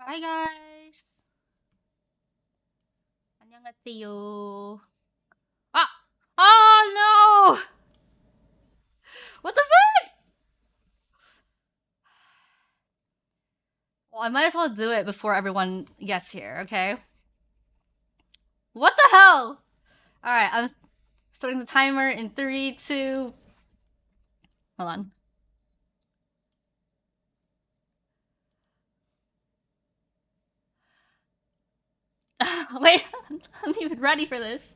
Hi guys. 안녕하세요. Ah! Oh no! What the fuck? Well, I might as well do it before everyone gets here, okay? What the hell? Alright, I'm starting the timer in 3, 2. Hold on. Wait, I'm not even ready for this.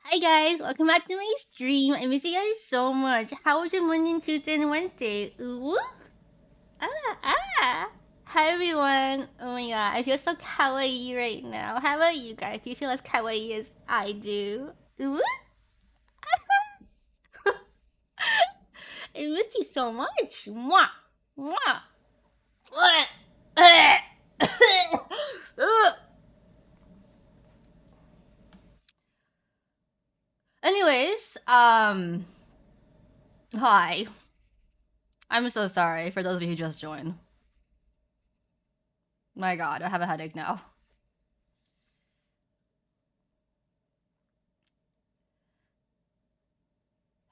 Hi guys, welcome back to my stream. I miss you guys so much. How was your Monday, Tuesday, and Wednesday? Ooh? Ah. Hi everyone. Oh my god, I feel so kawaii right now. How about you guys? Do you feel as kawaii as I do? Ooh? I miss you so much. Mwah. Mwah. Anyways, hi. I'm so sorry for those of you who just joined. My god, I have a headache now.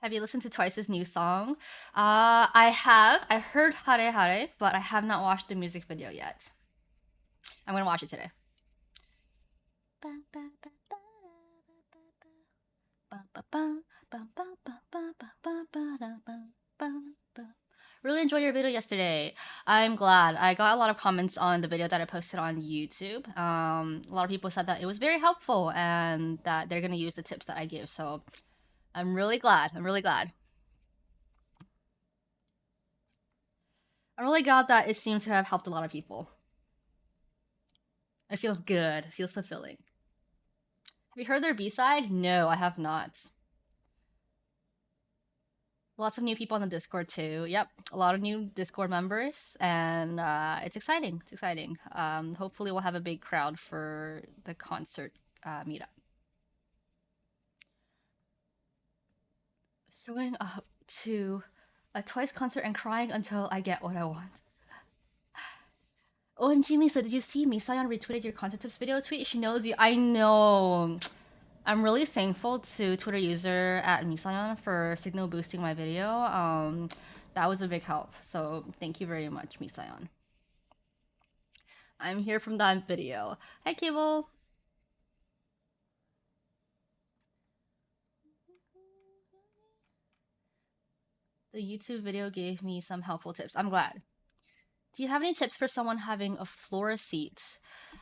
Have you listened to Twice's new song? I have. I heard Hare Hare, but I have not watched the music video yet. I'm gonna watch it today. Really enjoyed your video yesterday. I'm glad. I got a lot of comments on the video that I posted on YouTube. A lot of people said that it was very helpful and that they're gonna use the tips that I give. So I'm really glad. I'm really glad. I'm really glad that it seems to have helped a lot of people. It feels good. It feels fulfilling. Have you heard their B-side? No, I have not. Lots of new people on the Discord too. Yep, a lot of new Discord members, and it's exciting. It's exciting. Hopefully, we'll have a big crowd for the concert meetup. Showing up to a Twice concert and crying until I get what I want. Oh, and Jimmy, so did you see Misayan retweeted your content tips video tweet? She knows you. I know. I'm really thankful to Twitter user at Misayan for signal boosting my video. That was a big help. So thank you very much, Misayan. I'm here from that video. Hi, Cable. The YouTube video gave me some helpful tips. I'm glad. Do you have any tips for someone having a floor seat?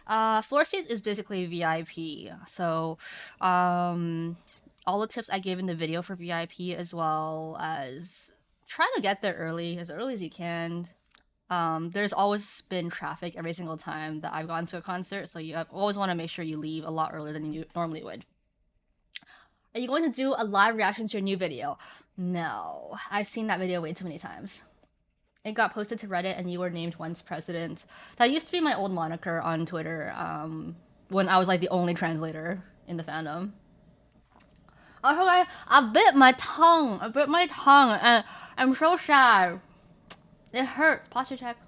Floor seats is basically VIP. So, all the tips I gave in the video for VIP, as well as try to get there as early as you can. There's always been traffic every single time that I've gone to a concert, so you always want to make sure you leave a lot earlier than you normally would. Are you going to do a live reaction to your new video? No, I've seen that video way too many times. It got posted to Reddit, and you were named once president. That used to be my old moniker on Twitter. When I was like the only translator in the fandom. I bit my tongue. I bit my tongue, and I'm so sad. It hurts. Posture check.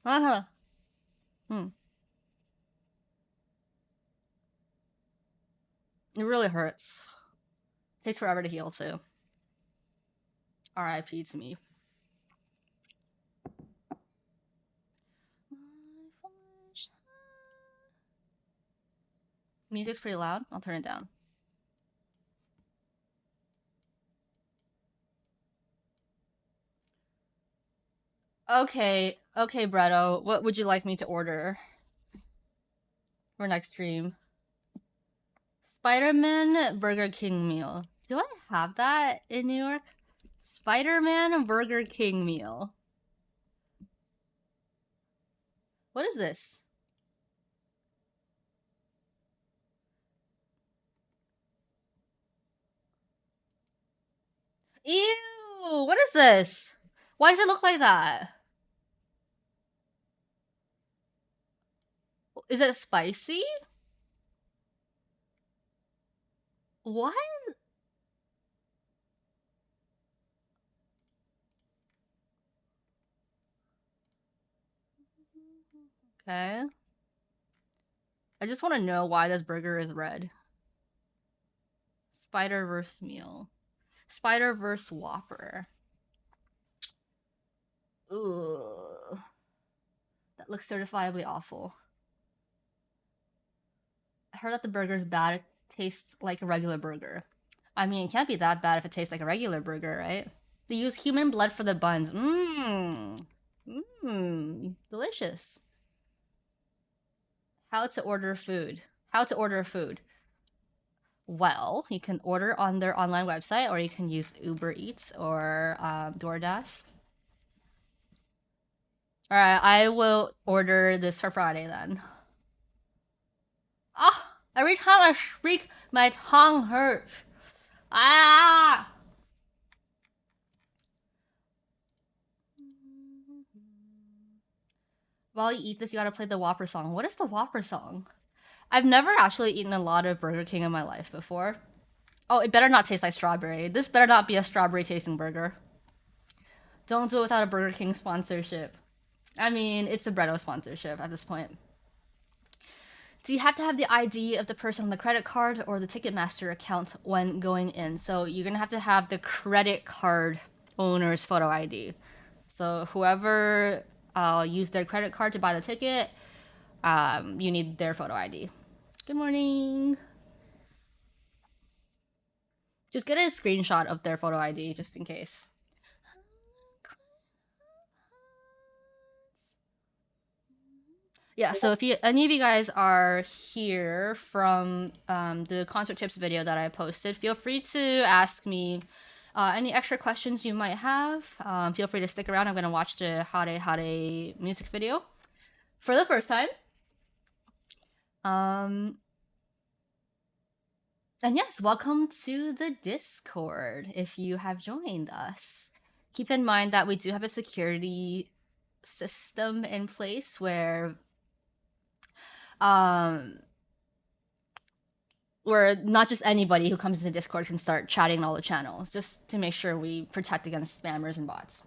Hmm. It really hurts. It takes forever to heal too. R.I.P. to me. Music's pretty loud. I'll turn it down. Okay, Bretto. What would you like me to order for next stream? Spider-Man Burger King meal. Do I have that in New York? Spider-Man Burger King meal. What is this? Ew! What is this? Why does it look like that? Is it spicy? What? Okay. I just want to know why this burger is red. Spider-Verse meal. Spider-Verse Whopper. Ooh. That looks certifiably awful. I heard that the burger is bad. It tastes like a regular burger. I mean, it can't be that bad if it tastes like a regular burger, right? They use human blood for the buns. Mmm. Mmm. Delicious. How to order food. How to order food. Well, you can order on their online website or you can use Uber Eats or DoorDash. All right, I will order this for Friday then. Ah, every time I speak, my tongue hurts. Ah! While you eat this, you gotta play the Whopper song. What is the Whopper song? I've never actually eaten a lot of Burger King in my life before. Oh, it better not taste like strawberry. This better not be a strawberry tasting burger. Don't do it without a Burger King sponsorship. I mean, it's a Bretto sponsorship at this point. So you have to have the ID of the person on the credit card or the Ticketmaster account when going in. So you're gonna have to have the credit card owner's photo ID. So whoever used their credit card to buy the ticket, you need their photo ID. Good morning. Just get a screenshot of their photo ID just in case. Yeah, so if any of you guys are here from the concert tips video that I posted, feel free to ask me any extra questions you might have. Feel free to stick around. I'm going to watch the Hare Hare music video for the first time. And yes, welcome to the Discord if you have joined us. Keep in mind that we do have a security system in place where where not just anybody who comes into Discord can start chatting in all the channels, just to make sure we protect against spammers and bots.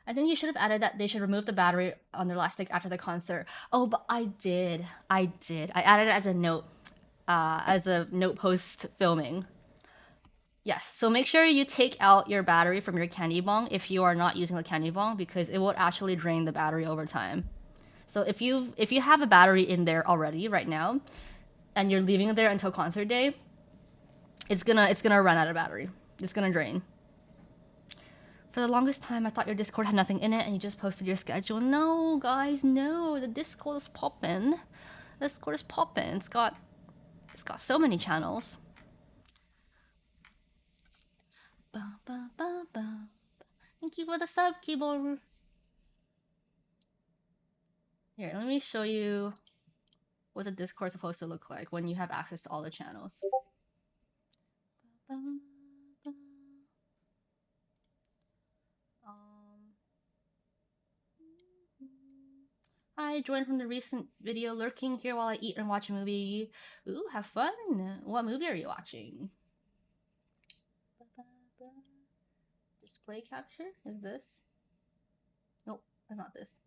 I think you should have added that they should remove the battery on their last stick after the concert. Oh, but I did. I added it as a note post filming. Yes, so make sure you take out your battery from your candy bong if you are not using the candy bong because it will actually drain the battery over time. So if you have a battery in there already right now, and you're leaving it there until concert day, it's gonna run out of battery. It's gonna drain. For the longest time, I thought your Discord had nothing in it, and you just posted your schedule. No, guys, no. The Discord is poppin'. The Discord is poppin'. It's got so many channels. Ba, ba, ba, ba. Thank you for the sub, keyboard. Here, let me show you what the Discord is supposed to look like when you have access to all the channels. Ba, ba. I joined from the recent video, lurking here while I eat and watch a movie. Ooh, have fun! What movie are you watching? Display capture? Is this? Nope, it's not this.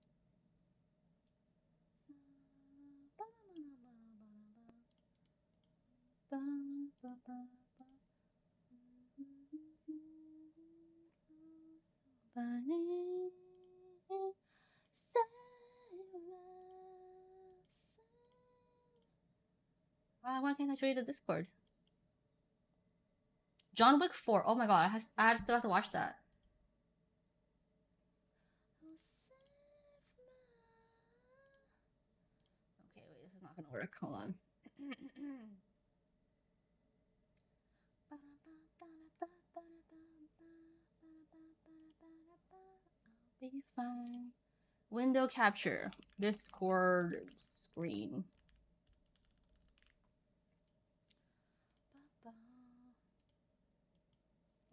Why can't I show you the Discord? John Wick 4. Oh my god, I still have to watch that. Okay, wait, this is not gonna work. Hold on. Be fine. Window capture. Discord screen.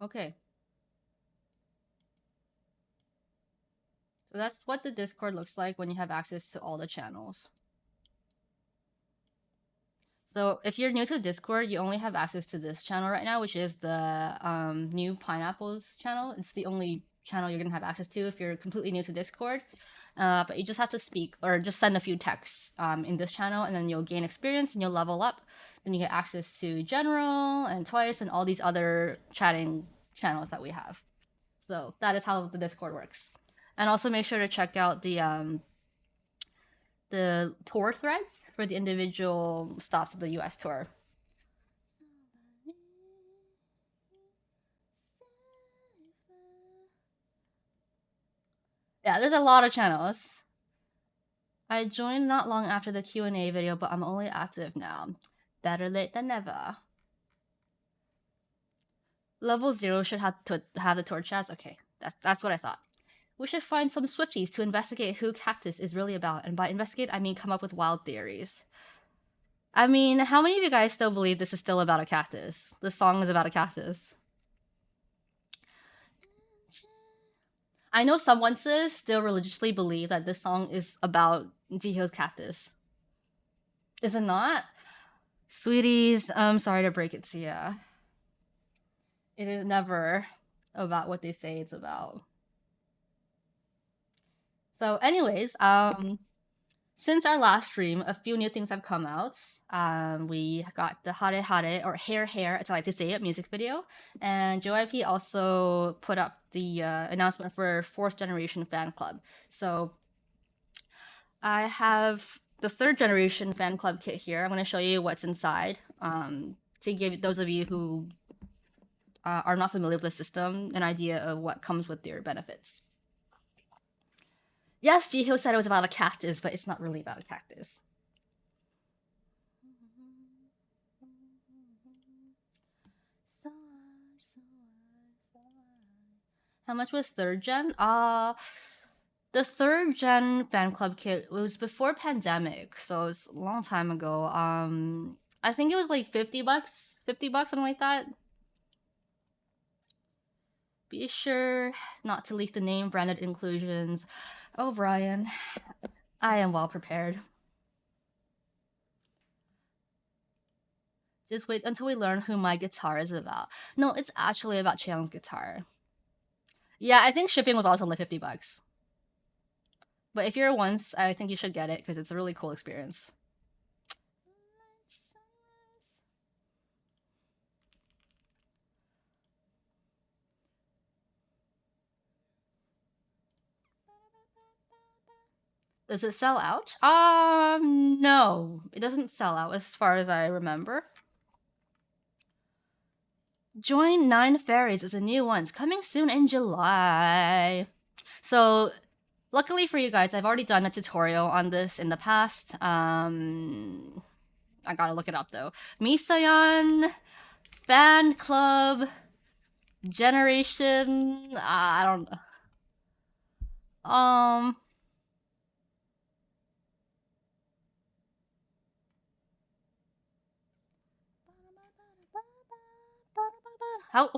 Okay. So that's what the Discord looks like when you have access to all the channels. So if you're new to Discord, you only have access to this channel right now, which is the new Pineapples channel. It's the only channel you're gonna have access to if you're completely new to Discord. But you just have to speak or just send a few texts in this channel, and then you'll gain experience and you'll level up. Then you get access to General and Twice and all these other chatting channels that we have. So that is how the Discord works. And also make sure to check out the tour threads for the individual stops of the US tour. Yeah, there's a lot of channels. I joined not long after the Q&A video, but I'm only active now. Better late than never. Level 0 should have to have the tour chats. Okay, that's what I thought. We should find some Swifties to investigate who Cactus is really about, and by investigate, I mean come up with wild theories. I mean, how many of you guys still believe this is still about a cactus? This song is about a cactus. I know some onces still religiously believe that this song is about Jihyo's cactus. Is it not? Sweeties, I'm sorry to break it to ya. It is never about what they say it's about. So, anyways, since our last stream, a few new things have come out. We got the Hare Hare, or Hair Hair, as I like to say it, music video. And JYP also put up the announcement for 4th Generation Fan Club. So I have the 3rd Generation Fan Club kit here. I'm going to show you what's inside to give those of you who are not familiar with the system an idea of what comes with their benefits. Yes, Jihyo said it was about a cactus, but it's not really about a cactus. How much was 3rd gen? The 3rd gen fan club kit was before pandemic, so it was a long time ago. I think it was like $50, $50, something like that. Be sure not to leak the name branded inclusions. Oh, Brian, I am well prepared. Just wait until we learn who my guitar is about. No, it's actually about Chaeyoung's guitar. Yeah, I think shipping was also like $50. But if you're once, I think you should get it because it's a really cool experience. Does it sell out? No. It doesn't sell out as far as I remember. Join 9 Fairies is a new one. It's coming soon in July. So, luckily for you guys, I've already done a tutorial on this in the past. I gotta look it up though. Misayan Fan Club Generation. I don't.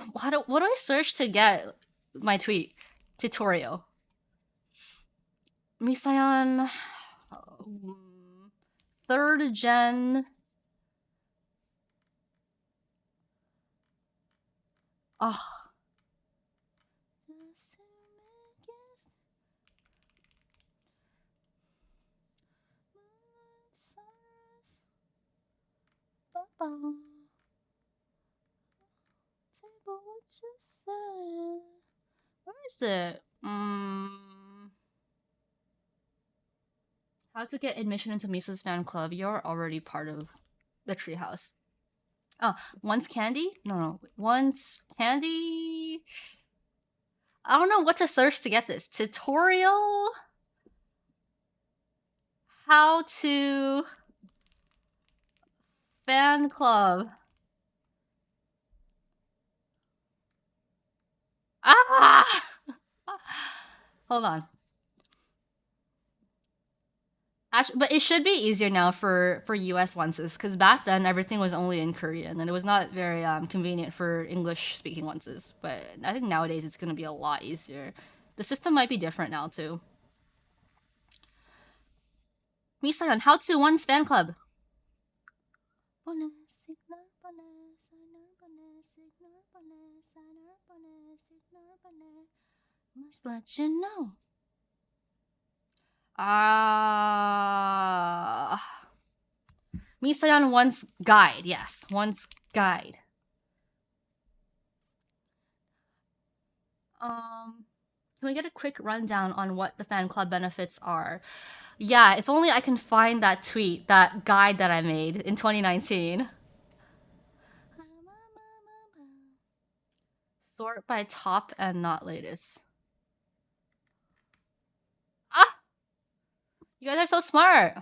What do I search to get my tweet tutorial? Misayan 3rd gen. Oh. Where is it? How to get admission into Misa's fan club? You're already part of the treehouse. Oh, once candy? No. Once candy. I don't know what to search to get this tutorial. How to fan club. Ah! Hold on. Actually, but it should be easier now for US onces because back then everything was only in Korean and it was not very convenient for English speaking onces. But I think nowadays it's gonna be a lot easier. The system might be different now too. Misayan, how to once fan club. Must let you know. Ah. Misayan wants guide. Yes, wants guide. Can we get a quick rundown on what the fan club benefits are? Yeah, if only I can find that tweet, that guide that I made in 2019. Sort by top and not latest. Ah! You guys are so smart!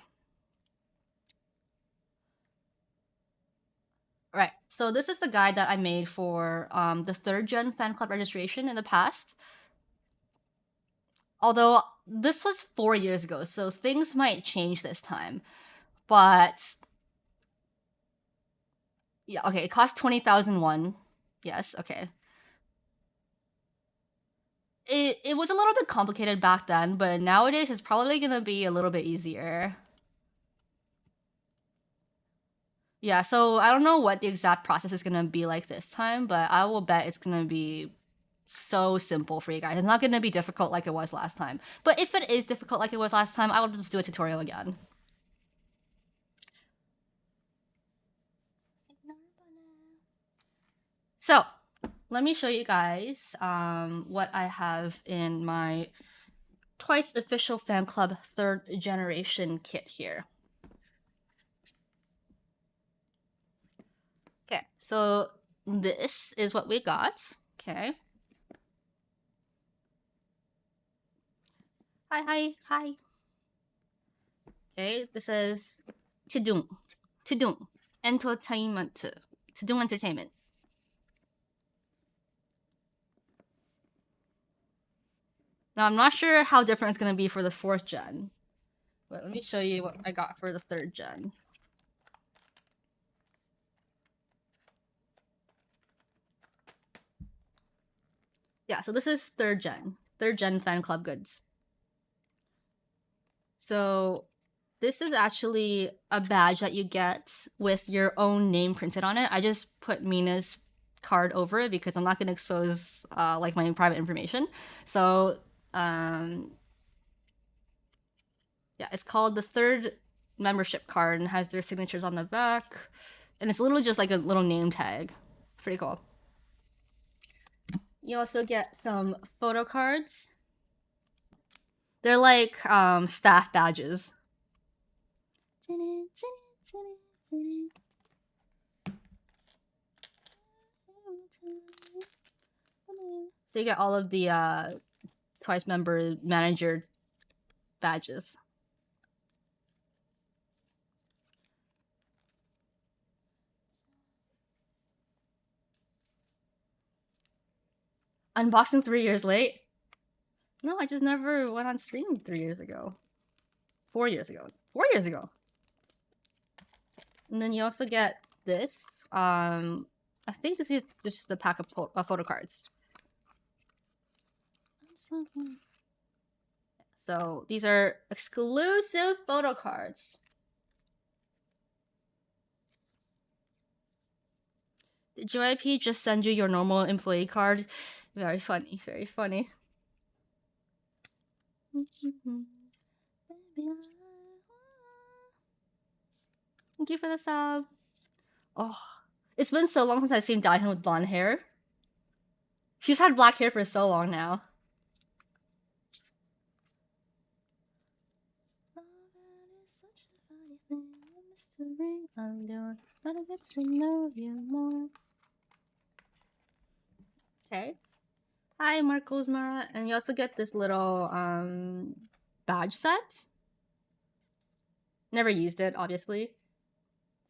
Right, so this is the guide that I made for the 3rd gen fan club registration in the past. Although this was 4 years ago, so things might change this time. But yeah, okay, it cost 20,001. Yes, okay. It was a little bit complicated back then, but nowadays it's probably gonna be a little bit easier. Yeah, so I don't know what the exact process is gonna be like this time, but I will bet it's gonna be so simple for you guys. It's not gonna be difficult like it was last time. But if it is difficult like it was last time, I will just do a tutorial again. So, let me show you guys what I have in my Twice Official Fan Club 3rd Generation kit here. Okay, so this is what we got. Okay. Hi. Okay, this is Tudung. Entertainment. Tudung Entertainment. Now, I'm not sure how different it's going to be for the 4th gen, but let me show you what I got for the 3rd gen. Yeah, so this is 3rd gen fan club goods. So this is actually a badge that you get with your own name printed on it. I just put Mina's card over it because I'm not going to expose like my private information. So yeah, it's called the 3rd membership card and has their signatures on the back, and it's literally just like a little name tag. Pretty cool. You also get some photo cards. They're like staff badges. So you get all of the Twice member manager badges. Unboxing 3 years late? No, I just never went on stream 3 years ago. 4 years ago. 4 years ago. And then you also get this. I think this is just the pack of photo cards. So these are exclusive photo cards. Did JYP just send you your normal employee card? Very funny, very funny. Thank you for the sub. Oh, it's been so long since I've seen Daehyun with blonde hair. She's had black hair for so long now. Okay. Hi, Marcos Mara. And you also get this little badge set. Never used it, obviously.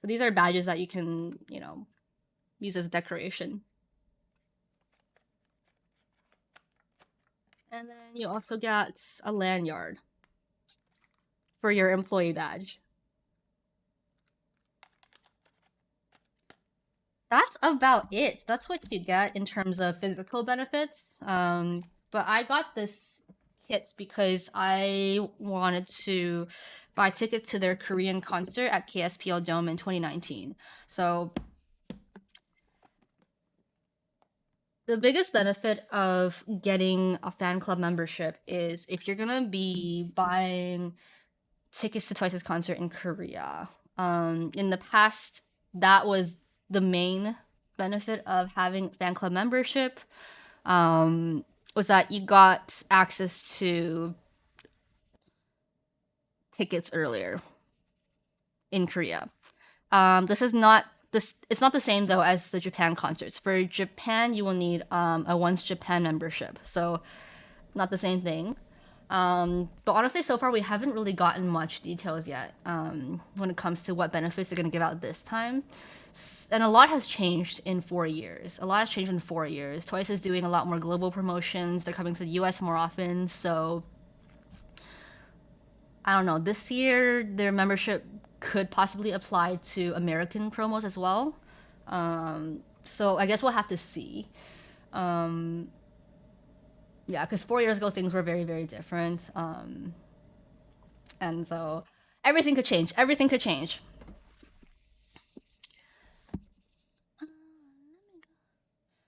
So these are badges that you can, you know, use as decoration. And then you also get a lanyard for your employee badge. That's about it. That's what you get in terms of physical benefits. But I got this kits because I wanted to buy tickets to their Korean concert at KSPL Dome in 2019. So The biggest benefit of getting a fan club membership is if you're gonna be buying tickets to Twice's concert in Korea. In the past, that was the main benefit of having fan club membership. Um, was that you got access to tickets earlier in Korea. This is not this. It's not the same though as the Japan concerts. For Japan, you will need a once Japan membership, so not the same thing. But honestly, so far we haven't really gotten much details yet when it comes to what benefits they're going to give out this time. And a lot has changed in 4 years. A lot has changed in 4 years. Twice is doing a lot more global promotions. They're coming to the US more often. So I don't know. This year, their membership could possibly apply to American promos as well. So I guess we'll have to see. Um, yeah, because 4 years ago things were very, very different. And so everything could change. Everything could change.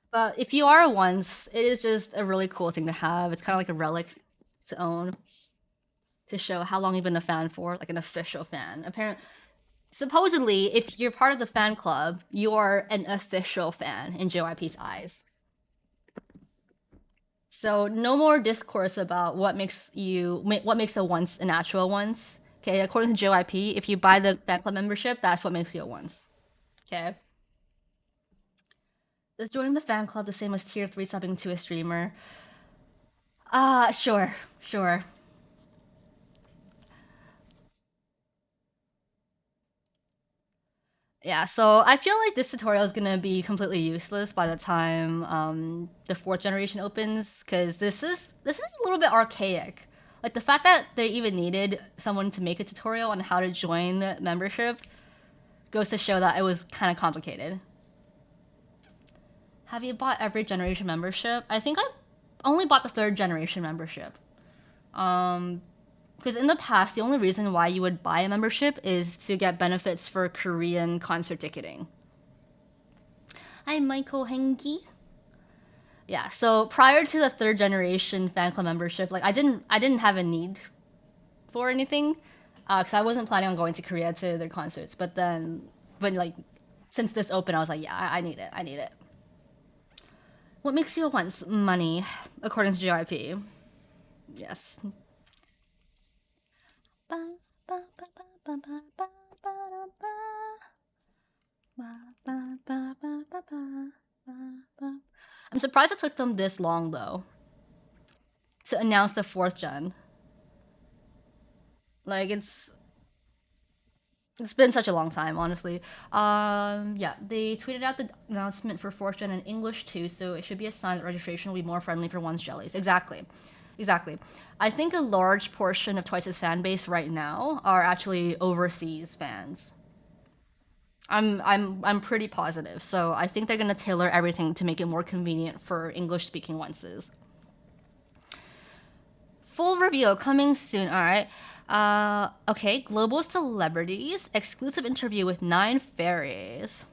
But if you are once, it is just a really cool thing to have. It's kind of like a relic to own to show how long you've been a fan for, like an official fan. Apparently, supposedly, if you're part of the fan club, you are an official fan in JYP's eyes. So no more discourse about what makes a once an actual once. Okay, according to JYP, if you buy the fan club membership, that's what makes you a once. Okay. Is joining the fan club the same as tier 3 subbing to a streamer? Sure, sure. Yeah, so I feel like this tutorial is gonna be completely useless by the time the fourth generation opens, because this is a little bit archaic. Like the fact that they even needed someone to make a tutorial on how to join membership goes to show that it was kind of complicated. Have you bought every generation membership? I think I only bought the third generation membership. Um, because in the past, the only reason why you would buy a membership is to get benefits for Korean concert ticketing. Hi, Michael Hengi. Yeah, so prior to the third generation fan club membership, like I didn't have a need for anything, because I wasn't planning on going to Korea to their concerts. But then, but like, since this opened, I was like, yeah, I need it. I need it. What makes you a once? Money, according to JYP. Yes. I'm surprised it took them this long though to announce the fourth gen. Like it's been such a long time, honestly. Yeah, they tweeted out the announcement for fourth gen in English too, so it should be a sign that registration will be more friendly for one's jellies. Exactly, exactly. I think a large portion of Twice's fan base right now are actually overseas fans. I'm pretty positive. So I think they're gonna tailor everything to make it more convenient for English speaking ones. Full review coming soon. All right. Okay. Global celebrities exclusive interview with 9 fairies.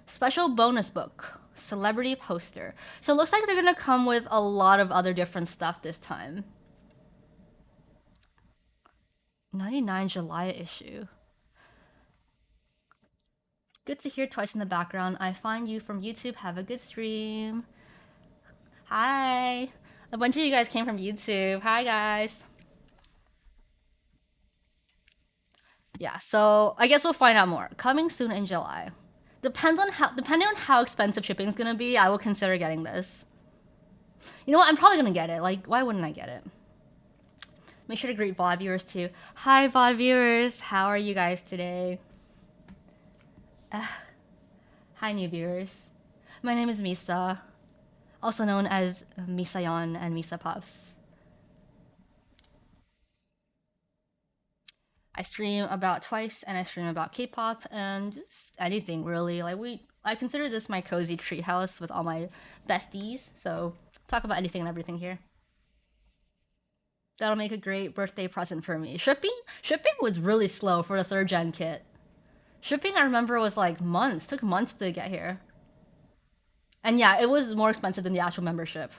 Special bonus book. Celebrity poster. So it looks like they're gonna come with a lot of other different stuff this time. 99 July issue. Good to hear Twice in the background. I find you from YouTube. Have a good stream. Hi. A bunch of you guys came from YouTube. Hi, guys. Yeah, so I guess we'll find out more. Coming soon in July. Depending on how expensive shipping is gonna be, I will consider getting this. You know what? I'm probably gonna get it. Like, why wouldn't I get it? Make sure to greet VOD viewers too. Hi, VOD viewers. How are you guys today? Hi, new viewers. My name is Misa, also known as Misayon and Misa Puffs. I stream about Twice and I stream about K-pop and just anything really. I consider this my cozy treehouse with all my besties. So talk about anything and everything here. That'll make a great birthday present for me. Shipping was really slow for the third gen kit. Shipping I remember was like months. Took months to get here. And yeah, it was more expensive than the actual membership.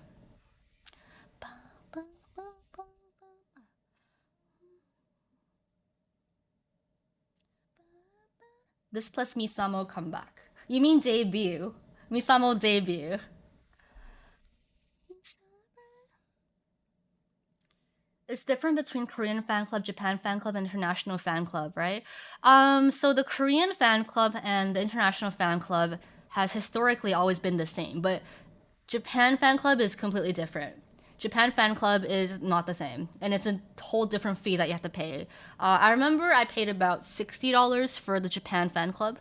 This plus Misamo comeback. You mean debut? Misamo debut. It's different between Korean fan club, Japan fan club, and international fan club, right? So the Korean fan club and the international fan club has historically always been the same, but Japan fan club is completely different. Japan fan club is not the same, and it's a whole different fee that you have to pay. I remember I paid about $60 for the Japan fan club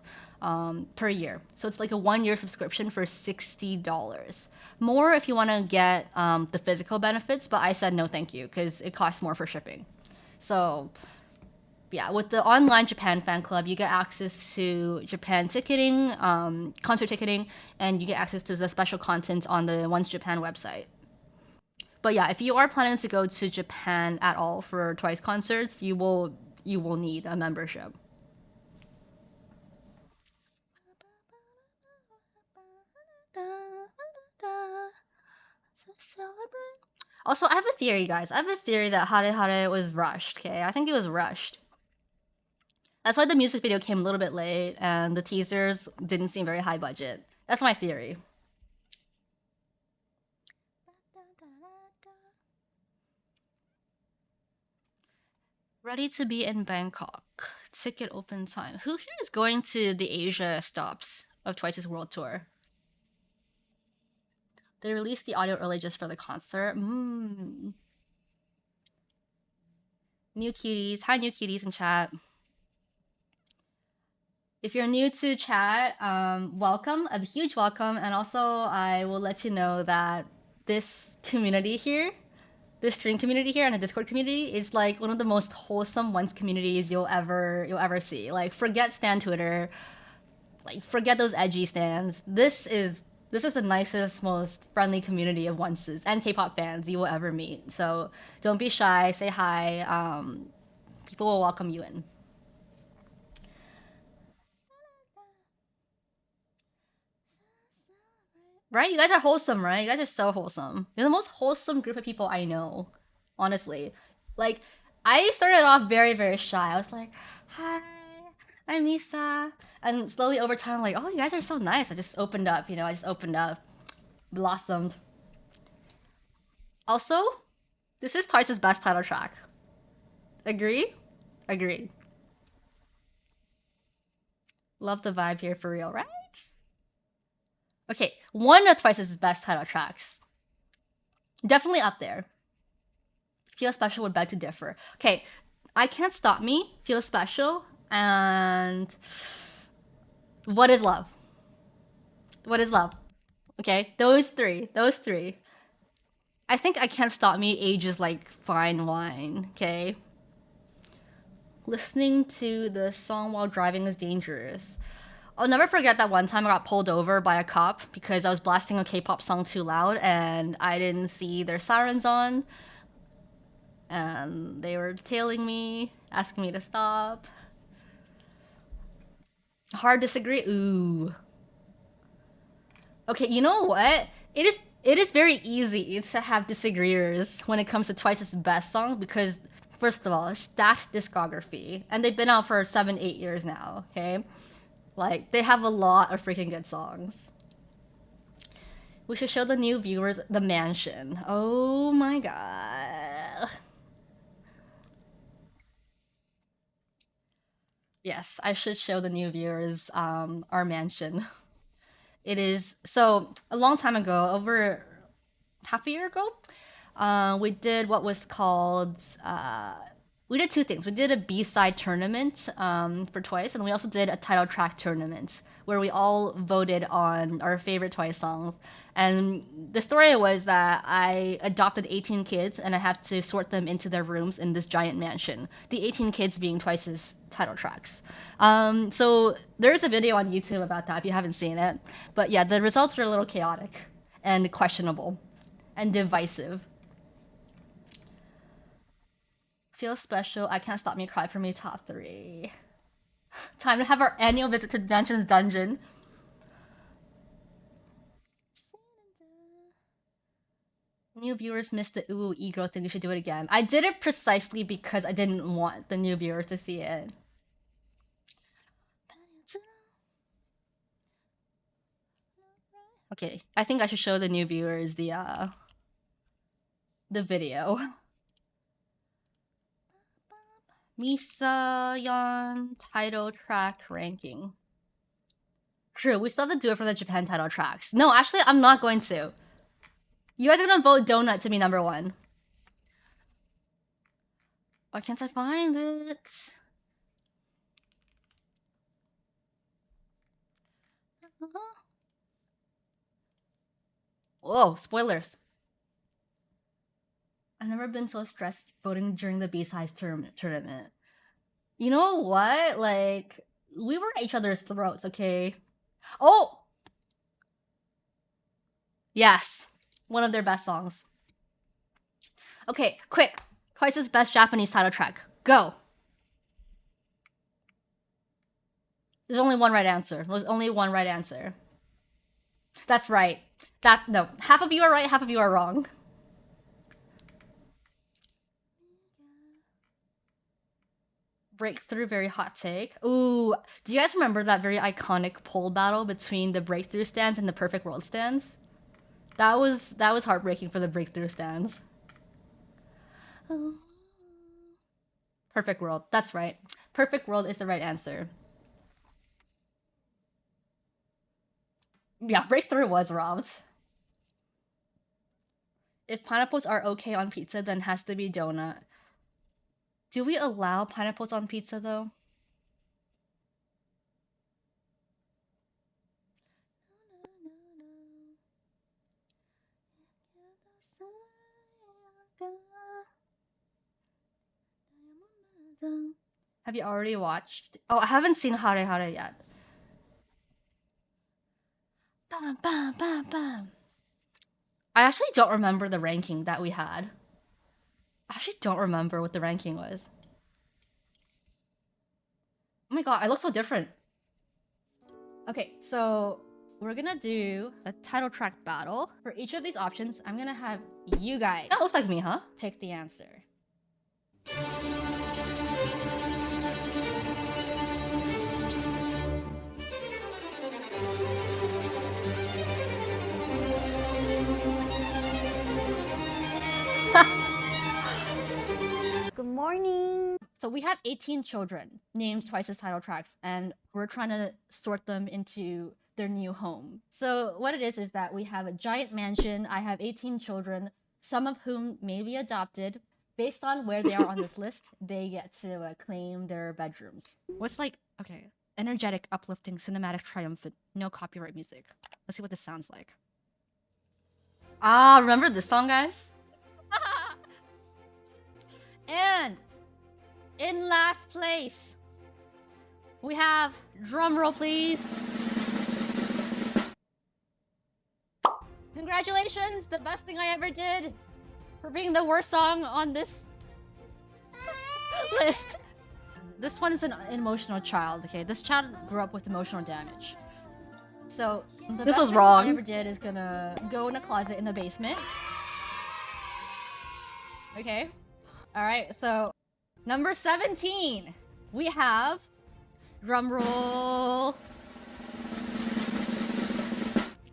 per year, so it's like a 1 year subscription for $60. More if you want to get the physical benefits, but I said no, thank you, because it costs more for shipping. So yeah, with the online Japan fan club, you get access to Japan ticketing, concert ticketing, and you get access to the special content on the Once Japan website. But yeah, if you are planning to go to Japan at all for Twice concerts, you will need a membership. Also, I have a theory, guys. I have a theory that Hare Hare was rushed. Okay, I think it was rushed. That's why the music video came a little bit late, and the teasers didn't seem very high budget. That's my theory. Ready to be in Bangkok. Ticket open time. Who here is going to the Asia stops of Twice's World Tour? They released the audio early just for the concert. New cuties. Hi, new cuties in chat. If you're new to chat, welcome, a huge welcome. And also, I will let you know that this community here, this stream community here and the Discord community is like one of the most wholesome once communities you'll ever see. Like forget Stan Twitter, like forget those edgy stands. This is the nicest, most friendly community of onces and K-pop fans you will ever meet. So don't be shy. Say hi. People will welcome you in. Right? You guys are wholesome, right? You guys are so wholesome. You're the most wholesome group of people I know. Honestly, like I started off very, very shy. I was like, "Hi, I'm Misa," and slowly over time, I'm like, "Oh, you guys are so nice." I just opened up. I just opened up, blossomed. Also, this is Twice's best title track. Agree? Agreed. Love the vibe here for real, right? Okay, one of Twice's best title tracks. Definitely up there. Feel Special would beg to differ. Okay, I Can't Stop Me, Feel Special, and What is Love? What is Love? Okay, those three. Those three. I think I Can't Stop Me ages like fine wine, okay? Listening to the song while driving is dangerous. I'll never forget that one time I got pulled over by a cop because I was blasting a K-pop song too loud and I didn't see their sirens on, and they were tailing me, asking me to stop. Hard disagree. Ooh. Okay, you know what? It is very easy to have disagreeers when it comes to Twice's best song because first of all, stacked discography, and they've been out for 7, 8 years now. Okay, like they have a lot of freaking good songs. We should show the new viewers the mansion. Oh my god. Yes, I should show the new viewers our mansion. It is so a long time ago, over half a year ago, we did what was called. We did two things. We did a B-side tournament for Twice, and we also did a title track tournament where we all voted on our favorite Twice songs. And the story was that I adopted 18 kids, and I have to sort them into their rooms in this giant mansion. The 18 kids being Twice's title tracks. So there's a video on YouTube about that if you haven't seen it. But yeah, the results were a little chaotic and questionable and divisive. Feel special. I Can't Stop Me, Cry for Me, top three. Time to have our annual visit to Dungeon's Dungeon. New viewers missed the ooh e-girl thing. You should do it again. I did it precisely because I didn't want the new viewers to see it. Okay, I think I should show the new viewers the video. Misayon title track ranking. True, we still have to do it for the Japan title tracks. No, actually, I'm not going to. You guys are gonna vote Donut to be number 1. Why can't I find it? Whoa, spoilers. I've never been so stressed voting during the B-sides tournament. You know what? Like, we were at each other's throats, okay? Oh! Yes. One of their best songs. Okay, quick. Twice's best Japanese title track. Go! There's only one right answer. There's only one right answer. That's right. No. Half of you are right, half of you are wrong. Breakthrough, very hot take. Ooh, do you guys remember that very iconic pole battle between the Breakthrough stands and the Perfect World stands? That was heartbreaking for the Breakthrough stands. Perfect World, that's right. Perfect World is the right answer. Yeah, Breakthrough was robbed. If pineapples are okay on pizza, then has to be donut. Do we allow pineapples on pizza, though? Have you already watched? Oh, I haven't seen Hare Hare yet. Bam, bam, bam, bam. I actually don't remember the ranking that we had. I actually don't remember what the ranking was. Oh my god, I look so different. Okay, so we're gonna do a title track battle. For each of these options, I'm gonna have you guys, that looks like me, huh? Pick the answer. Good morning. So we have 18 children named Twice's title tracks, and we're trying to sort them into their new home. So what it is that we have a giant mansion. I have 18 children, some of whom may be adopted. Based on where they are on this list, they get to claim their bedrooms. What's like, okay, energetic, uplifting, cinematic, triumphant, no copyright music. Let's see what this sounds like. Ah, remember this song, guys? And in last place, we have, drum roll please. Congratulations, the best thing I ever did for being the worst song on this list. This one is an emotional child, okay? This child grew up with emotional damage. So, the This best was thing wrong. I ever did is gonna go in a closet in the basement. Okay? Alright, so number 17, we have, drum roll,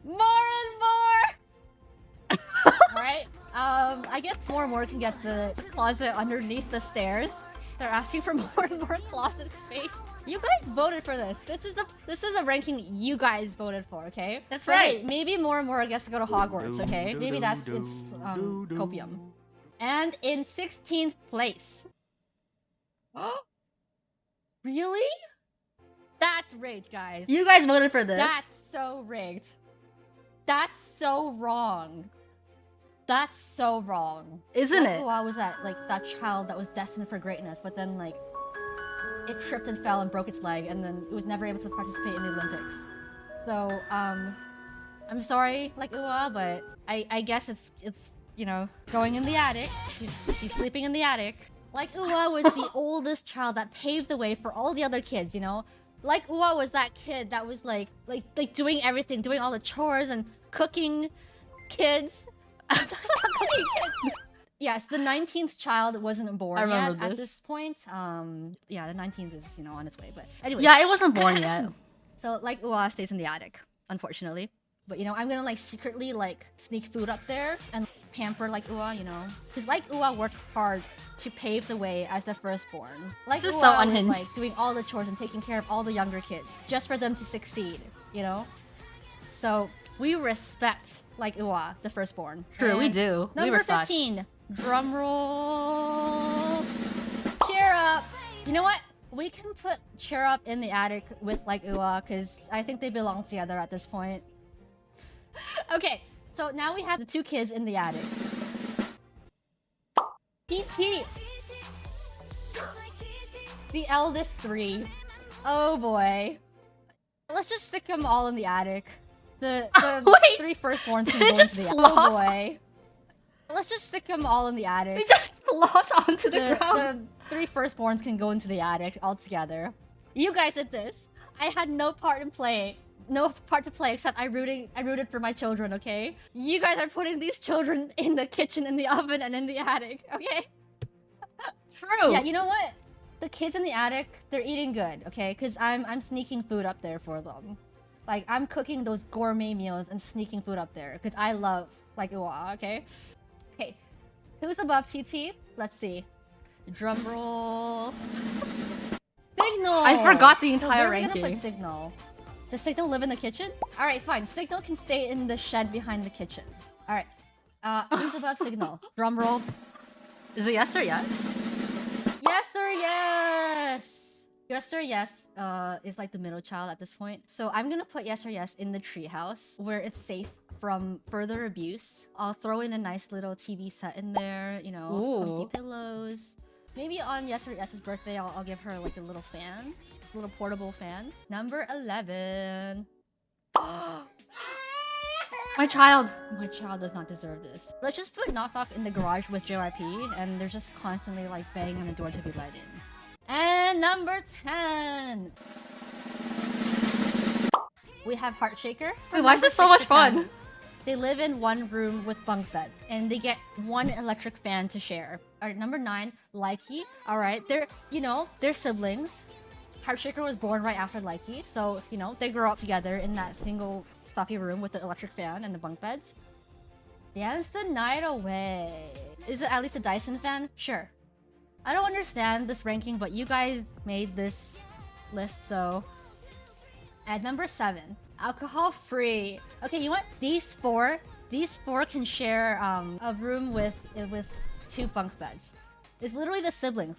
more and more. Alright, I guess more and more can get the closet underneath the stairs. They're asking for more and more closet space. You guys voted for this. This is a ranking you guys voted for, okay? That's But right. hey, maybe more and more gets to go to Hogwarts, okay? Maybe that's its copium. And in 16th place. Really? That's rigged, guys. You guys voted for this. That's so rigged. That's so wrong. That's so wrong. Isn't Like, it? oh, I was that child that was destined for greatness, but then like it tripped and fell and broke its leg, and then it was never able to participate in the Olympics. So I'm sorry, like Ua, but I guess it's you know, going in the attic. He's sleeping in the attic. Like Ua was the oldest child that paved the way for all the other kids, you know? Like Ua was that kid that was like doing everything, doing all the chores and cooking kids. Yes, the 19th child wasn't born I remember yet at this. this point. Yeah, the 19th is, on its way. But anyway. Yeah, it wasn't born yet. So, like, Ua stays in the attic, unfortunately. But, I'm gonna, like, secretly, like, sneak food up there and pamper, like, Ua, Because, like, Ua worked hard to pave the way as the firstborn. Like, This is Ua so was, unhinged. like, doing all the chores and taking care of all the younger kids, just for them to succeed, So, we respect, like, Ua, the firstborn. True, we And do. We Number respect. 15. Drum roll. Cheer up. You know what? We can put Cheer Up in the attic with like Ua, because I think they belong together at this point. Okay, so now we have the two kids in the attic. PT. The eldest three. Oh boy. Let's just stick them all in the attic. The Wait, three firstborns can did it go just into the attic. flop? Oh boy. Let's just stick them all in the attic. We just flopped onto the ground. The three firstborns can go into the attic all together. You guys did this. I had no part to play except I rooted for my children, okay? You guys are putting these children in the kitchen, in the oven, and in the attic, okay? True. Yeah, you know what? The kids in the attic, they're eating good, okay? Because I'm sneaking food up there for them. Like, I'm cooking those gourmet meals and sneaking food up there because I love, like, Ua, okay? Okay, who's above TT? Let's see. Drum roll. Signal! I forgot the So entire where are we gonna ranking. put Signal? Does Signal live in the kitchen? Alright, fine. Signal can stay in the shed behind the kitchen. Alright. Who's above Signal? Drum roll. Is it yes or yes? Yes or yes? Yes or yes is like the middle child at this point. So I'm gonna put yes or yes in the treehouse where it's safe from further abuse. I'll throw in a nice little TV set in there, Ooh. comfy pillows. Maybe on yes or yes's birthday, I'll give her like a little fan, a little portable fan. Number 11. My child. My child does not deserve this. Let's just put Knock Knock in the garage with JYP, and they're just constantly like banging on the door to be let in. And number 10. We have Heartshaker. Wait, why is this so much fun? They live in one room with bunk bed, and they get one electric fan to share. Alright, number 9, Likey. Alright, they're siblings. Heartshaker was born right after Likey, so, they grow up together in that single stuffy room with the electric fan and the bunk beds. Dance the night away. Is it at least a Dyson fan? Sure. I don't understand this ranking, but you guys made this list, so... At number 7, alcohol free. Okay, you know what? These four can share a room with 2 bunk beds. It's literally the siblings.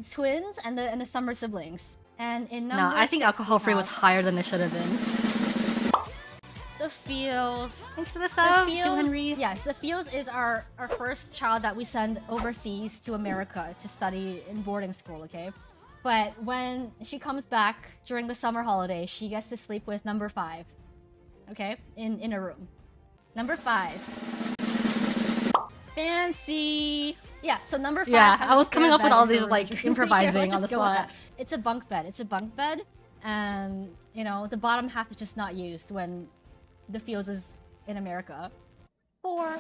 Twins and the summer siblings. And in number No, I think 6, alcohol free we was have higher than it should have been. the Feels. Thanks for the The sub, Feels, Henry. yes, the Feels is our first child that we send overseas to America to study in boarding school, okay? But when she comes back during the summer holiday, she gets to sleep with number 5, okay? In a room. Number 5. Fancy. Yeah, so number 5. Yeah, has I a was coming spare up with bed all in her these, room. like, Yeah, improvising let's on the just go with spot. that. It's a bunk bed. And, the bottom half is just not used when the Feels is in America. 4.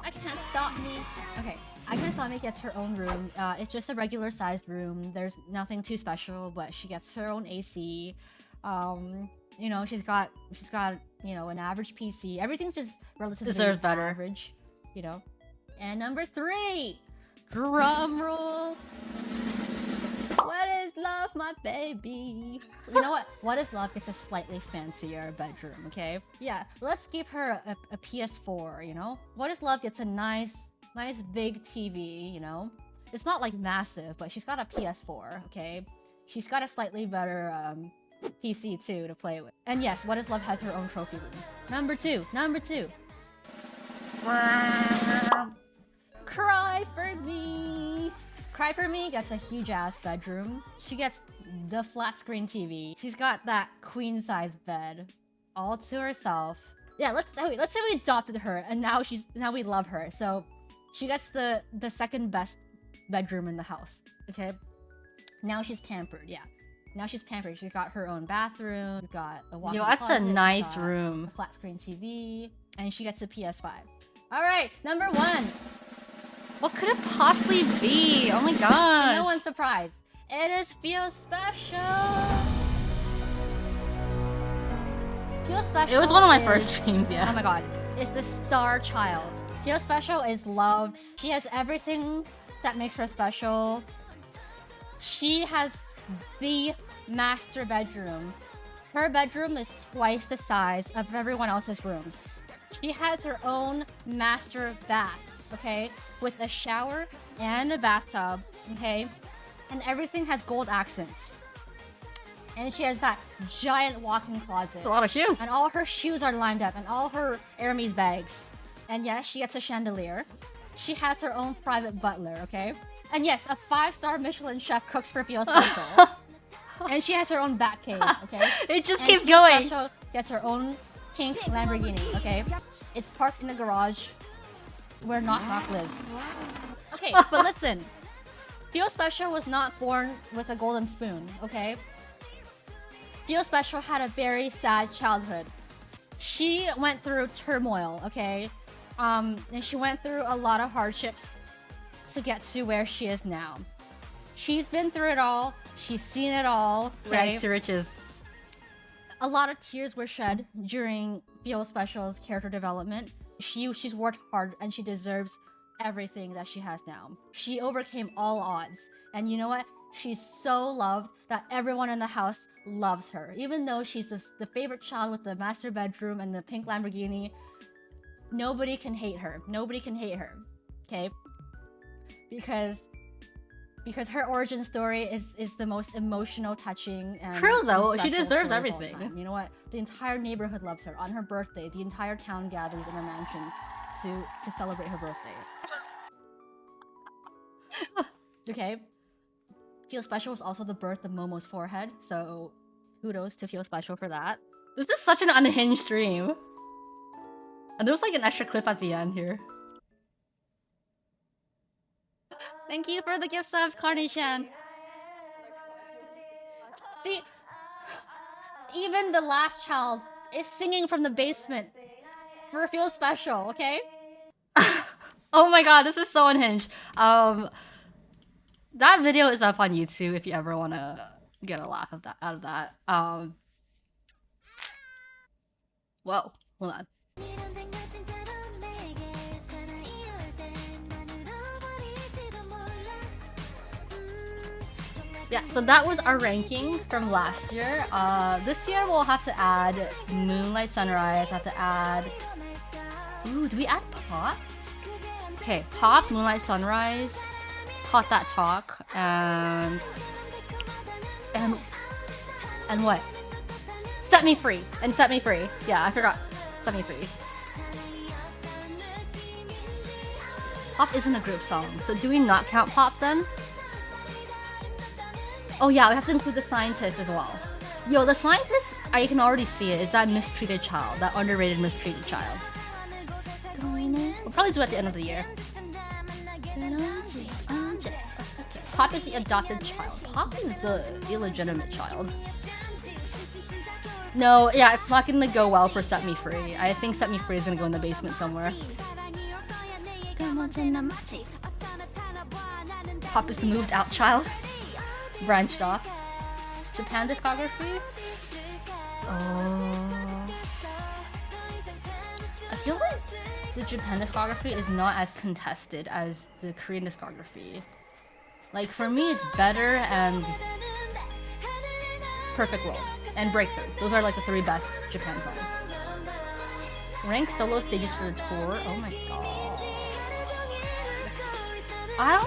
I Can't Stop Me. Okay, I Can't Stop Me gets her own room. It's just a regular sized room. There's nothing too special, but she gets her own AC. She's got an average PC. Everything's just relatively Deserves better. average, And number 3, drum roll. What is love, my baby? You know what? What is love gets a slightly fancier bedroom, okay? Yeah, let's give her a PS4, What is love gets a nice big TV, It's not like massive, but she's got a PS4, okay? She's got a slightly better PC too to play with. And yes, What is Love has her own trophy room. Number 2. Cry for Me. Cry for Me gets a huge ass bedroom. She gets the flat screen TV. She's got that queen size bed all to herself. Yeah, let's say we adopted her and now we love her. So she gets the second best bedroom in the house. Okay? Now she's pampered, yeah. Now she's pampered. She's got her own bathroom. She's got a walk-in Yo, that's a closet, she's nice got room. a flat screen TV. and she gets a PS5. All right, number 1. What could it possibly be? Oh my god. No one's surprised. It is Feel Special. Feel Special. It was one of my is- first streams, yeah. Oh my god. It's the star child. Feel Special is loved. She has everything that makes her special. She has the master bedroom. Her bedroom is twice the size of everyone else's rooms. She has her own master bath, okay? With a shower and a bathtub, okay? And everything has gold accents. And she has that giant walk-in closet. It's a lot of shoes. And all her shoes are lined up, and all her Hermes bags. And yes, she gets a chandelier. She has her own private butler, okay? And yes, a 5-star Michelin chef cooks for Feel Special. And she has her own bat cave, okay? It just And keeps Feel going. Special gets her own pink Lamborghini, okay? It's parked in the garage where Knock Knock lives. Okay, but listen. Feel Special was not born with a golden spoon, okay? Feel Special had a very sad childhood. She went through turmoil, okay? And she went through a lot of hardships to get to where she is now. She's been through it all. She's seen it all. Okay? Rags to riches. A lot of tears were shed during Feel Special's character development. She's worked hard and she deserves everything that she has now. She overcame all odds. And you know what? She's so loved that everyone in the house loves her. Even though she's the favorite child with the master bedroom and the pink Lamborghini, nobody can hate her. Nobody can hate her. Okay? Because her origin story is the most emotional, touching, and True, though. and She special deserves story of all everything. time. You know what? The entire neighborhood loves her. On her birthday, the entire town gathers in her mansion to celebrate her birthday. Okay? Feel Special was also the birth of Momo's forehead, so kudos to Feel Special for that. This is such an unhinged stream. And there's like an extra clip at the end here. Thank you for the gift subs, Carnation. See, even the last child is singing from the basement for Feel Special, okay? Oh my god, this is so unhinged. That video is up on YouTube if you ever want to get a laugh out of that. Whoa, hold on. Yeah, so that was our ranking from last year. This year we'll have to add Moonlight Sunrise, have to add... Ooh, do we add Pop? Okay, Pop, Moonlight Sunrise, Talk That Talk, and what? Set Me Free, and Set Me Free. Yeah, I forgot. Set Me Free. Pop isn't a group song, so do we not count Pop then? Oh yeah, we have to include the scientist as well. Yo, the scientist, I can already see it, is that mistreated child, that underrated mistreated child. We'll probably do it at the end of the year. Pop is the adopted child. Pop is the illegitimate child. No, yeah, it's not gonna go well for Set Me Free. I think Set Me Free is gonna go in the basement somewhere. Pop is the moved out child. Branched off. Japan discography? Oh. I feel like the Japan discography is not as contested as the Korean discography. Like, for me, it's Better and Perfect World and Breakthrough. Those are like the 3 best Japan songs. Rank solo stages for the tour. Oh my god. I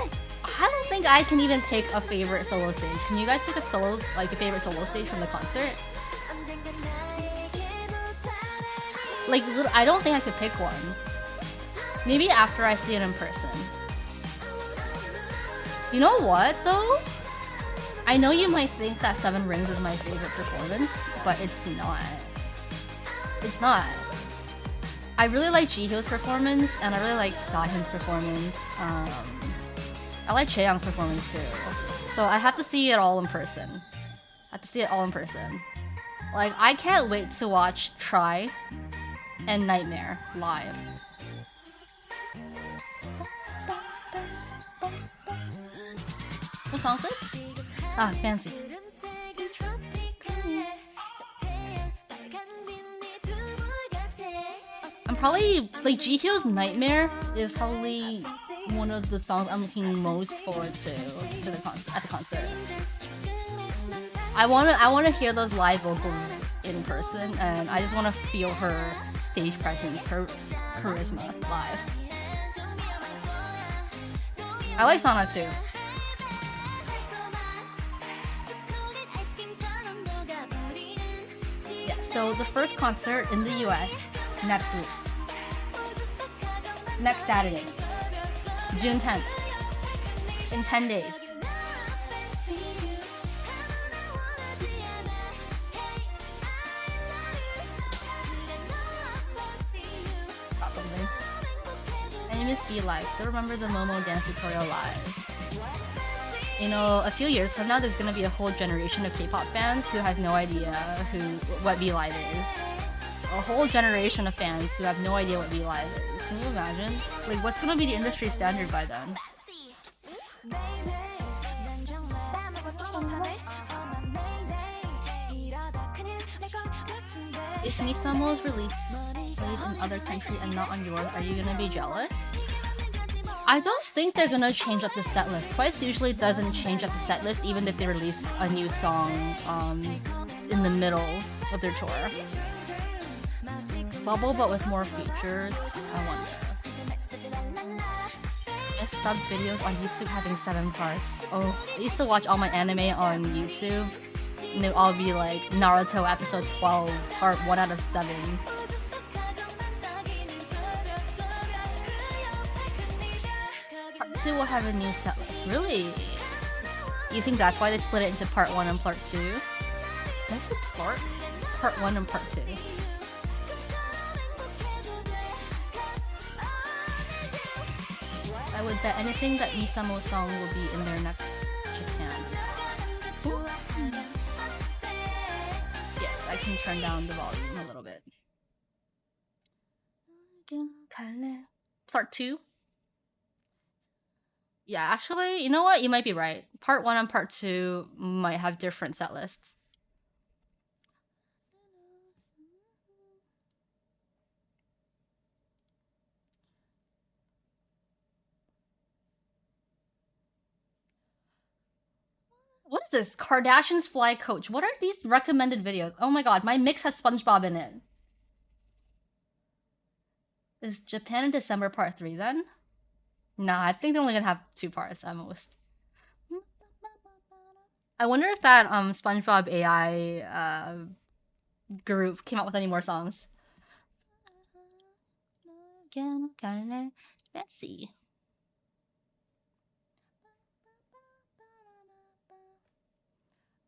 don't think I can even pick a favorite solo stage. Can you guys pick a solo, like a favorite solo stage from the concert? Like, I don't think I could pick one. Maybe after I see it in person. You know what, though? I know you might think that Seven Rings is my favorite performance, but it's not. It's not. I really like Jihyo's performance, and I really like Dahyun's performance. I like Chaeyoung's performance too. So I have to see it all in person. I have to see it all in person. Like, I can't wait to watch Try and Nightmare live. What song is this? Ah, Fancy. I'm probably like Jihyo's Nightmare is probably one of the songs I'm looking most forward to at the concert. I wanna hear those live vocals in person, and I just wanna feel her stage presence, her charisma live. I like Sana too. Yeah, so the first concert in the US next week. Next Saturday. June 10th. In 10 days. Got something. My name is B Live. Still remember the Momo dance tutorial live. You know, a few years from now, there's gonna be a whole generation of K-pop fans who has no idea what V Live is. A whole generation of fans who have no idea what V Live is. Can you imagine? Like, what's gonna be the industry standard by then? If Misamo is released in other countries and not on yours, are you gonna be jealous? I don't think they're gonna change up the set list. Twice usually doesn't change up the set list even if they release a new song in the middle of their tour. Bubble but with more features, I wonder. Miss sub videos on YouTube having 7 parts. Oh, I used to watch all my anime on YouTube, and they'd all be like Naruto episode 12, part 1 out of 7. Part 2 will have a new set list. Really? You think that's why they split it into part 1 and part 2? There's a part 1 and part 2. I would bet anything that Misamo's song will be in their next Japan. Yes, I can turn down the volume a little bit. Part 2? Yeah, actually, you know what? You might be right. Part 1 and part 2 might have different set lists. What is this? Kardashians Fly Coach. What are these recommended videos? Oh my god, my mix has SpongeBob in it. Is Japan in December part 3 then? Nah, I think they're only gonna have 2 parts at most. I wonder if that SpongeBob AI group came out with any more songs. Let's see.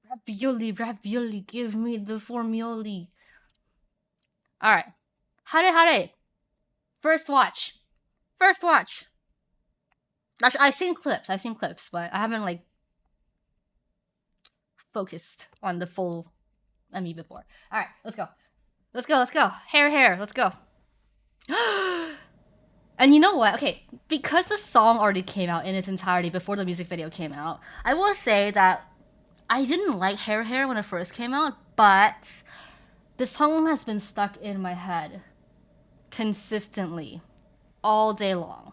Ravioli, ravioli, give me the formioli. Alright. Hare hare. First watch. Actually, I've seen clips, but I haven't like focused on the full MV before. Alright, let's go. Hair, let's go. And you know what? Okay, because the song already came out in its entirety before the music video came out, I will say that I didn't like Hair when it first came out, but the song has been stuck in my head consistently all day long.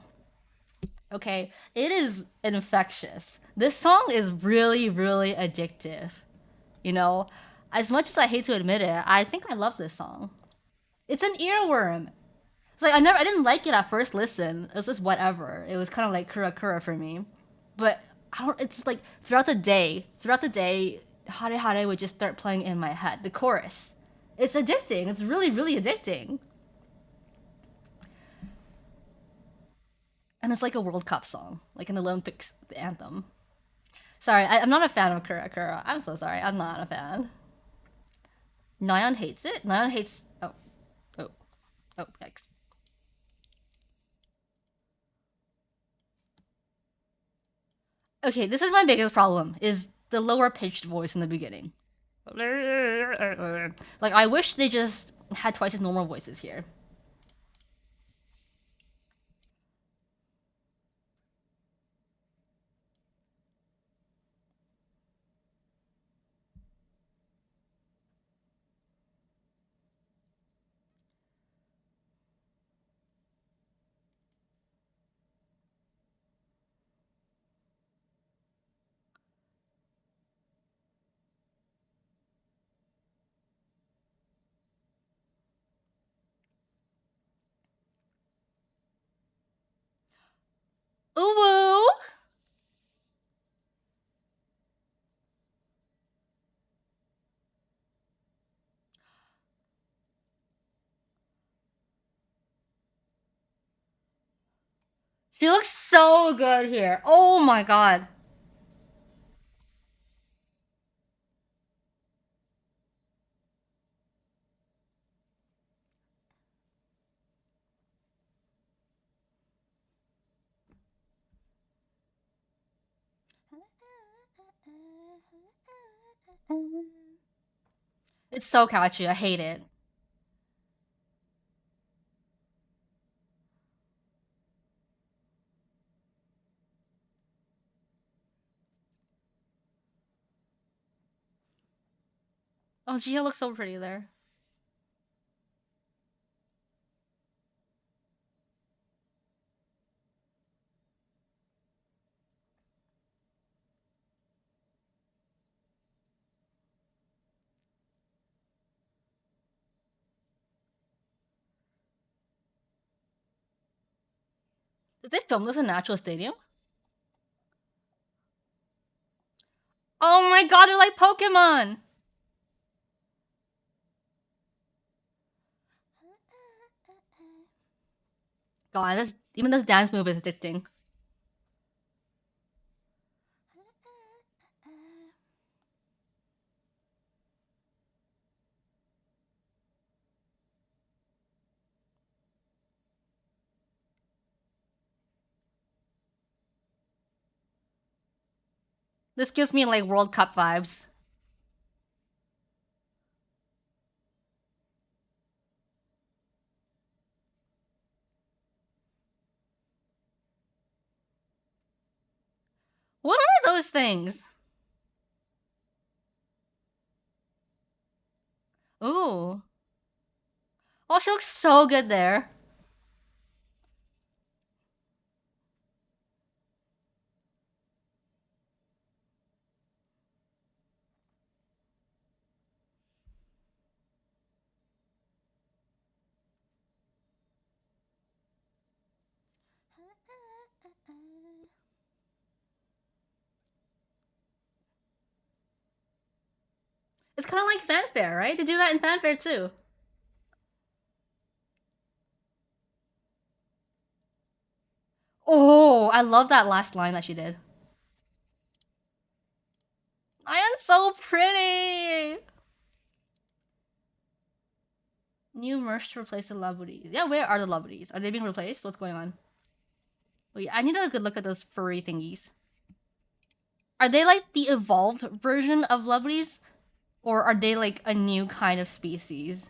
Okay, it is infectious. This song is really, really addictive. You know, as much as I hate to admit it, I think I love this song. It's an earworm. It's like I didn't like it at first listen. It was just whatever. It was kind of like kura for me. But it's like throughout the day, Hare Hare would just start playing in my head. The chorus. It's addicting. It's really, really addicting. And it's like a World Cup song, like an Olympics anthem. Sorry, I'm not a fan of Kura. I'm so sorry. I'm not a fan. Nyan hates it. Nyan hates. Oh, yikes. Okay, this is my biggest problem. Is the lower pitched voice in the beginning. Like, I wish they just had twice as normal voices here. She looks so good here. Oh my god. It's so catchy. I hate it. Oh, Gia looks so pretty there. Did they film this in an actual stadium? Oh my god, they're like Pokemon! God, even this dance move is addicting. This gives me like World Cup vibes. What are those things? Ooh. Oh, she looks so good there. It's kind of like fanfare, right? They do that in fanfare too. Oh, I love that last line that she did. I am so pretty. New merch to replace the lovelies. Yeah, where are the lovelies? Are they being replaced? What's going on? Wait, I need a good look at those furry thingies. Are they like the evolved version of lovelies? Or are they like a new kind of species?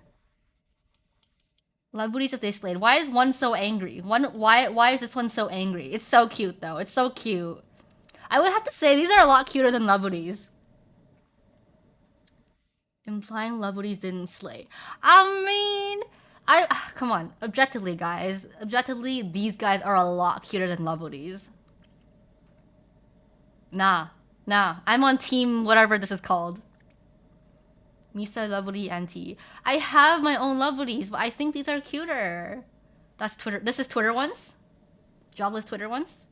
Lovelies if they slayed. Why is one so angry? Why is this one so angry? It's so cute though. It's so cute. I would have to say these are a lot cuter than lovelies. Implying lovelies didn't slay. I mean, I come on. Objectively, guys. Objectively, these guys are a lot cuter than lovelies. Nah, nah. I'm on team whatever this is called. Misa lovely auntie. I have my own lovelies, but I think these are cuter. That's Twitter. This is Twitter ones. Jobless Twitter ones.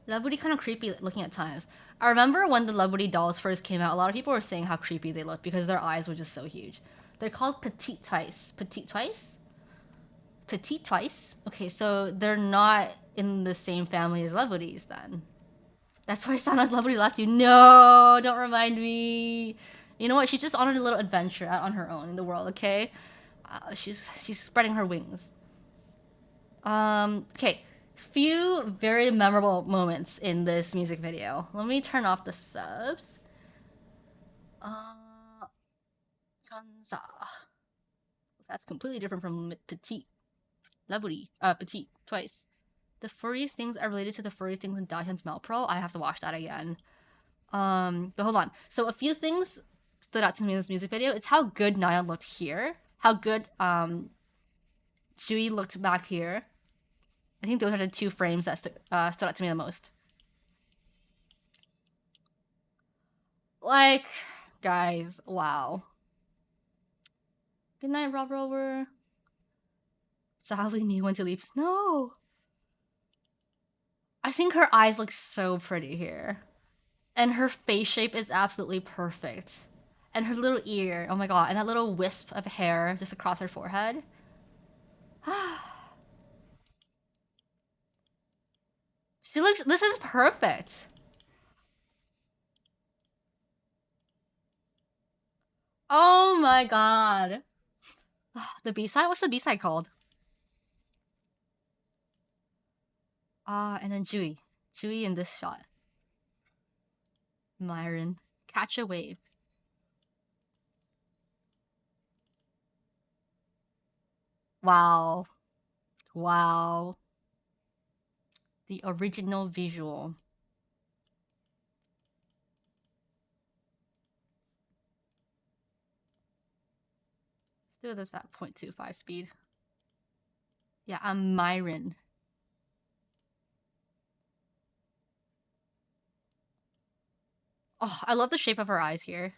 Lovely kind of creepy looking at times. I remember when the Lovely dolls first came out, a lot of people were saying how creepy they looked because their eyes were just so huge. They're called Petite Twice. Petite Twice? Petite Twice? Okay, so they're not in the same family as Lovelies then. That's why Sana's Lovely left you. No, don't remind me. You know what? She's just on a little adventure out on her own in the world, okay? She's spreading her wings. Okay. Few very memorable moments in this music video. Let me turn off the subs. Kanza. That's completely different from petite. Lovely. Petite. Twice. The furry things are related to the furry things in Dahyun's Melpro. I have to watch that again. But hold on. So a few things stood out to me in this music video. It's how good Nayeon looked here. How good Jui looked back here. I think those are the two frames that stood out to me the most. Like, guys, wow. Good night, Rob Rover. Sally knew when to leave. No. I think her eyes look so pretty here. And her face shape is absolutely perfect. And her little ear, oh my god, and that little wisp of hair just across her forehead. She looks. This is perfect. Oh my god. The B side. What's the B side called? And then Chewie. Chewie in this shot. Myron. Catch a wave. Wow. Wow. The original visual. Let's do this at 0.25 speed. Yeah, I'm Myron. Oh, I love the shape of her eyes here.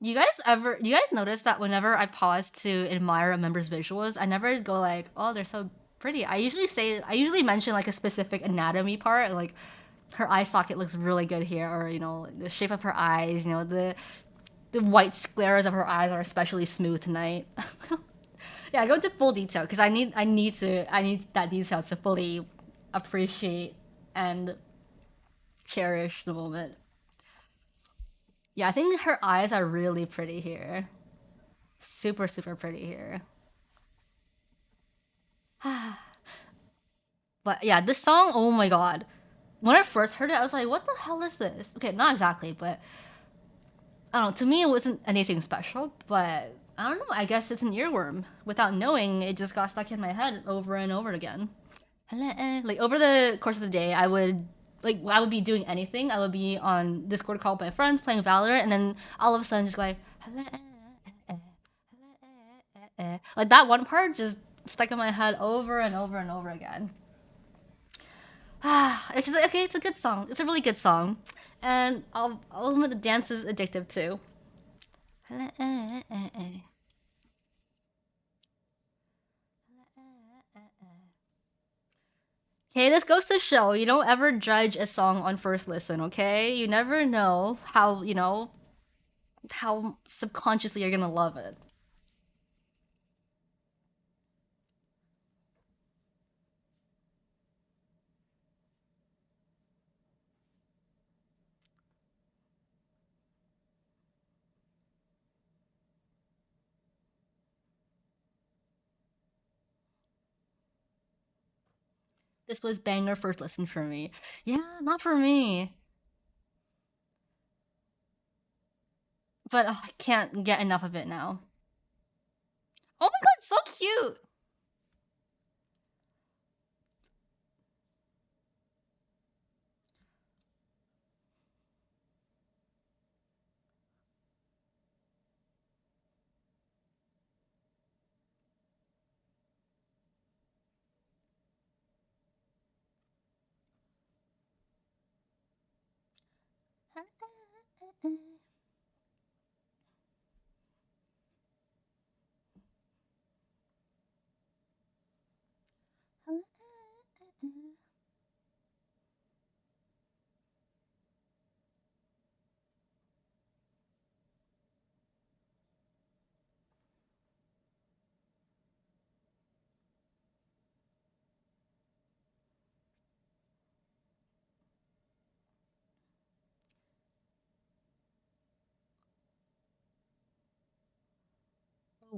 Do you guys notice that whenever I pause to admire a member's visuals, I never go like, oh, they're so pretty. I usually mention like a specific anatomy part, like her eye socket looks really good here, or the shape of her eyes, the white scleras of her eyes are especially smooth tonight. Yeah, I go into full detail because I need that detail to fully appreciate and cherish the moment. Yeah, I think her eyes are really pretty here. Super, super pretty here. But yeah, this song, oh my god. When I first heard it, I was like, what the hell is this? Okay, not exactly, but I don't know. To me, it wasn't anything special, but I don't know. I guess it's an earworm. Without knowing, it just got stuck in my head over and over again. Like over the course of the day, I would be doing anything. I would be on Discord call with my friends playing Valorant, and then all of a sudden just like like that one part just stuck in my head over and over and over again. Okay, it's a good song. It's a really good song, and I'll admit the dance is addictive too. Okay, this goes to show you don't ever judge a song on first listen. Okay, you never know how subconsciously you're gonna love it. This was banger first listen for me. Yeah, not for me, but I can't get enough of it now. Oh my god, so cute!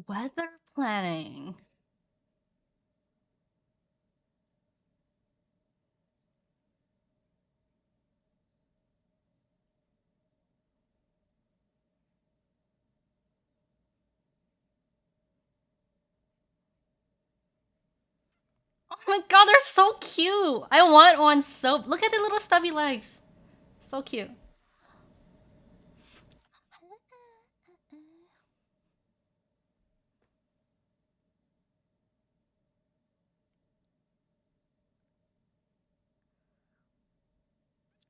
Weather planning. Oh my god, they're so cute. I want one so. Look at the little stubby legs. So cute.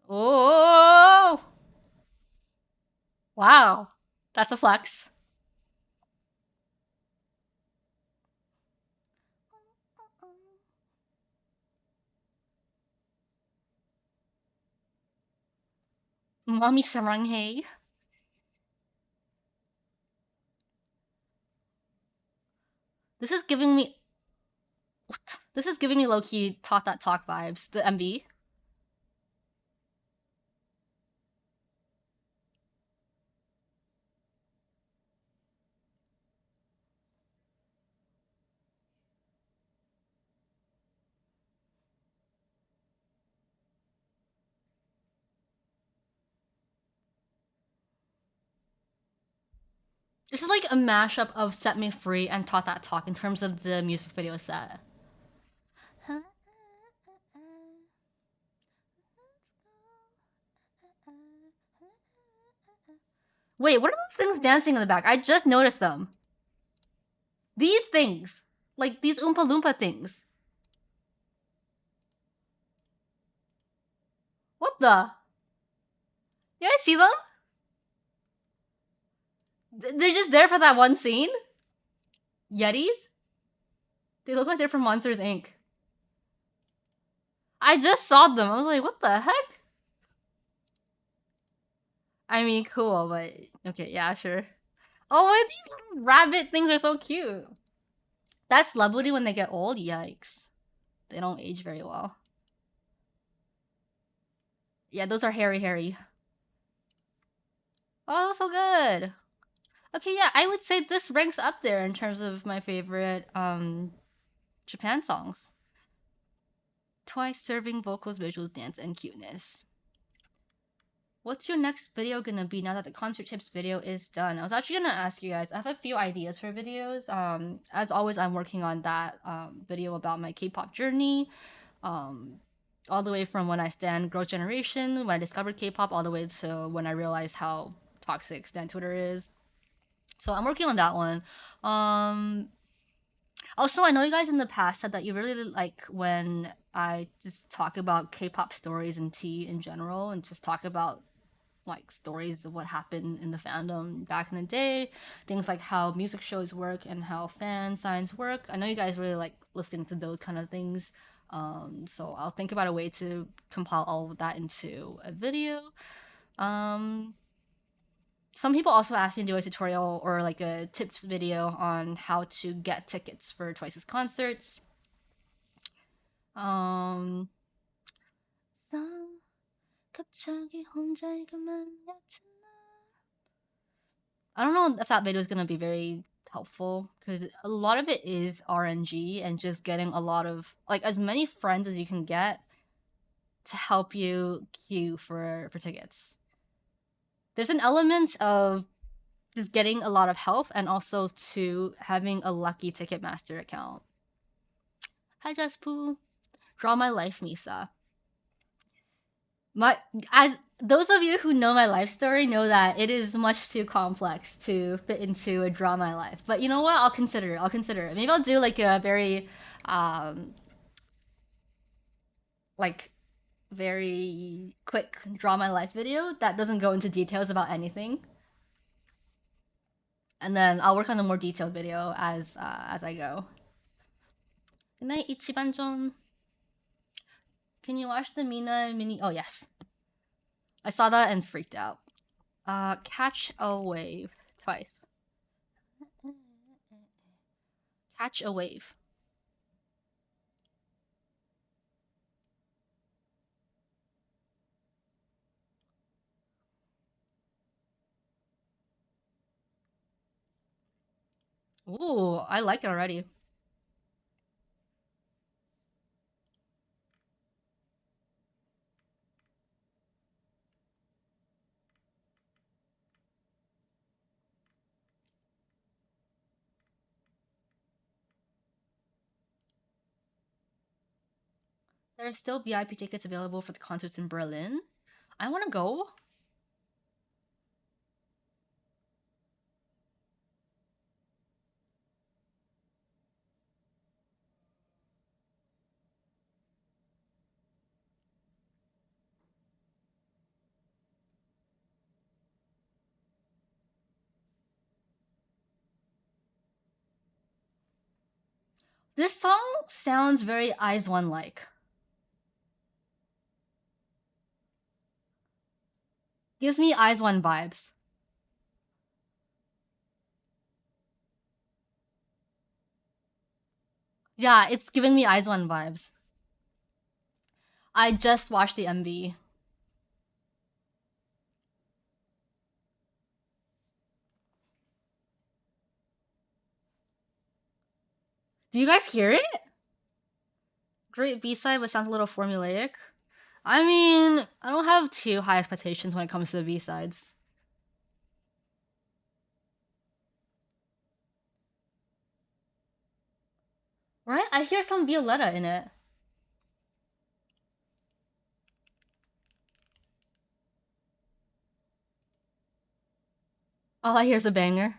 Oh, wow. That's a flex. Mommy saranghae. This is giving me What? This is giving me low key Talk That Talk vibes. The MV. This is like a mashup of Set Me Free and Talk That Talk in terms of the music video set. Wait, what are those things dancing in the back? I just noticed them. These things. Like these Oompa Loompa things. What the? You guys see them? They're just there for that one scene? Yetis? They look like they're from Monsters Inc. I just saw them. I was like, what the heck? I mean, cool, but okay, yeah, sure. Oh, these little rabbit things are so cute. That's celebrity when they get old. Yikes, they don't age very well. Yeah, those are hairy. Oh, so good. Okay, yeah, I would say this ranks up there in terms of my favorite Japan songs. Twice serving vocals, visuals, dance, and cuteness. What's your next video gonna be now that the concert tips video is done? I was actually gonna ask you guys. I have a few ideas for videos. As always, I'm working on that video about my K-pop journey. Um, all the way from when I stan Girls' Generation, when I discovered K-pop, all the way to when I realized how toxic stan Twitter is. So I'm working on that one. Um, Also, I know you guys in the past said that you really like when I just talk about K-pop stories and tea in general, and just talk about like stories of what happened in the fandom back in the day, things like how music shows work and how fan signs work. I know you guys really like listening to those kind of things. So I'll think about a way to compile all of that into a video. Um, some people also ask me to do a tutorial or like a tips video on how to get tickets for Twice's concerts. Um, I don't know if that video is gonna be very helpful because a lot of it is RNG and just getting a lot of like as many friends as you can get to help you queue for tickets. There's an element of just getting a lot of help and also to having a lucky Ticketmaster account. Hi Jaspu. Draw my life, Misa. My as those of you who know my life story know that it is much too complex to fit into a draw my life. But you know what? I'll consider it. I'll consider it. Maybe I'll do like a very like very quick draw my life video that doesn't go into details about anything. And then I'll work on a more detailed video as I go. Good night, Ichiban-jon. Can you watch the Mina mini? Oh yes, I saw that and freaked out. Catch a wave twice. Catch a wave. Ooh, I like it already. There are still VIP tickets available for the concerts in Berlin. I want to go. This song sounds very Eyes One like. Gives me Eyes One vibes. Yeah, it's giving me Eyes One vibes. I just watched the MV. Do you guys hear it? Great B side, but sounds a little formulaic. I mean, I don't have too high expectations when it comes to the B sides. Right? I hear some Violetta in it. All I hear is a banger.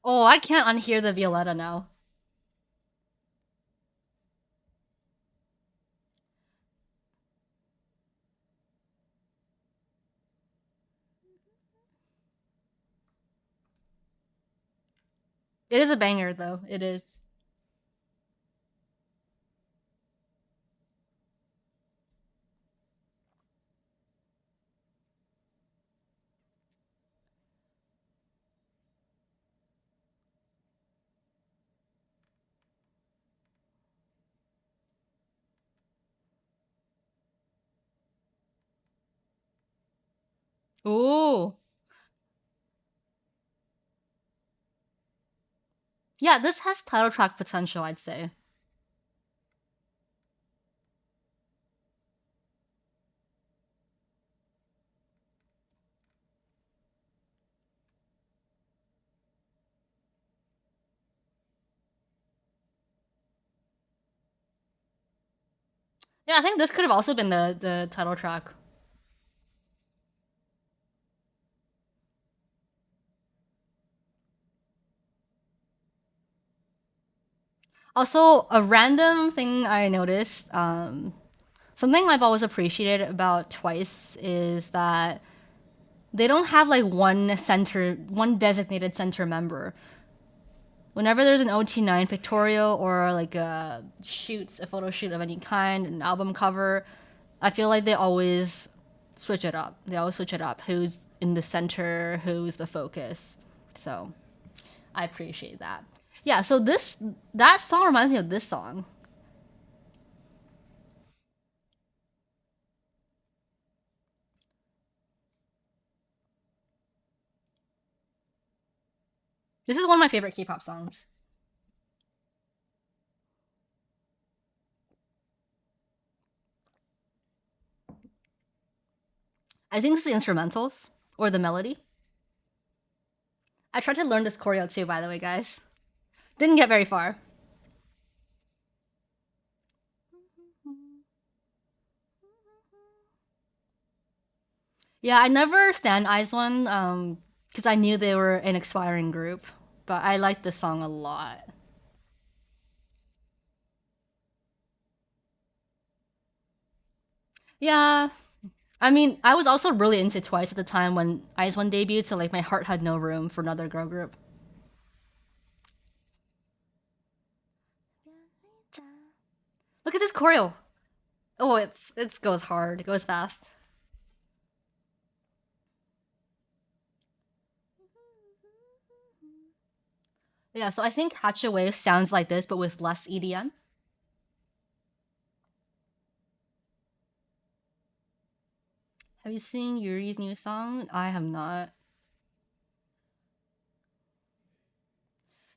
Oh, I can't unhear the Violetta now. It is a banger, though. It is. Ooh. Yeah, this has title track potential, I'd say. Yeah, I think this could have also been the title track. Also, a random thing I noticed, something I've always appreciated about Twice is that they don't have like one designated center member. Whenever there's an OT9 pictorial or like a photo shoot of any kind, an album cover, I feel like they always switch it up. They always switch it up. Who's in the center? Who's the focus? So I appreciate that. Yeah. So that song reminds me of this song. This is one of my favorite K-pop songs. I think it's the instrumentals or the melody. I tried to learn this choreo too, by the way, guys. Didn't get very far. Yeah, I never stand Eyes One because I knew they were an expiring group, but I like this song a lot. Yeah, I mean, I was also really into Twice at the time when Eyes One debuted, so like my heart had no room for another girl group. Look at this choreo. Oh, it goes hard. It goes fast. Yeah, so I think Hatcha Wave sounds like this, but with less EDM. Have you seen Yuri's new song? I have not.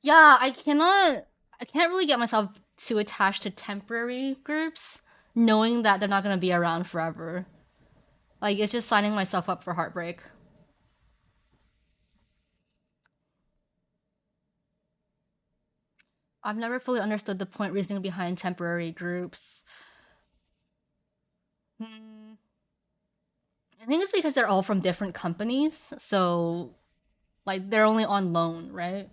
Yeah, I can't really get myself too attached to temporary groups, knowing that they're not gonna be around forever. Like it's just signing myself up for heartbreak. I've never fully understood the point reasoning behind temporary groups. Hmm. I think it's because they're all from different companies, so like they're only on loan, right?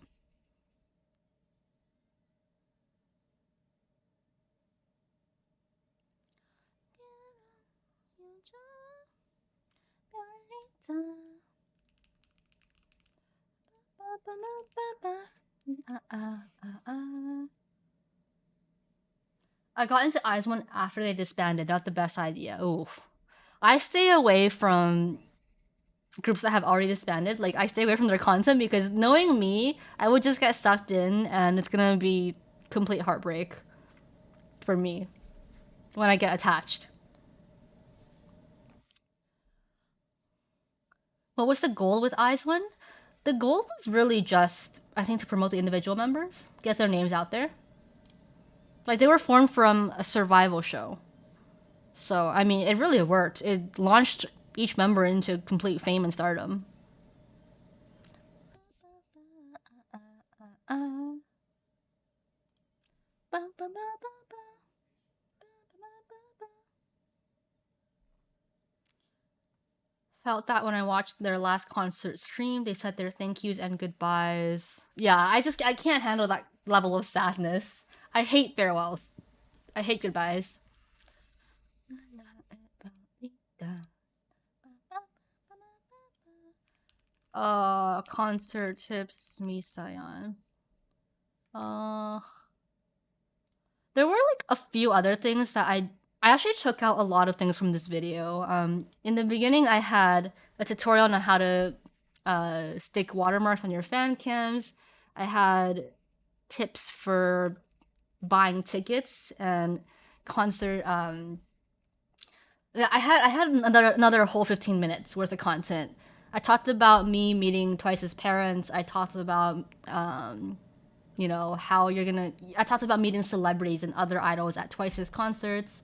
I got into Eyes One after they disbanded. Not the best idea. Oof. I stay away from groups that have already disbanded. Like I stay away from their content because knowing me, I would just get sucked in, and it's gonna be complete heartbreak for me when I get attached. What was the goal with Eyes One? The goal was really just, I think, to promote the individual members, get their names out there. Like they were formed from a survival show. So, I mean, it really worked. It launched each member into complete fame and stardom. Felt that when I watched their last concert stream, they said their thank yous and goodbyes. Yeah, I can't handle that level of sadness. I hate farewells. I hate goodbyes. Concert tips, Misayan. Uh, there were like a few other things that I actually took out a lot of things from this video. In the beginning, I had a tutorial on how to stick watermarks on your fan cams. I had tips for buying tickets and concert. Yeah, I had another whole 15 minutes worth of content. I talked about me meeting Twice's parents. I talked about how you're gonna. I talked about meeting celebrities and other idols at Twice's concerts.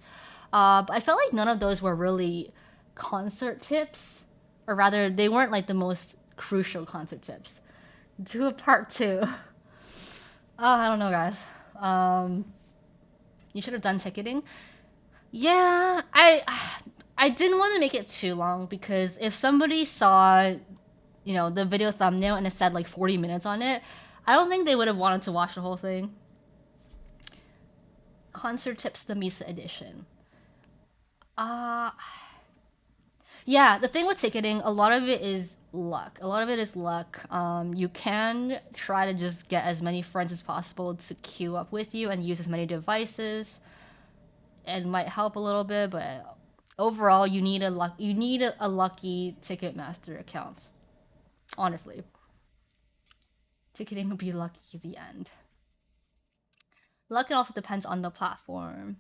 But I felt like none of those were really concert tips, or rather, they weren't like the most crucial concert tips. Do a part two. I don't know, guys. You should have done ticketing. Yeah, I didn't want to make it too long because if somebody saw, the video thumbnail and it said like 40 minutes on it, I don't think they would have wanted to watch the whole thing. Concert tips, the Misa edition. Uh yeah, the thing with ticketing, a lot of it is luck. A lot of it is luck. You can try to just get as many friends as possible to queue up with you and use as many devices. It might help a little bit, but overall, you need a lucky Ticketmaster account. Honestly, ticketing will be lucky at the end. Luck, it also depends on the platform.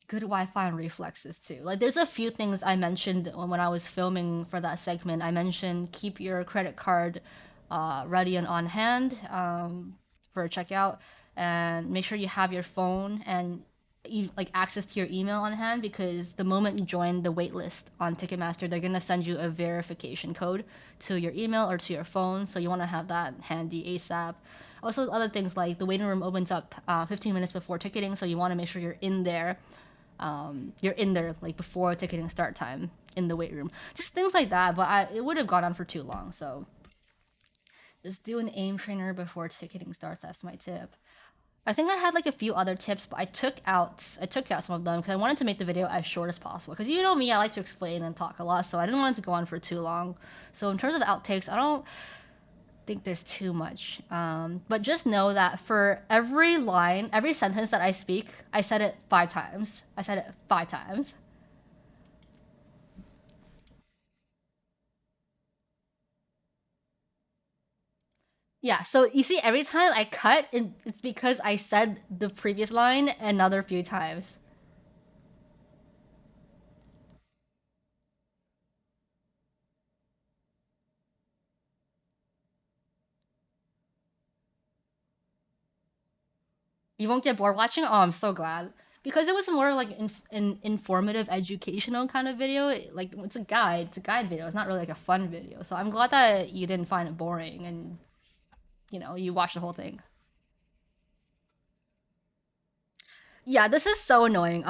Good Wi-Fi and reflexes too. Like there's a few things I mentioned when I was filming for that segment. I mentioned keep your credit card ready and on hand for checkout, and make sure you have your phone and like access to your email on hand, because the moment you join the waitlist on Ticketmaster, they're gonna send you a verification code to your email or to your phone. So you want to have that handy ASAP. Also, other things like the waiting room opens up 15 minutes before ticketing, so you want to make sure you're in there like before ticketing start time in the wait room. Just things like that. But it would have gone on for too long. So just do an aim trainer before ticketing starts. That's my tip. I think I had like a few other tips, but I took out some of them because I wanted to make the video as short as possible. Because you know me, I like to explain and talk a lot, so I didn't want it to go on for too long. So in terms of outtakes, I don't think there's too much. But just know that for every line, every sentence that I speak, I said it 5 times. I said it 5 times. Yeah, so you see, every time I cut, it's because I said the previous line another few times. You won't get bored watching? Oh, I'm so glad. Because it was more like an informative, educational kind of video. Like, it's a guide. It's a guide video. It's not really like a fun video. So I'm glad that you didn't find it boring and, you watched the whole thing. Yeah, this is so annoying.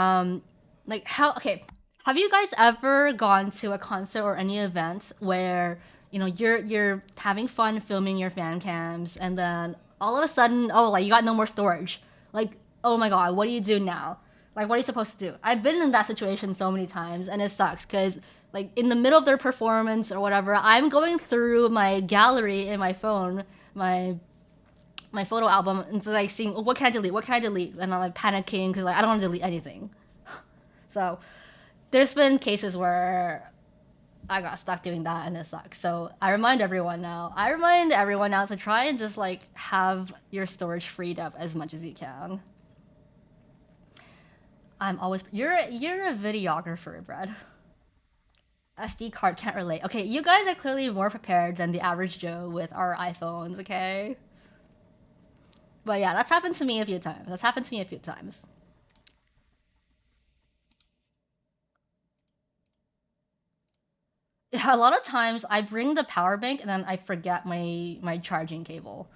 Like how okay, have you guys ever gone to a concert or any event where, you're having fun filming your fan cams, and then all of a sudden, oh, like you got no more storage. Like, oh my god, what do you do now? Like what are you supposed to do? I've been in that situation so many times and it sucks cuz like in the middle of their performance or whatever, I'm going through my gallery in my phone, my photo album, and so like seeing, oh, what can I delete? What can I delete? And I'm like panicking because like I don't want to delete anything. So there's been cases where I got stuck doing that and it sucks. So I remind everyone now. I remind everyone now to try and just like have your storage freed up as much as you can. I'm always you're a videographer, Brad. SD card can't relate. Okay, you guys are clearly more prepared than the average Joe with our iPhones, okay? But yeah, that's happened to me a few times. That's happened to me a few times. Yeah, a lot of times I bring the power bank and then I forget my charging cable.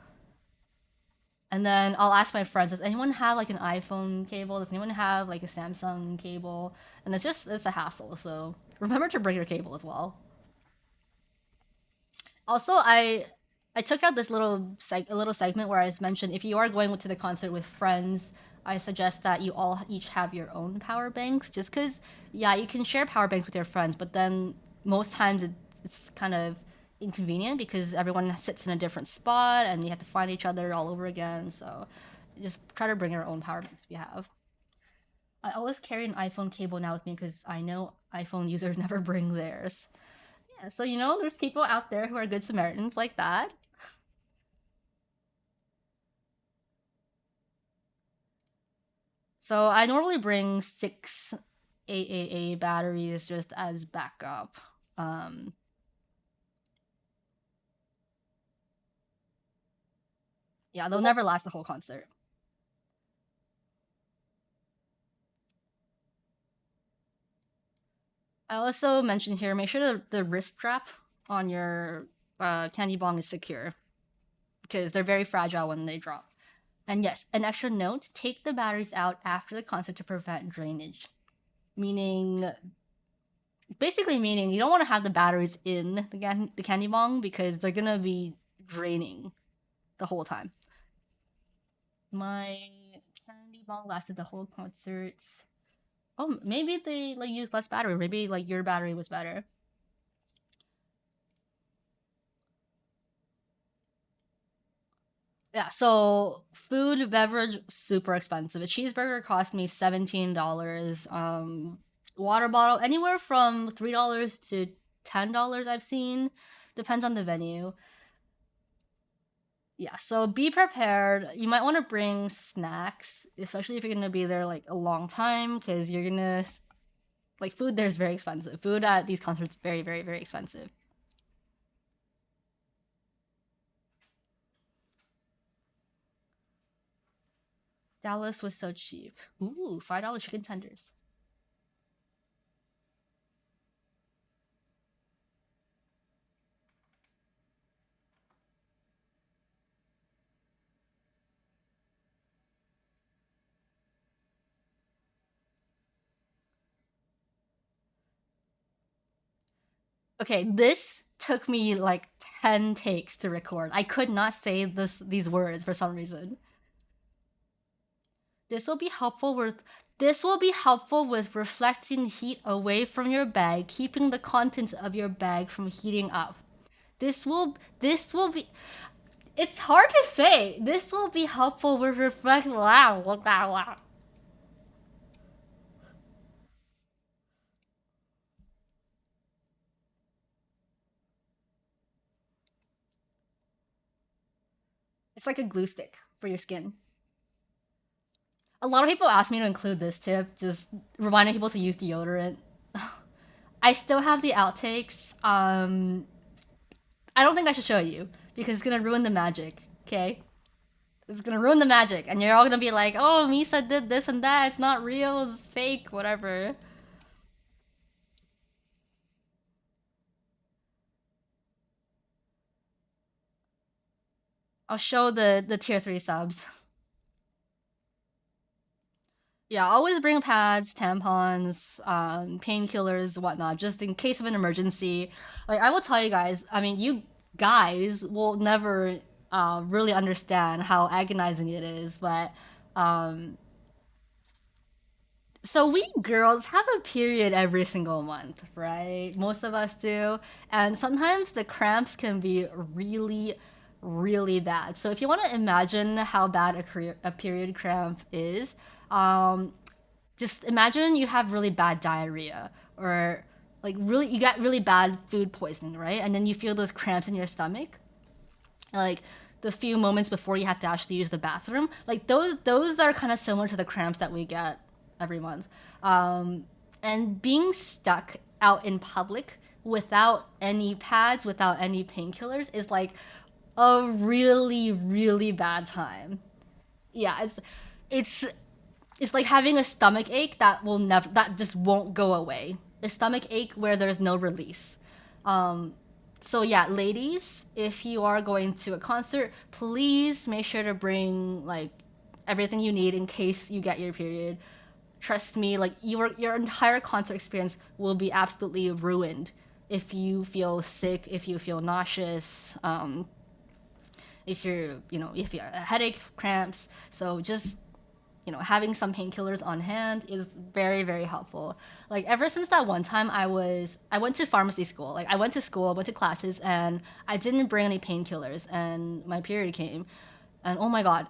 And then I'll ask my friends, does anyone have like an iPhone cable? Does anyone have like a Samsung cable? And it's a hassle. So remember to bring your cable as well. Also, I took out this a little segment where I mentioned if you are going to the concert with friends, I suggest that you all each have your own power banks. Just because, yeah, you can share power banks with your friends, but then most times it's kind of inconvenient because everyone sits in a different spot and you have to find each other all over again. So just try to bring your own power banks if you have. I always carry an iPhone cable now with me because I know iPhone users never bring theirs. Yeah, so there's people out there who are good Samaritans like that. So I normally bring six AAA batteries just as backup. Um, yeah, they'll never last the whole concert. I also mentioned here, make sure the wrist strap on your candy bong is secure because they're very fragile when they drop. And yes, an extra note: take the batteries out after the concert to prevent drainage. Meaning, basically meaning you don't want to have the batteries in the candy bong because they're gonna be draining the whole time. My candy bong lasted the whole concert. Oh, maybe they like used less battery. Maybe like your battery was better. Yeah, so food, beverage, super expensive. A cheeseburger cost me $17. Water bottle anywhere from $3 to $10 I've seen. Depends on the venue. Yeah, so be prepared. You might want to bring snacks, especially if you're gonna be there like a long time, because you're gonna like food there is very expensive. Food at these concerts very, very, very expensive. Dallas was so cheap. Ooh, $5 chicken tenders. Okay, this took me like 10 takes to record. I could not say these words for some reason. This will be helpful with this will be helpful with reflecting heat away from your bag, keeping the contents of your bag from heating up. This will be it's hard to say. This will be helpful with reflect It's like a glue stick for your skin. A lot of people ask me to include this tip, just reminding people to use deodorant. I still have the outtakes. I don't think I should show you because it's gonna ruin the magic. Okay, it's gonna ruin the magic, and you're all gonna be like, "Oh, Misa did this and that. It's not real. It's fake. Whatever." I'll show the tier 3 subs. Yeah, always bring pads, tampons, painkillers, whatnot, just in case of an emergency. Like I will tell you guys, I mean, you guys will never really understand how agonizing it is, but um, so we girls have a period every single month, right? Most of us do, and sometimes the cramps can be really, really bad. So if you want to imagine how bad a period cramp is, um, just imagine you have really bad diarrhea or like really you got really bad food poisoning, right? And then you feel those cramps in your stomach, like the few moments before you have to actually use the bathroom. Like those are kind of similar to the cramps that we get every month. And being stuck out in public without any pads, without any painkillers, is like a really really bad time. Yeah, it's it's like having a stomach ache that will never that just won't go away. A stomach ache where there's no release. Um, so yeah, ladies, if you are going to a concert, please make sure to bring like everything you need in case you get your period. Trust me, like your entire concert experience will be absolutely ruined if you feel sick, if you feel nauseous, if you're if you have a headache, cramps. So just having some painkillers on hand is very, very helpful. Like ever since that one time I went to pharmacy school. Like I went to school, I went to classes, and I didn't bring any painkillers, and my period came, and oh my god,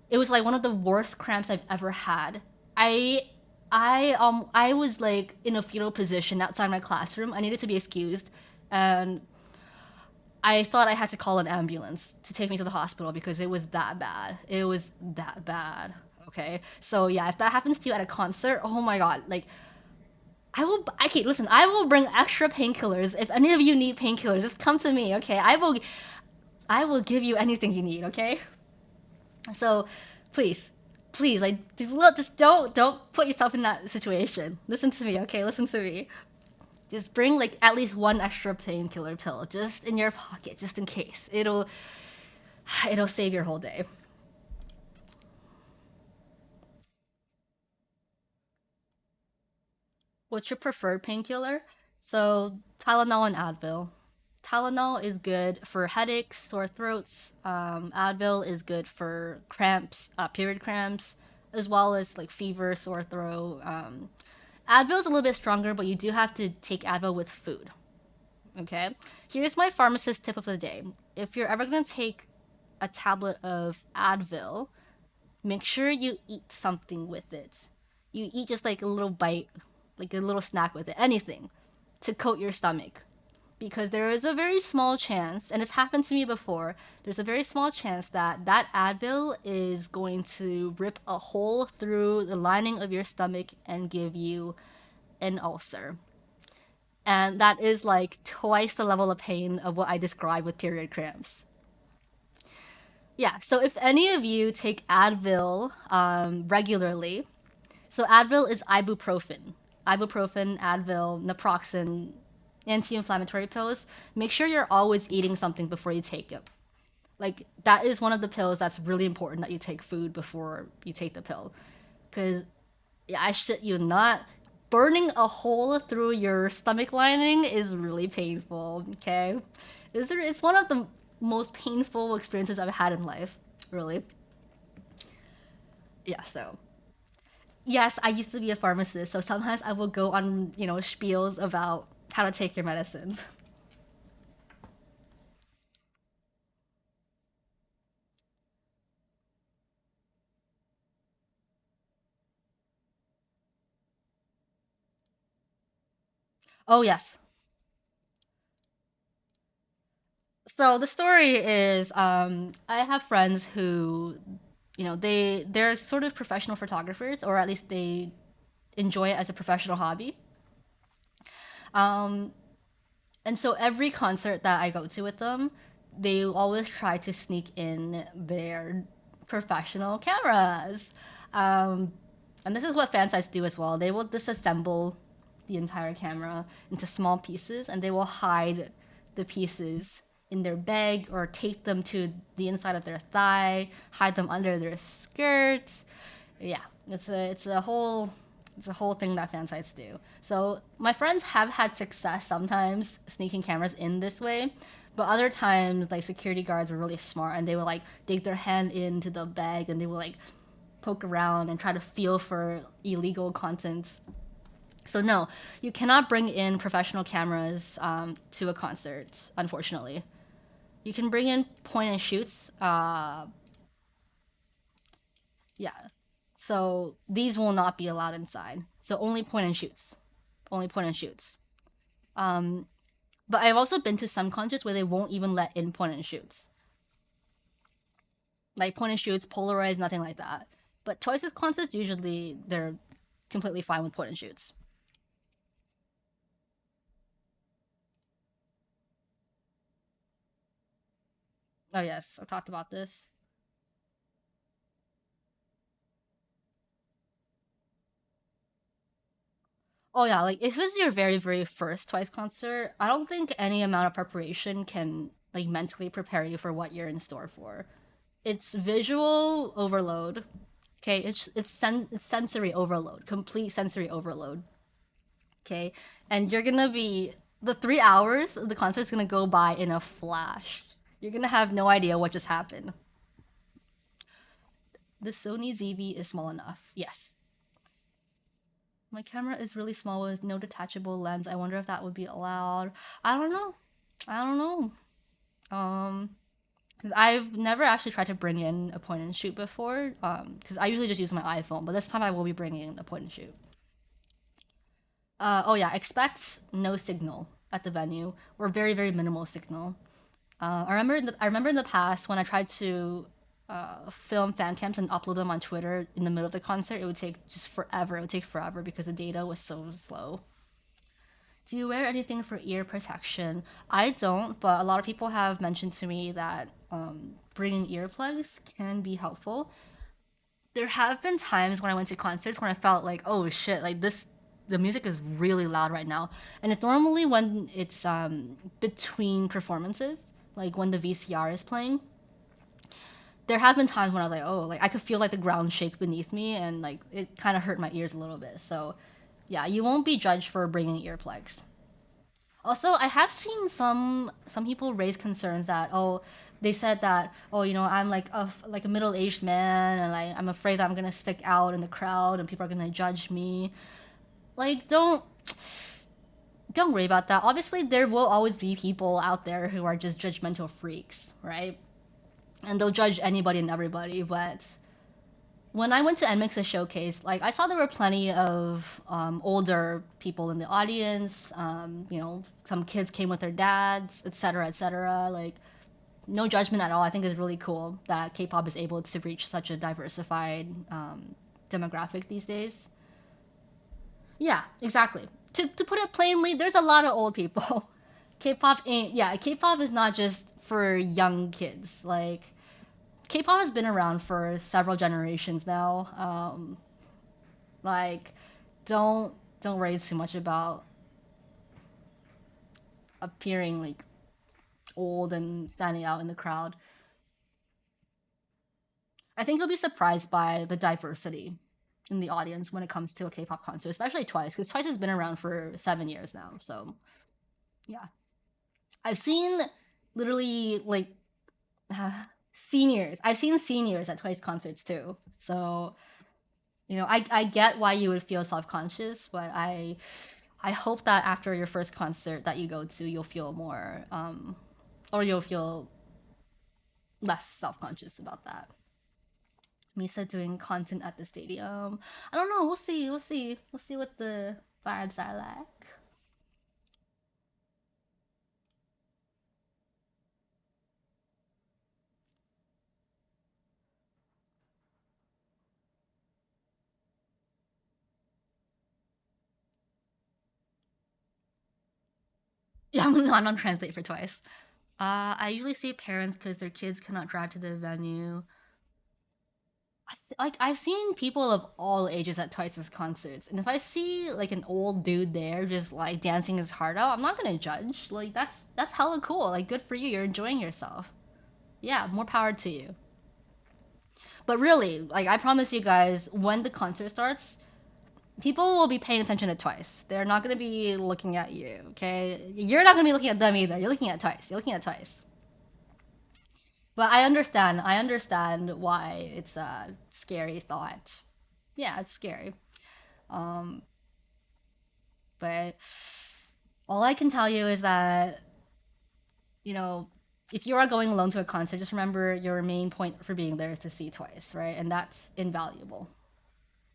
it was like one of the worst cramps I've ever had. I I was like in a fetal position outside my classroom. I needed to be excused, and I thought I had to call an ambulance to take me to the hospital because it was that bad. It was that bad. Okay. So yeah, if that happens to you at a concert, oh my god, like I will. Okay, listen, I will bring extra painkillers. If any of you need painkillers, just come to me. Okay, I will. I will give you anything you need. Okay. So, please, please, like, just don't put yourself in that situation. Listen to me. Okay, listen to me. Just bring like at least one extra painkiller pill just in your pocket, just in case. It'll save your whole day. What's your preferred painkiller? So Tylenol and Advil. Tylenol is good for headaches, sore throats. Advil is good for cramps, period cramps, as well as like fever, sore throat. Advil is a little bit stronger, but you do have to take Advil with food. Okay. Here's my pharmacist tip of the day. If you're ever gonna take a tablet of Advil, make sure you eat something with it. You eat just like a little bite, like a little snack with it, anything to coat your stomach. Because there is a very small chance, and it's happened to me before, there's a very small chance that that Advil is going to rip a hole through the lining of your stomach and give you an ulcer. And that is like twice the level of pain of what I described with period cramps. Yeah, so if any of you take Advil regularly, so Advil is ibuprofen. Ibuprofen, Advil, naproxen, anti-inflammatory pills. Make sure you're always eating something before you take it. Like that is one of the pills that's really important that you take food before you take the pill. Because yeah, I shit you not, burning a hole through your stomach lining is really painful. Okay, it's one of the most painful experiences I've had in life. Really. Yeah. So yes, I used to be a pharmacist, so sometimes I will go on spiels about how to take your medicines. Oh yes. So the story is, I have friends who, they're sort of professional photographers, or at least they enjoy it as a professional hobby. Um, and so every concert that I go to with them, they always try to sneak in their professional cameras. Um, and this is what fan sites do as well. They will disassemble the entire camera into small pieces, and they will hide the pieces in their bag or tape them to the inside of their thigh, hide them under their skirts. Yeah, it's a whole thing that fan sites do. So my friends have had success sometimes sneaking cameras in this way, but other times like security guards were really smart and they would like dig their hand into the bag and they would like poke around and try to feel for illegal contents. So no, you cannot bring in professional cameras to a concert. Unfortunately, you can bring in point and shoots. Yeah, so these will not be allowed inside. So only point and shoots. Only point and shoots. Um, but I've also been to some concerts where they won't even let in point and shoots, like point and shoots, Polaroids, nothing like that. But Twice's concerts usually they're completely fine with point and shoots. Oh yes, I talked about this. Oh yeah, like if it's your very very first Twice concert, I don't think any amount of preparation can like mentally prepare you for what you're in store for. It's visual overload. Okay, it's sensory overload, complete sensory overload. Okay, and you're gonna be the 3 hours of the concert's gonna go by in a flash. You're gonna have no idea what just happened. The Sony ZV is small enough. Yes, my camera is really small with no detachable lens. I wonder if that would be allowed. I don't know. I don't know. Because I've never actually tried to bring in a point and shoot before. Because I usually just use my iPhone, but this time I will be bringing in a point and shoot. Oh yeah, expect no signal at the venue or very very minimal signal. I remember in the past when I tried to film fan cams and upload them on Twitter in the middle of the concert, it would take just forever. It would take forever because the data was so slow. Do you wear anything for ear protection? I don't, but a lot of people have mentioned to me that bringing earplugs can be helpful. There have been times when I went to concerts when I felt like, oh shit, like this, the music is really loud right now, and it's normally when it's between performances, like when the VCR is playing. There have been times when I was like, oh, like I could feel like the ground shake beneath me, and like it kind of hurt my ears a little bit. So, yeah, you won't be judged for bringing earplugs. Also, I have seen some people raise concerns that oh, they said that oh, you know, I'm like a middle aged man, and I'm afraid that I'm gonna stick out in the crowd and people are gonna judge me. Like, don't worry about that. Obviously, there will always be people out there who are just judgmental freaks, right? And they'll judge anybody and everybody. But when I went to NMIX's showcase, like I saw there were plenty of older people in the audience. You know, some kids came with their dads, etc., etc. Like no judgment at all. I think it's really cool that K-pop is able to reach such a diversified demographic these days. Yeah, exactly. To put it plainly, there's a lot of old people. K-pop ain't yeah. K-pop is not just for young kids. Like K-pop has been around for several generations now. Like, don't worry too much about appearing like old and standing out in the crowd. I think you'll be surprised by the diversity in the audience when it comes to a K-pop concert, especially Twice, because Twice has been around for 7 years now. So yeah, I've seen literally like seniors. I've seen seniors at Twice concerts too. So you know, I get why you would feel self conscious, but I hope that after your first concert that you go to, you'll feel more, or you'll feel less self conscious about that. Misa doing content at the stadium. I don't know. We'll see. We'll see. We'll see what the vibes are like. Yeah, I'm not translate for Twice. I usually see parents because their kids cannot drive to the venue. Like I've seen people of all ages at Twice's concerts, and if I see like an old dude there just like dancing his heart out, I'm not gonna judge. Like that's hella cool. Like good for you. You're enjoying yourself. Yeah, more power to you. But really, like I promise you guys, when the concert starts, people will be paying attention to Twice. They're not gonna be looking at you. Okay, you're not gonna be looking at them either. You're looking at Twice. You're looking at Twice. But I understand. I understand why it's a scary thought. Yeah, it's scary. Um, but all I can tell you is that, you know, if you are going alone to a concert, just remember your main point for being there is to see Twice, right? And that's invaluable.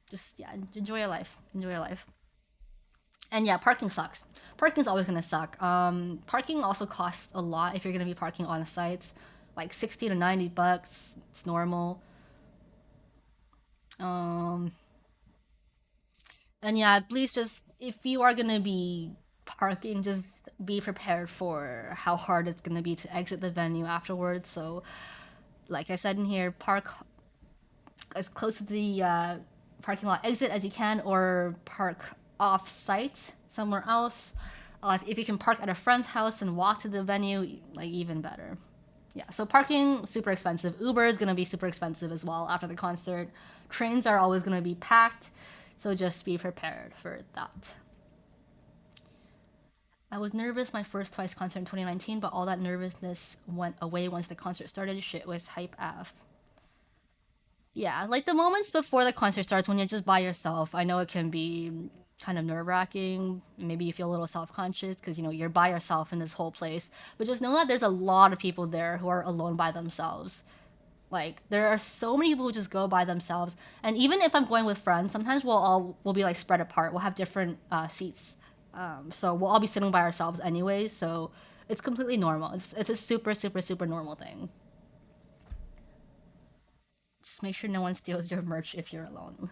Just, yeah, enjoy your life. Enjoy your life. And yeah, parking sucks. Parking's always gonna suck. Parking also costs a lot if you're gonna be parking on sites, like 60 to 90 bucks. It's normal. Um, and yeah, please just if you are gonna be parking, just be prepared for how hard it's gonna be to exit the venue afterwards. So, like I said in here, park as close to the parking lot exit as you can, or park off site somewhere else. If you can park at a friend's house and walk to the venue, like even better. Yeah, so parking super expensive. Uber is gonna be super expensive as well after the concert. Trains are always gonna be packed, so just be prepared for that. I was nervous my first Twice concert in 2019, but all that nervousness went away once the concert started. Shit was hype af. Yeah, like the moments before the concert starts when you're just by yourself. I know it can be kind of nerve wracking. Maybe you feel a little self conscious because you know you're by yourself in this whole place. But just know that there's a lot of people there who are alone by themselves. Like there are so many people who just go by themselves. And even if I'm going with friends, sometimes we'll be like spread apart. We'll have different seats. So we'll all be sitting by ourselves anyways. So it's completely normal. It's a super super super normal thing. Just make sure no one steals your merch if you're alone.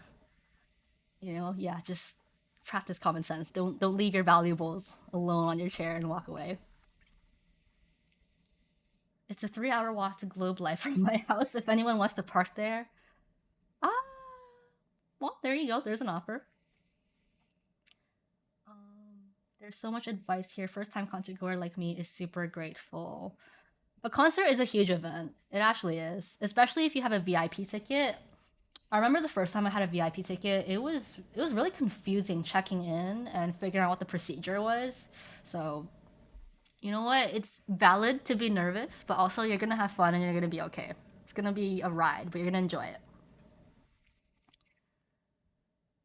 You know, yeah, just practice common sense. Don't leave your valuables alone on your chair and walk away. It's a 3 hour walk to Globe Life from my house. If anyone wants to park there, ah, well, there you go. There's an offer. There's so much advice here. First time concert goer like me is super grateful. A concert is a huge event. It actually is, especially if you have a VIP ticket. I remember the first time I had a VIP ticket, it was really confusing checking in and figuring out what the procedure was. So, you know what? It's valid to be nervous, but also you're gonna have fun and you're gonna be okay. It's gonna be a ride, but you're gonna enjoy it.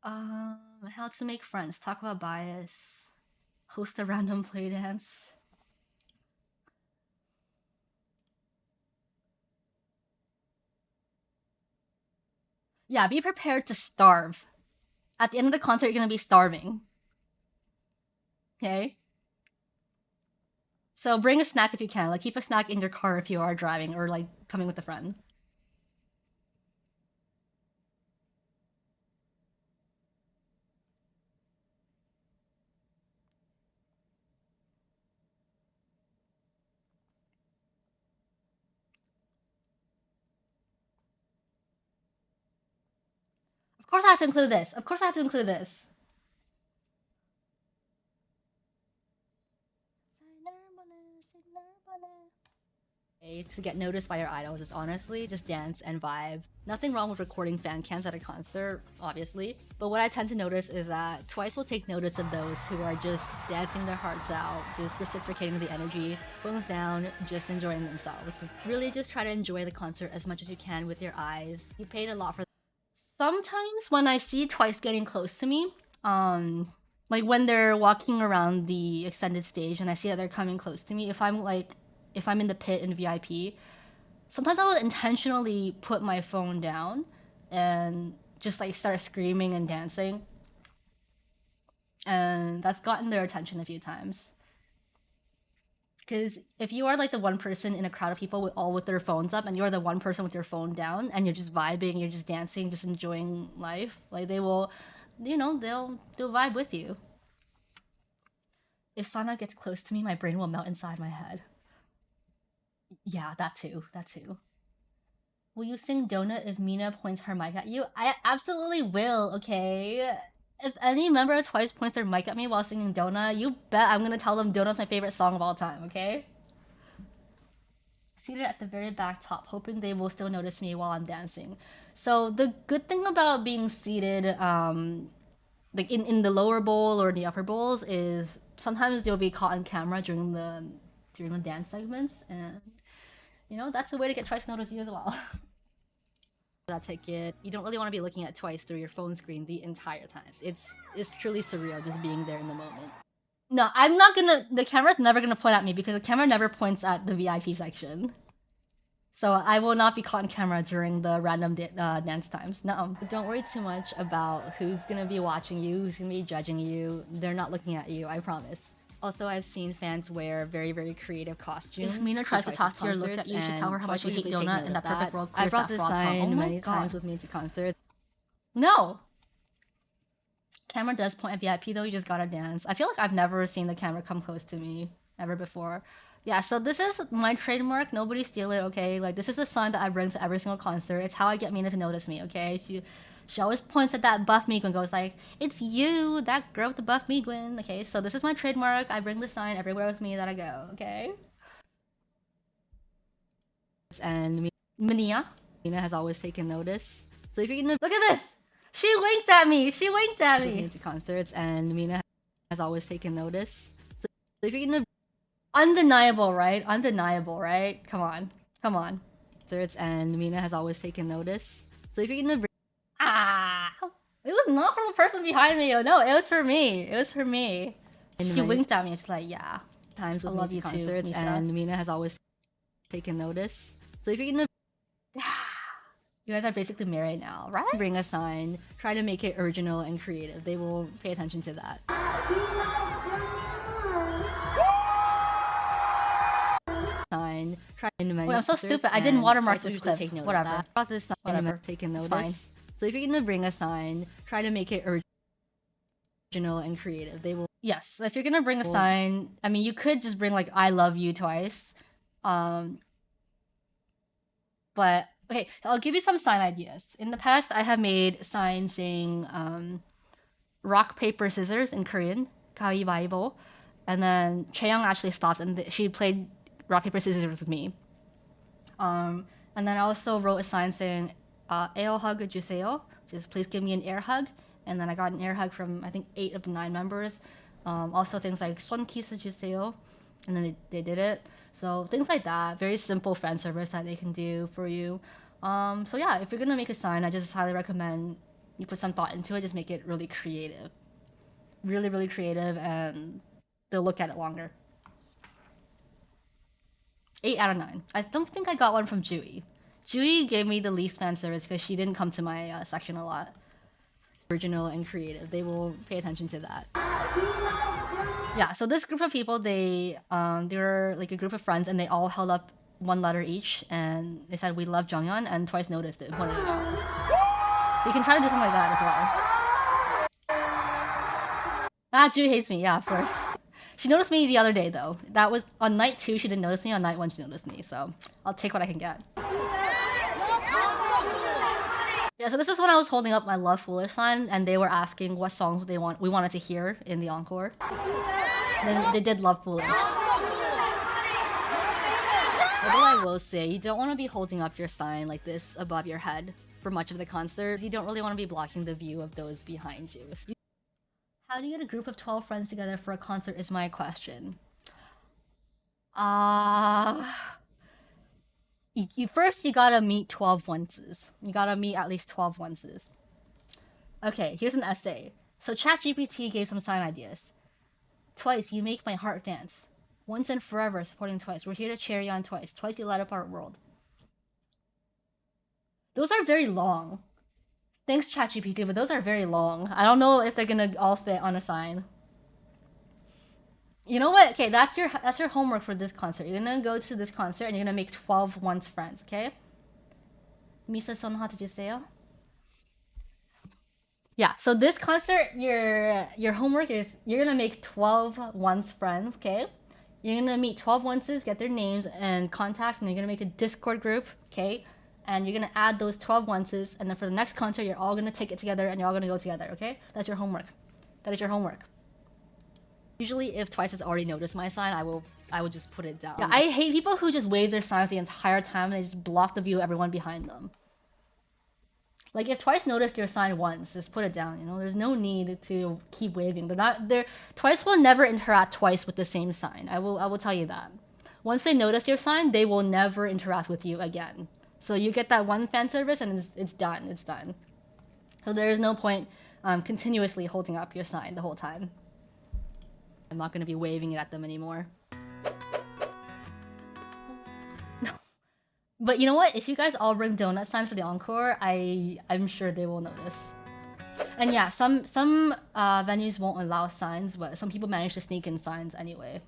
How to make friends? Talk about bias. Host a random play dance. Yeah, be prepared to starve. At the end of the concert, you're gonna be starving. Okay. So bring a snack if you can. Like keep a snack in your car if you are driving or like coming with a friend. Of course, I have to include this. Of course, I have to include this. To get noticed by your idols is honestly just dance and vibe. Nothing wrong with recording fan cams at a concert, obviously. But what I tend to notice is that Twice will take notice of those who are just dancing their hearts out, just reciprocating the energy, phones down, just enjoying themselves. Really just try to enjoy the concert as much as you can with your eyes. You paid a lot for. Sometimes when I see Twice getting close to me, like when they're walking around the extended stage and I see that they're coming close to me, if I'm in the pit in VIP, sometimes I will intentionally put my phone down and just like start screaming and dancing. And that's gotten their attention a few times. Because if you are like the one person in a crowd of people with their phones up, and you're the one person with your phone down, and you're just vibing, you're just dancing, just enjoying life, like they will, you know, they'll vibe with you. If Sana gets close to me, my brain will melt inside my head. Yeah, that too. That too. Will you sing Donut if Mina points her mic at you? I absolutely will, okay? If any member of Twice points their mic at me while singing Donut, you bet I'm gonna tell them Donut's my favorite song of all time, okay? Seated at the very back top, hoping they will still notice me while I'm dancing. So the good thing about being seated, like in the lower bowl or the upper bowls, is sometimes they'll be caught on camera during the dance segments, and you know that's a way to get Twice to notice you as well. That ticket, you don't really want to be looking at Twice through your phone screen the entire time. It's truly surreal just being there in the moment. No, I'm not gonna. The camera's never gonna point at me because the camera never points at the VIP section. So I will not be caught on camera during the random dance times. No, don't worry too much about who's gonna be watching you, who's gonna be judging you. They're not looking at you, I promise. Also, I've seen fans wear very, very creative costumes. If Mina tries to talk to you or look at you, you should tell her how much you hate Donut, and that perfect world I clears brought that this frog song. sign Oh my many God. times with me to concerts. No! Camera does point at VIP though, you just gotta dance. I feel like I've never seen the camera come close to me ever before. Yeah, so this is my trademark. Nobody steal it, okay? Like, this is a sign that I bring to every single concert. It's how I get Mina to notice me, okay? She always points at that buff Miguin and goes like, it's you, that girl with the buff Miguin. Okay, so this is my trademark. I bring the sign everywhere with me that I go, okay? And Mina has always taken notice. So if you're gonna look at this, she winked at me. She winked at me. To concerts, and Mina has always taken notice. So if you're gonna, undeniable, right? Undeniable, right? Come on, come on. Concerts, and Mina has always taken notice. So if you're gonna, it was not for the person behind me. Oh no, it was for me. It was for me. She winked at me. She's like, yeah. Times with I love me you to too, concerts, Misa. and Mina has always taken notice. So if you're gonna, you guys are basically married now, right? Bring a sign, try to make it original and creative. They will pay attention to that. Sign, try in many. Wait, I'm so stupid. I didn't watermark this clip. Take note whatever. Of that. Brought this sign. Whatever. Taken notice. It's fine. So if you're gonna bring a sign, try to make it original and creative. They will. Yes. If you're gonna bring a sign, I mean, you could just bring like "I love you" twice. But okay, I'll give you some sign ideas. In the past, I have made signs saying rock, paper, scissors in Korean, 가위바위보. And then Chaeyoung actually stopped and she played rock, paper, scissors with me. And then I also wrote a sign saying air hug 주세요, just please give me an air hug. And then I got an air hug from I think 8 of the 9 members. Also things like 손 키스 주세요. And then they did it. So things like that, very simple fan service that they can do for you. So yeah, if you're gonna make a sign, I just highly recommend you put some thought into it. Just make it really creative, really, really creative, and they'll look at it longer. 8 out of 9. I don't think I got one from Jui. Jui gave me the least fan service because she didn't come to my section a lot. Original and creative. They will pay attention to that. Yeah, so this group of people, they were like a group of friends and they all held up one letter each and they said we love Jonghyun and twice noticed it. Pointed it out. So you can try to do something like that as well. Ah, Ju hates me, yeah, of course. She noticed me the other day though. That was on night 2 she didn't notice me, on night 1 she noticed me, so I'll take what I can get. Yeah, so this is when I was holding up my Love Foolish sign and they were asking what songs we wanted to hear in the encore. Then they did Love Foolish. Although I will say, you don't want to be holding up your sign like this above your head for much of the concert. You don't really want to be blocking the view of those behind you. How do you get a group of 12 friends together for a concert is my question. First you gotta meet 12 onces. You gotta meet at least 12 onces. Okay, here's an essay. So ChatGPT gave some sign ideas. Twice, you make my heart dance. Once and forever, supporting Twice. We're here to cheer you on Twice. Twice, you light up our world. Those are very long. Thanks, ChatGPT, but those are very long. I don't know if they're gonna all fit on a sign. You know what? Okay, that's your homework for this concert. You're gonna go to this concert and you're gonna make 12 once friends, okay? Misa son did you say? Yeah, so this concert, your homework is you're gonna make 12 once friends, okay? You're gonna meet 12 onces, get their names and contacts, and you're gonna make a Discord group, okay? And you're gonna add those 12 onces, and then for the next concert, you're all gonna take it together and you're all gonna go together, okay? That's your homework. That is your homework. Usually, if Twice has already noticed my sign, I will just put it down. Yeah, I hate people who just wave their signs the entire time and they just block the view of everyone behind them. Like, if Twice noticed your sign once, just put it down, you know? There's no need to keep waving. Twice will never interact twice with the same sign. I will tell you that. Once they notice your sign, they will never interact with you again. So you get that one fan service and it's done. It's done. So there is no point continuously holding up your sign the whole time. I'm not going to be waving it at them anymore. No. But you know what? If you guys all bring donut signs for the encore, I'm sure they will notice. And yeah, some venues won't allow signs, but some people manage to sneak in signs anyway.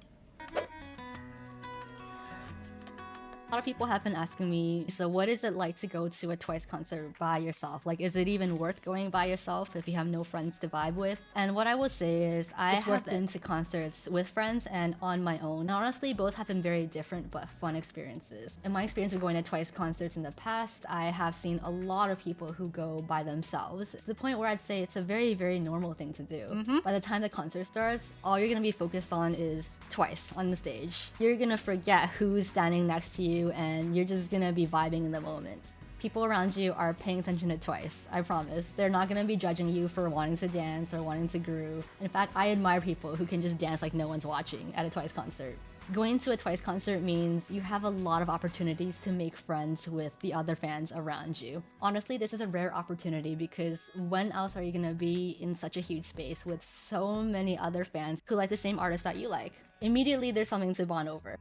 A lot of people have been asking me, so what is it like to go to a Twice concert by yourself? Like, is it even worth going by yourself if you have no friends to vibe with? And what I will say is, I have been to concerts with friends and on my own. Honestly, both have been very different but fun experiences. In my experience of going to Twice concerts in the past, I have seen a lot of people who go by themselves, to the point where I'd say it's a very, very normal thing to do. By the time the concert starts, all you're gonna be focused on is Twice on the stage. You're gonna forget who's standing next to you, and you're just gonna be vibing in the moment. People around you are paying attention to Twice, I promise. They're not gonna be judging you for wanting to dance or wanting to groove. In fact, I admire people who can just dance like no one's watching at a Twice concert. Going to a Twice concert means you have a lot of opportunities to make friends with the other fans around you. Honestly, this is a rare opportunity because when else are you gonna be in such a huge space with so many other fans who like the same artist that you like? Immediately, there's something to bond over.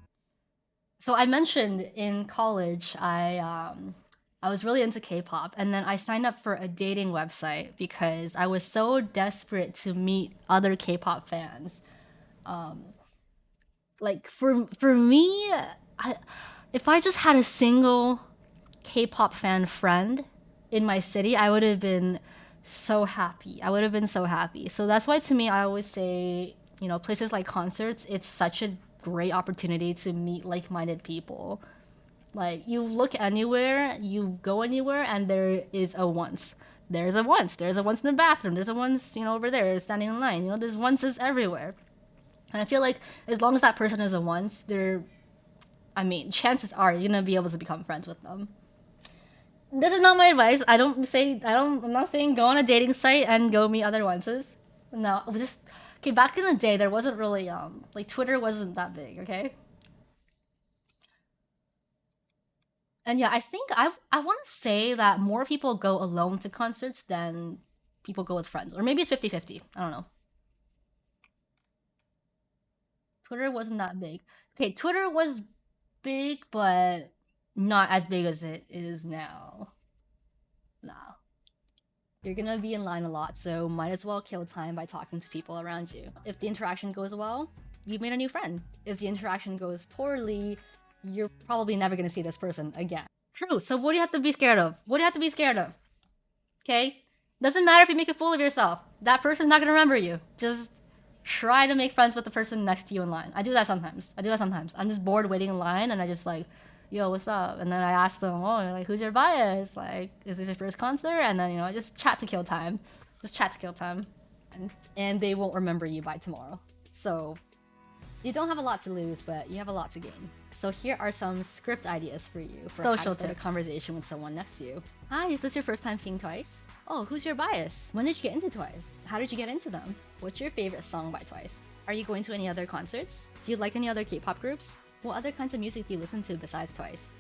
So I mentioned in college, I was really into K-pop, and then I signed up for a dating website because I was so desperate to meet other K-pop fans. Like for me, I, if I just had a single K-pop fan friend in my city, I would have been so happy. I would have been so happy. So that's why to me, I always say, you know, places like concerts, it's such a great opportunity to meet like-minded people. Like you look anywhere, you go anywhere, and there is a once. There's a once. There's a once in the bathroom. There's a once, you know, over there standing in line. You know, there's onces everywhere. And I feel like as long as that person is a once, I mean, chances are you're gonna be able to become friends with them. This is not my advice. I'm not saying go on a dating site and go meet other onces. No, just okay. Back in the day, there wasn't really like Twitter wasn't that big. Okay, and yeah, I think I want to say that more people go alone to concerts than people go with friends, or maybe it's 50-50. I don't know. Twitter wasn't that big. Okay, Twitter was big, but not as big as it is now. Nah. You're gonna be in line a lot, so might as well kill time by talking to people around you. If the interaction goes well, you've made a new friend. If the interaction goes poorly, you're probably never gonna see this person again. True, so what do you have to be scared of? What do you have to be scared of? Okay? Doesn't matter if you make a fool of yourself. That person's not gonna remember you. Just try to make friends with the person next to you in line. I do that sometimes. I'm just bored waiting in line and I just like, yo, what's up? And then I ask them, oh, like, who's your bias? Like, is this your first concert? And then, you know, I just chat to kill time. Just chat to kill time. And they won't remember you by tomorrow. So you don't have a lot to lose, but you have a lot to gain. So here are some script ideas for you for social tips. A conversation with someone next to you. Hi, is this your first time seeing Twice? Oh, who's your bias? When did you get into Twice? How did you get into them? What's your favorite song by Twice? Are you going to any other concerts? Do you like any other K-pop groups? What other kinds of music do you listen to besides Twice?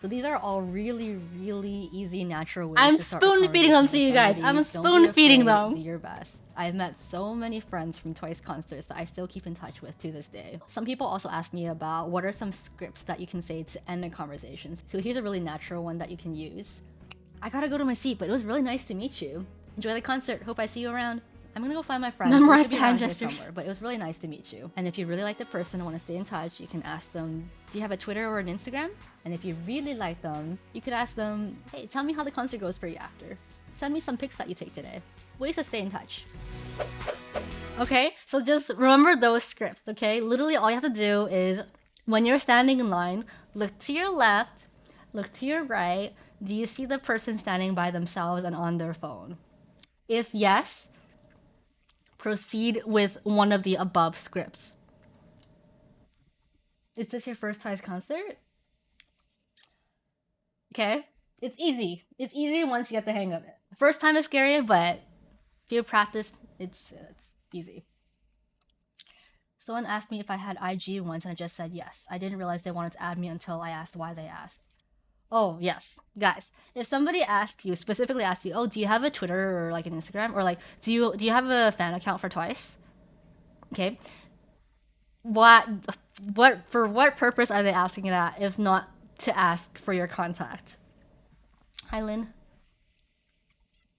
So these are all really, really easy, natural ways. I'm spoon feeding them to you guys. I'm spoon feeding them. Do your best. I've met so many friends from Twice concerts that I still keep in touch with to this day. Some people also ask me about what are some scripts that you can say to end a conversation. So here's a really natural one that you can use. I gotta go to my seat, but it was really nice to meet you. Enjoy the concert. Hope I see you around. I'm gonna go find my friends. Memorize the hand gestures. But it was really nice to meet you. And if you really like the person and want to stay in touch, you can ask them, do you have a Twitter or an Instagram? And if you really like them, you could ask them, hey, tell me how the concert goes for you after. Send me some pics that you take today. Ways to stay in touch. Okay, so just remember those scripts, okay? Literally all you have to do is, when you're standing in line, look to your left, look to your right. Do you see the person standing by themselves and on their phone? If yes, proceed with one of the above scripts. Is this your first Twice concert? Okay, it's easy. It's easy once you get the hang of it. First time is scary, but if you practice, it's easy. Someone asked me if I had IG once and I just said yes. I didn't realize they wanted to add me until I asked why they asked. Oh, yes. Guys, if somebody asks you, specifically asks you, oh, do you have a Twitter or like an Instagram? Or like, do you have a fan account for Twice? Okay. For what purpose are they asking it at if not to ask for your contact. Hi, Lynn.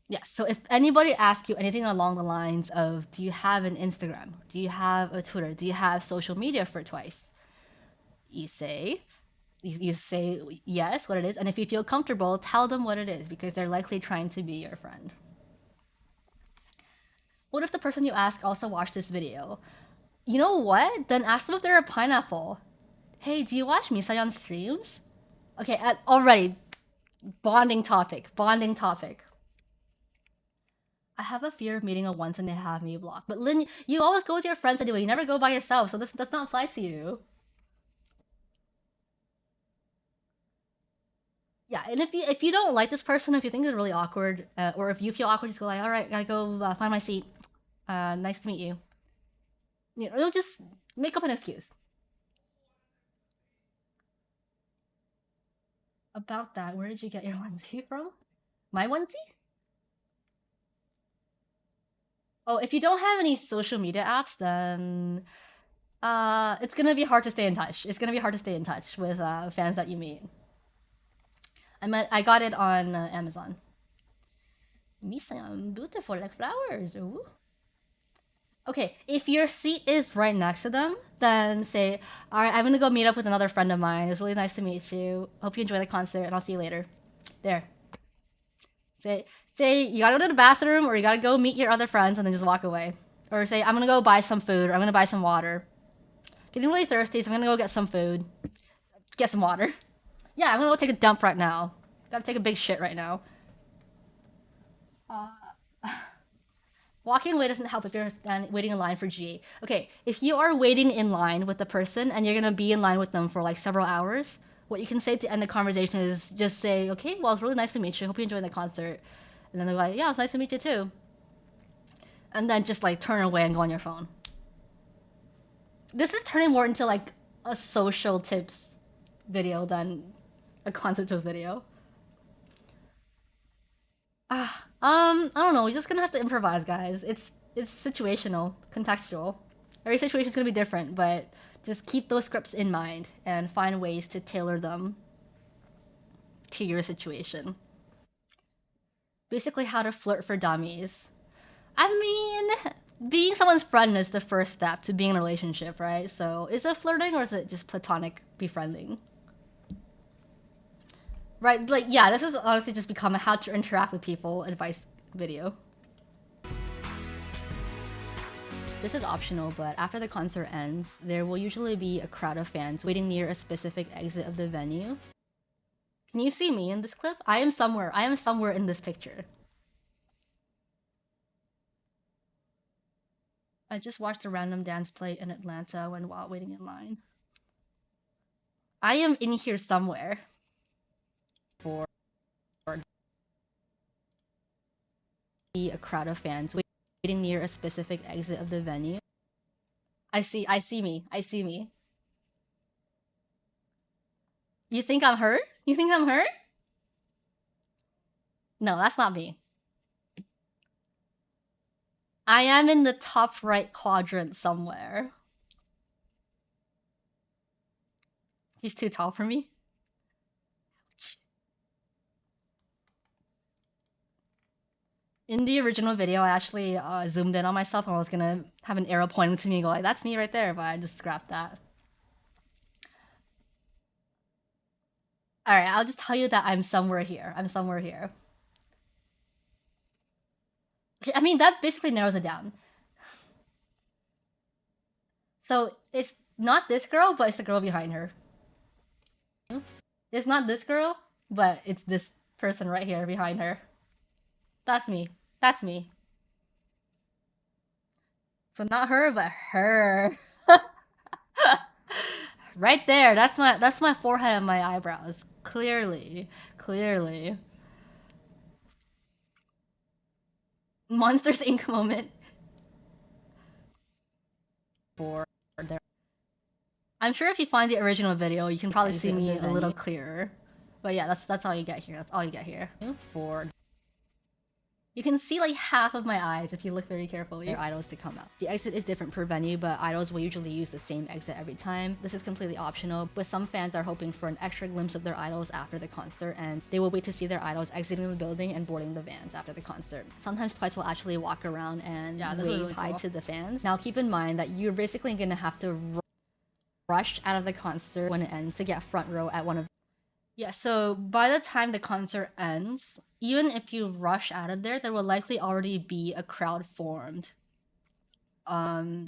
Yes, so if anybody asks you anything along the lines of, do you have an Instagram? Do you have a Twitter? Do you have social media for Twice? You say, you say yes, what it is, and if you feel comfortable, tell them what it is because they're likely trying to be your friend. What if the person you ask also watched this video? You know what? Then ask them if they're a pineapple. Hey, do you watch Misayan streams? Okay, already bonding topic. Bonding topic. I have a fear of meeting a once and they have me blocked. But Lynn, you always go with your friends anyway. You never go by yourself, so this does not apply to you. Yeah, and if you don't like this person, if you think it's really awkward, or if you feel awkward, just go like, all right, gotta go find my seat. Nice to meet you. You know, just make up an excuse. About that, where did you get your onesie from? My onesie? Oh, if you don't have any social media apps, then it's gonna be hard to stay in touch. It's gonna be hard to stay in touch with fans that you meet. I got it on Amazon. Misa, I'm beautiful like flowers. Ooh. Okay, if your seat is right next to them, then say, all right, I'm gonna go meet up with another friend of mine. It was really nice to meet you. Hope you enjoy the concert, and I'll see you later. There. Say you gotta go to the bathroom, or you gotta go meet your other friends, and then just walk away. Or say, I'm gonna go buy some food, or I'm gonna buy some water. Getting really thirsty, so I'm gonna go get some food, get some water. Yeah, I'm gonna go take a dump right now. Gotta take a big shit right now. Walking away doesn't help if you're waiting in line for G. Okay, if you are waiting in line with the person and you're gonna be in line with them for like several hours, what you can say to end the conversation is just say, okay, well, it's really nice to meet you. Hope you enjoyed the concert. And then they're like, yeah, it's nice to meet you too. And then just like turn away and go on your phone. This is turning more into like a social tips video than a concert tips video. I don't know. We're just gonna have to improvise, guys. It's situational, contextual. Every situation is gonna be different, but just keep those scripts in mind and find ways to tailor them to your situation. Basically, how to flirt for dummies. I mean, being someone's friend is the first step to being in a relationship, right? So, is it flirting or is it just platonic befriending? Right? Like, yeah, this has honestly just become a how to interact with people advice video. This is optional, but after the concert ends, there will usually be a crowd of fans waiting near a specific exit of the venue. Can you see me in this clip? I am somewhere. I am somewhere in this picture. I just watched a random dance play in Atlanta while waiting in line. I am in here somewhere. For a crowd of fans waiting near a specific exit of the venue. I see me. I see me. You think I'm her? You think I'm her? No, that's not me. I am in the top right quadrant somewhere. He's too tall for me. In the original video, I actually zoomed in on myself and I was gonna have an arrow pointing to me and go like, that's me right there, but I just scrapped that. Alright, I'll just tell you that I'm somewhere here. I'm somewhere here. I mean, that basically narrows it down. So, it's not this girl, but it's the girl behind her. It's not this girl, but it's this person right here behind her. That's me. That's me. So not her, but her. Right there. That's my forehead and my eyebrows. Clearly. Clearly. Monsters Inc. moment. For there. I'm sure if you find the original video, you can probably see me a little clearer. But yeah, that's all you get here. That's all you get here. For You can see like half of my eyes if you look very carefully. Their idols to come out. The exit is different per venue, but idols will usually use the same exit every time. This is completely optional, but some fans are hoping for an extra glimpse of their idols after the concert, and they will wait to see their idols exiting the building and boarding the vans after the concert. Sometimes Twice will actually walk around and wave really hi to the fans. Now keep in mind that you're basically gonna have to rush out of the concert when it ends to get front row at one of. Yeah, so by the time the concert ends, even if you rush out of there, there will likely already be a crowd formed.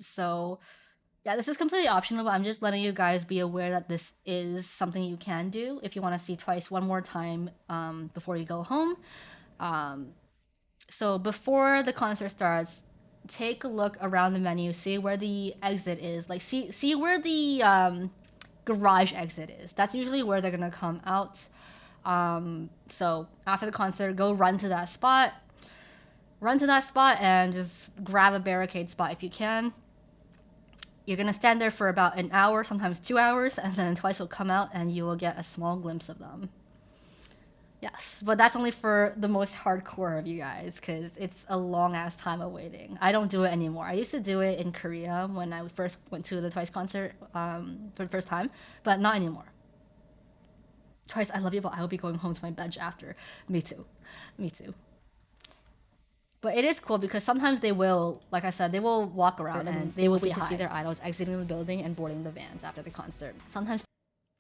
So yeah, this is completely optional, but I'm just letting you guys be aware that this is something you can do if you want to see Twice one more time before you go home. So before the concert starts, take a look around the menu, see where the exit is. Like see where the garage exit is. That's usually where they're gonna come out. So after the concert, go run to that spot. Run to that spot and just grab a barricade spot if you can. You're gonna stand there for about an hour, sometimes 2 hours, and then Twice will come out and you will get a small glimpse of them. Yes, but that's only for the most hardcore of you guys, because it's a long ass time of waiting. I don't do it anymore. I used to do it in Korea when I first went to the Twice concert for the first time, but not anymore. Twice, I love you, but I will be going home to my bench after. Me too. Me too. But it is cool because sometimes they will, like I said, they will walk around and they will wait to see their idols exiting the building and boarding the vans after the concert. Sometimes,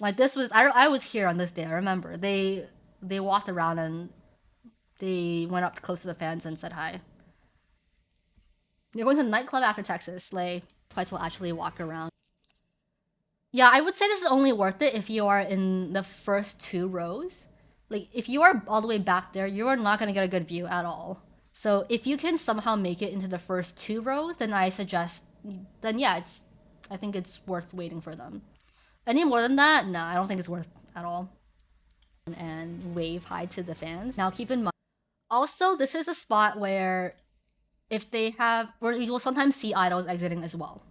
like this was, I was here on this day. I remember they walked around and they went up close to the fans and said hi. They're going to the nightclub after Texas. Slay. Twice will actually walk around. Yeah, I would say this is only worth it if you are in the first 2 rows. Like, if you are all the way back there, you are not going to get a good view at all. So if you can somehow make it into the first 2 rows, then I suggest, then yeah, I think it's worth waiting for them. Any more than that, nah, I don't think it's worth at all. And wave hi to the fans. Now keep in mind, also this is a spot where if they have, or you will sometimes see idols exiting as well.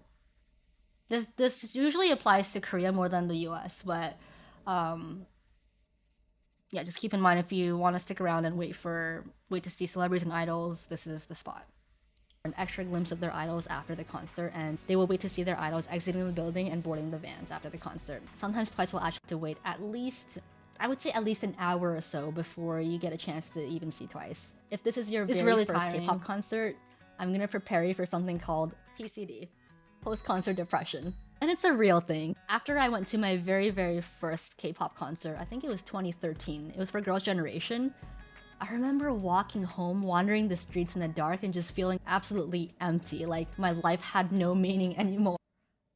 This usually applies to Korea more than the US, but yeah, just keep in mind if you want to stick around and wait to see celebrities and idols, this is the spot. An extra glimpse of their idols after the concert, and they will wait to see their idols exiting the building and boarding the vans after the concert. Sometimes Twice will actually have to wait at least, I would say at least an hour or so before you get a chance to even see Twice. If this is your very first K-pop concert, I'm gonna prepare you for something called PCD, post-concert depression. And it's a real thing. After I went to my very, very first K-pop concert, I think it was 2013. It was for Girls' Generation. I remember walking home, wandering the streets in the dark, and just feeling absolutely empty. Like my life had no meaning anymore.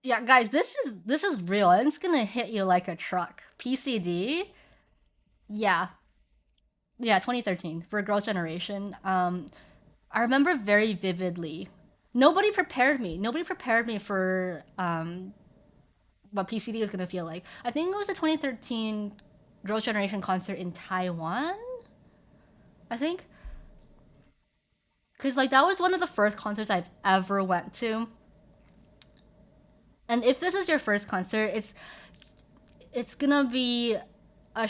Yeah, guys, this is real, and it's gonna hit you like a truck. PCD? Yeah. Yeah, 2013 for Girls' Generation. I remember very vividly. Nobody prepared me. Nobody prepared me for what PCD is gonna feel like. I think it was the 2013 Girls' Generation concert in Taiwan. I think, because like that was one of the first concerts I've ever went to. And if this is your first concert, it's gonna be a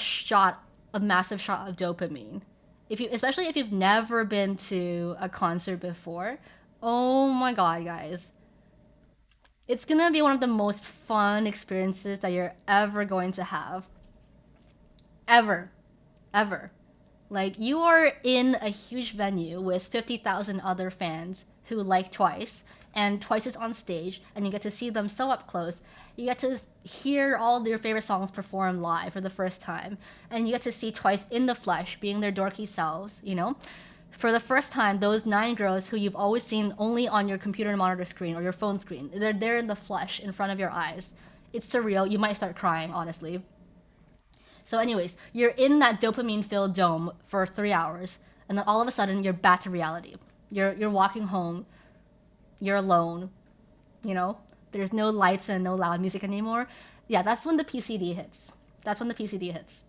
massive shot of dopamine. Especially if you've never been to a concert before, oh my god, guys. It's gonna be one of the most fun experiences that you're ever going to have. Ever. Ever. Like, you are in a huge venue with 50,000 other fans who like Twice, and Twice is on stage, and you get to see them so up close. You get to hear all their favorite songs performed live for the first time, and you get to see Twice in the flesh, being their dorky selves, you know? For the first time, those 9 girls who you've always seen only on your computer monitor screen or your phone screen, they're there in the flesh in front of your eyes. It's surreal. You might start crying, honestly. So anyways, you're in that dopamine-filled dome for 3 hours, and then all of a sudden you're back to reality. You're walking home, you're alone, you know? There's no lights and no loud music anymore. Yeah, that's when the PCD hits. That's when the PCD hits.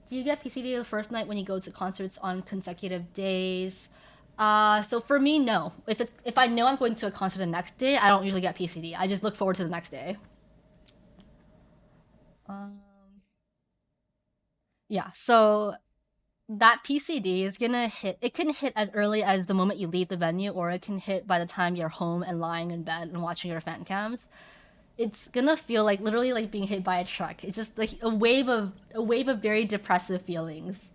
Do you get PCD the first night when you go to concerts on consecutive days? So for me, no. If I know I'm going to a concert the next day, I don't usually get PCD. I just look forward to the next day. Yeah, so that PCD is gonna hit. It can hit as early as the moment you leave the venue, or it can hit by the time you're home and lying in bed and watching your fan cams. It's gonna feel like literally like being hit by a truck. It's just like a wave of very depressive feelings,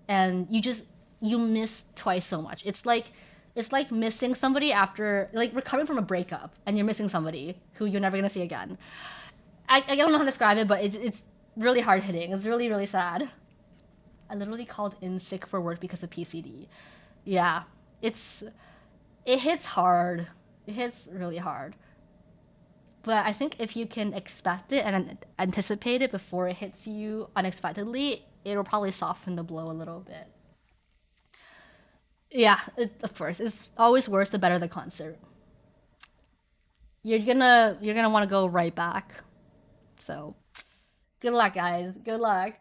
and you miss Twice so much. It's like missing somebody after like recovering from a breakup, and you're missing somebody who you're never gonna see again. I don't know how to describe it, but it's really hard hitting. It's really really sad. I literally called in sick for work because of PCD. Yeah, it's it hits hard. It hits really hard. But I think if you can expect it and anticipate it before it hits you unexpectedly, it'll probably soften the blow a little bit. Yeah, of course. It's always worse the better the concert. You're gonna want to go right back. So good luck, guys. Good luck.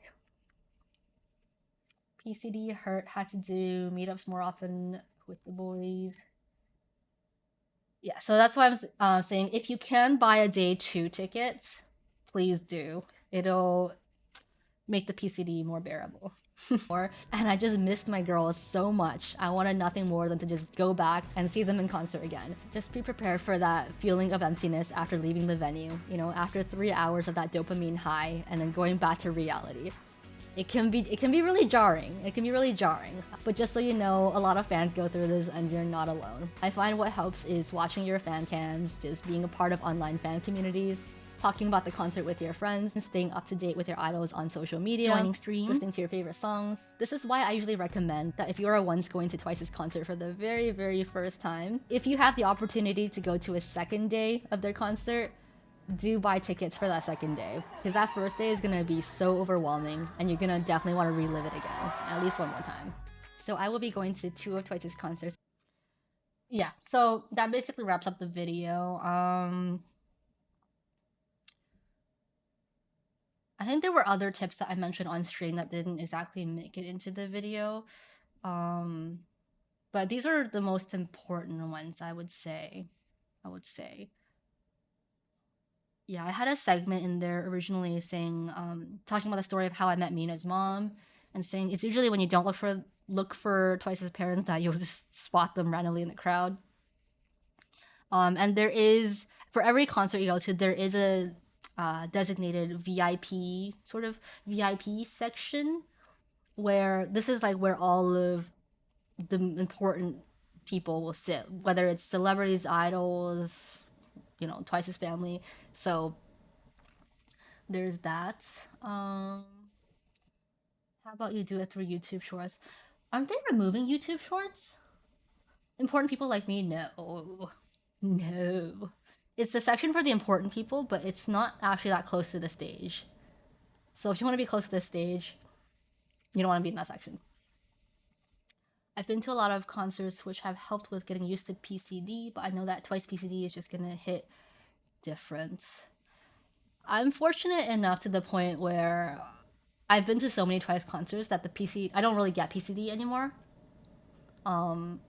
PCD hurt. Had to do meetups more often with the boys. Yeah, so that's why I'm saying if you can buy a day two ticket, please do. It'll make the PCD more bearable. And I just missed my girls so much. I wanted nothing more than to just go back and see them in concert again. Just be prepared for that feeling of emptiness after leaving the venue, after 3 hours of that dopamine high and then going back to reality. It can be really jarring. It can be really jarring. But just so you know, a lot of fans go through this and you're not alone. I find what helps is watching your fan cams, just being a part of online fan communities, talking about the concert with your friends, and staying up to date with your idols on social media, joining streams, listening to your favorite songs. This is why I usually recommend that if you are once going to Twice's concert for the very, very first time, if you have the opportunity to go to a second day of their concert, do buy tickets for that second day, because that first day is gonna be so overwhelming and you're gonna definitely want to relive it again at least one more time. So I will be going to 2 of Twice's concerts. Yeah, so that basically wraps up the video. I think there were other tips that I mentioned on stream that didn't exactly make it into the video. um but these are the most important ones, I would say. Yeah, I had a segment in there originally saying, talking about the story of how I met Mina's mom, and saying it's usually when you don't look for Twice's parents that you'll just spot them randomly in the crowd. And there is, for every concert you go to, there is a designated VIP, sort of VIP section, where this is like where all of the important people will sit, whether it's celebrities, idols, Twice's family. So there's that. How about you do it through YouTube Shorts? Aren't they removing YouTube Shorts? Important people like me? No. No. It's a section for the important people, but it's not actually that close to the stage. So if you want to be close to the stage, you don't want to be in that section. I've been to a lot of concerts which have helped with getting used to PCD, but I know that Twice PCD is just gonna hit different. I'm fortunate enough to the point where I've been to so many Twice concerts that I don't really get PCD anymore. Um,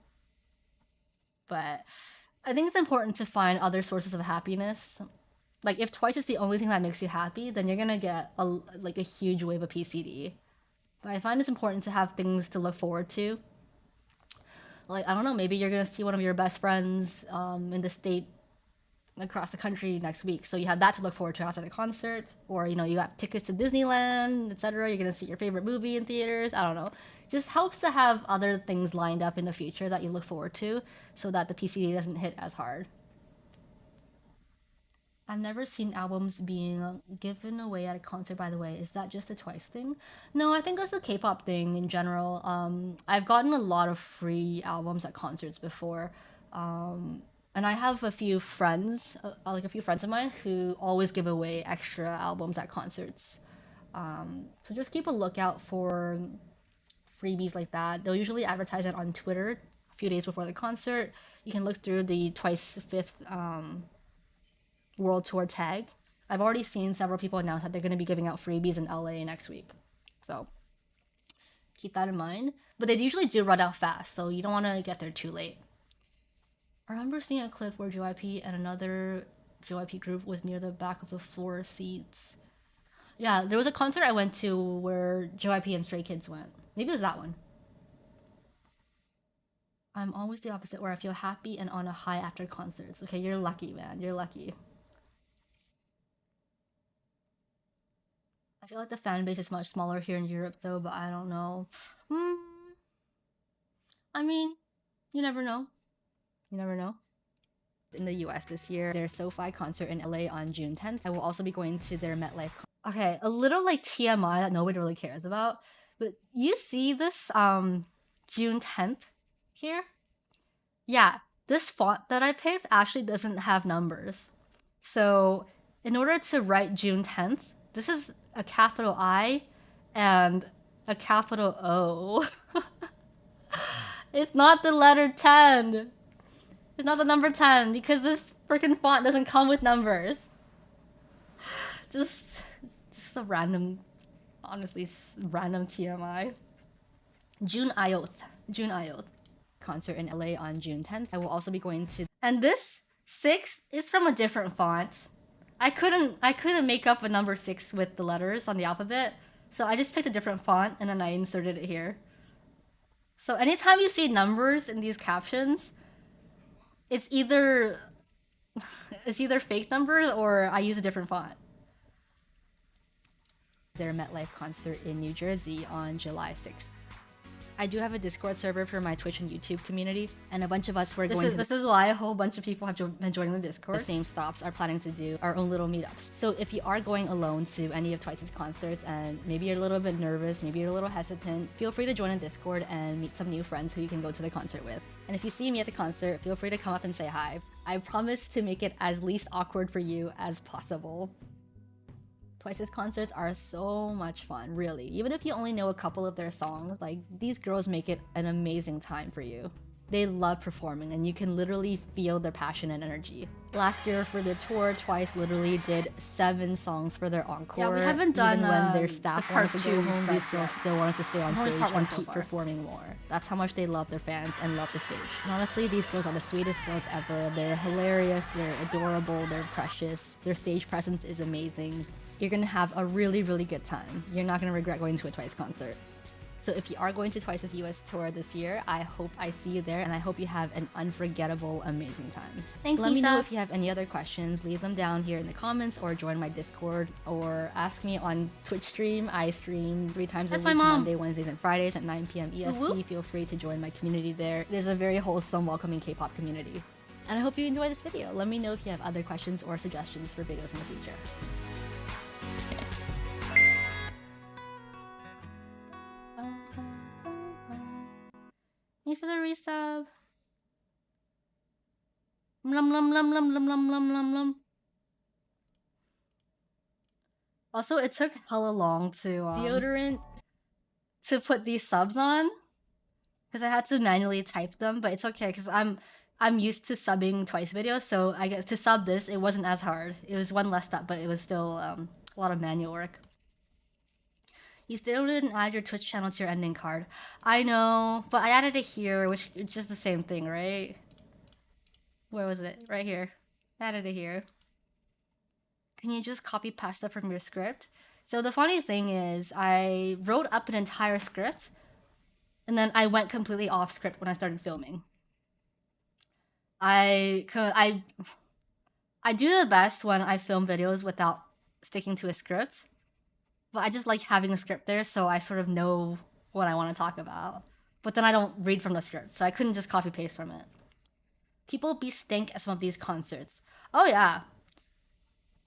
but I think it's important to find other sources of happiness. Like if Twice is the only thing that makes you happy, then you're gonna get a huge wave of PCD. But I find it's important to have things to look forward to. Like I don't know, maybe you're gonna see one of your best friends in the state across the country next week, so you have that to look forward to after the concert. Or you got tickets to Disneyland, etc. You're gonna see your favorite movie in theaters. I don't know, just helps to have other things lined up in the future that you look forward to, so that the PCD doesn't hit as hard. I've never seen albums being given away at a concert, by the way. Is that just a Twice thing? No, I think it's a K-pop thing in general. I've gotten a lot of free albums at concerts before. And I have a few friends, like a few friends of mine, who always give away extra albums at concerts. So just keep a lookout for freebies like that. They'll usually advertise it on Twitter a few days before the concert. You can look through the Twice fifth world tour tag. I've already seen several people announce that they're going to be giving out freebies in LA next week. So keep that in mind. But they usually do run out fast, so you don't want to get there too late. I remember seeing a clip where JYP and another JYP group was near the back of the floor seats. Yeah, there was a concert I went to where JYP and Stray Kids went. Maybe it was that one. I'm always the opposite, where I feel happy and on a high after concerts. Okay, you're lucky, man. You're lucky. I feel like the fan base is much smaller here in Europe, though, but I don't know. Mm, I mean, you never know. You never know. In the US this year, their SoFi concert in LA on June 10th. I will also be going to their MetLife. Okay, a little like TMI that nobody really cares about, but you see this June 10th here? Yeah, this font that I picked actually doesn't have numbers. So in order to write June 10th, this is a capital I and a capital O. It's not the letter 10. It's not the number 10 because this freaking font doesn't come with numbers. Just a random, honestly, random TMI. June Ioth. June Ioth. Concert in LA on June 10th. I will also be going to. And this 6 is from a different font. I couldn't make up a number 6 with the letters on the alphabet, so I just picked a different font and then I inserted it here. So anytime you see numbers in these captions, it's either fake numbers or I use a different font. Their MetLife concert in New Jersey on July 6th. I do have a Discord server for my Twitch and YouTube community, and a bunch of us were going to. This is why a whole bunch of people have been joining the Discord. The same stops are planning to do our own little meetups. So if you are going alone to any of Twice's concerts and maybe you're a little bit nervous, maybe you're a little hesitant, feel free to join a Discord and meet some new friends who you can go to the concert with. And if you see me at the concert, feel free to come up and say hi. I promise to make it as least awkward for you as possible. Twice's concerts are so much fun, really. Even if you only know a couple of their songs, like, these girls make it an amazing time for you. They love performing, and you can literally feel their passion and energy. Last year for the tour, Twice literally did 7 songs for their encore. Yeah, we haven't done even when their staff wanted to go home, these girls still wanted to stay on stage and keep performing more. That's how much they love their fans and love the stage. And honestly, these girls are the sweetest girls ever. They're hilarious, they're adorable, they're precious. Their stage presence is amazing. You're gonna have a really, really good time. You're not gonna regret going to a Twice concert. So if you are going to Twice's US tour this year, I hope I see you there, and I hope you have an unforgettable, amazing time. Let me know if you have any other questions. Leave them down here in the comments, or join my Discord, or ask me on Twitch stream. I stream 3 times a week, Monday, Wednesdays, and Fridays at 9 p.m. EST. Woo-woo. Feel free to join my community there. It is a very wholesome, welcoming K-pop community. And I hope you enjoy this video. Let me know if you have other questions or suggestions for videos in the future. Thank you for the resub. Lum lum lum lum lum lum lum lum lum. Also, it took hella long to deodorant to put these subs on, because I had to manually type them, but it's okay because I'm used to subbing Twice videos, so I guess to sub this it wasn't as hard. It was one less step, but it was still a lot of manual work. You still didn't add your Twitch channel to your ending card. I know, but I added it here, which is just the same thing, right? Where was it? Right here. I added it here. Can you just copy pasta from your script? So the funny thing is, I wrote up an entire script, and then I went completely off script when I started filming. I do the best when I film videos without sticking to a script. But I just like having a script there, so I sort of know what I want to talk about. But then I don't read from the script, so I couldn't just copy paste from it. People be stink at some of these concerts. Oh yeah.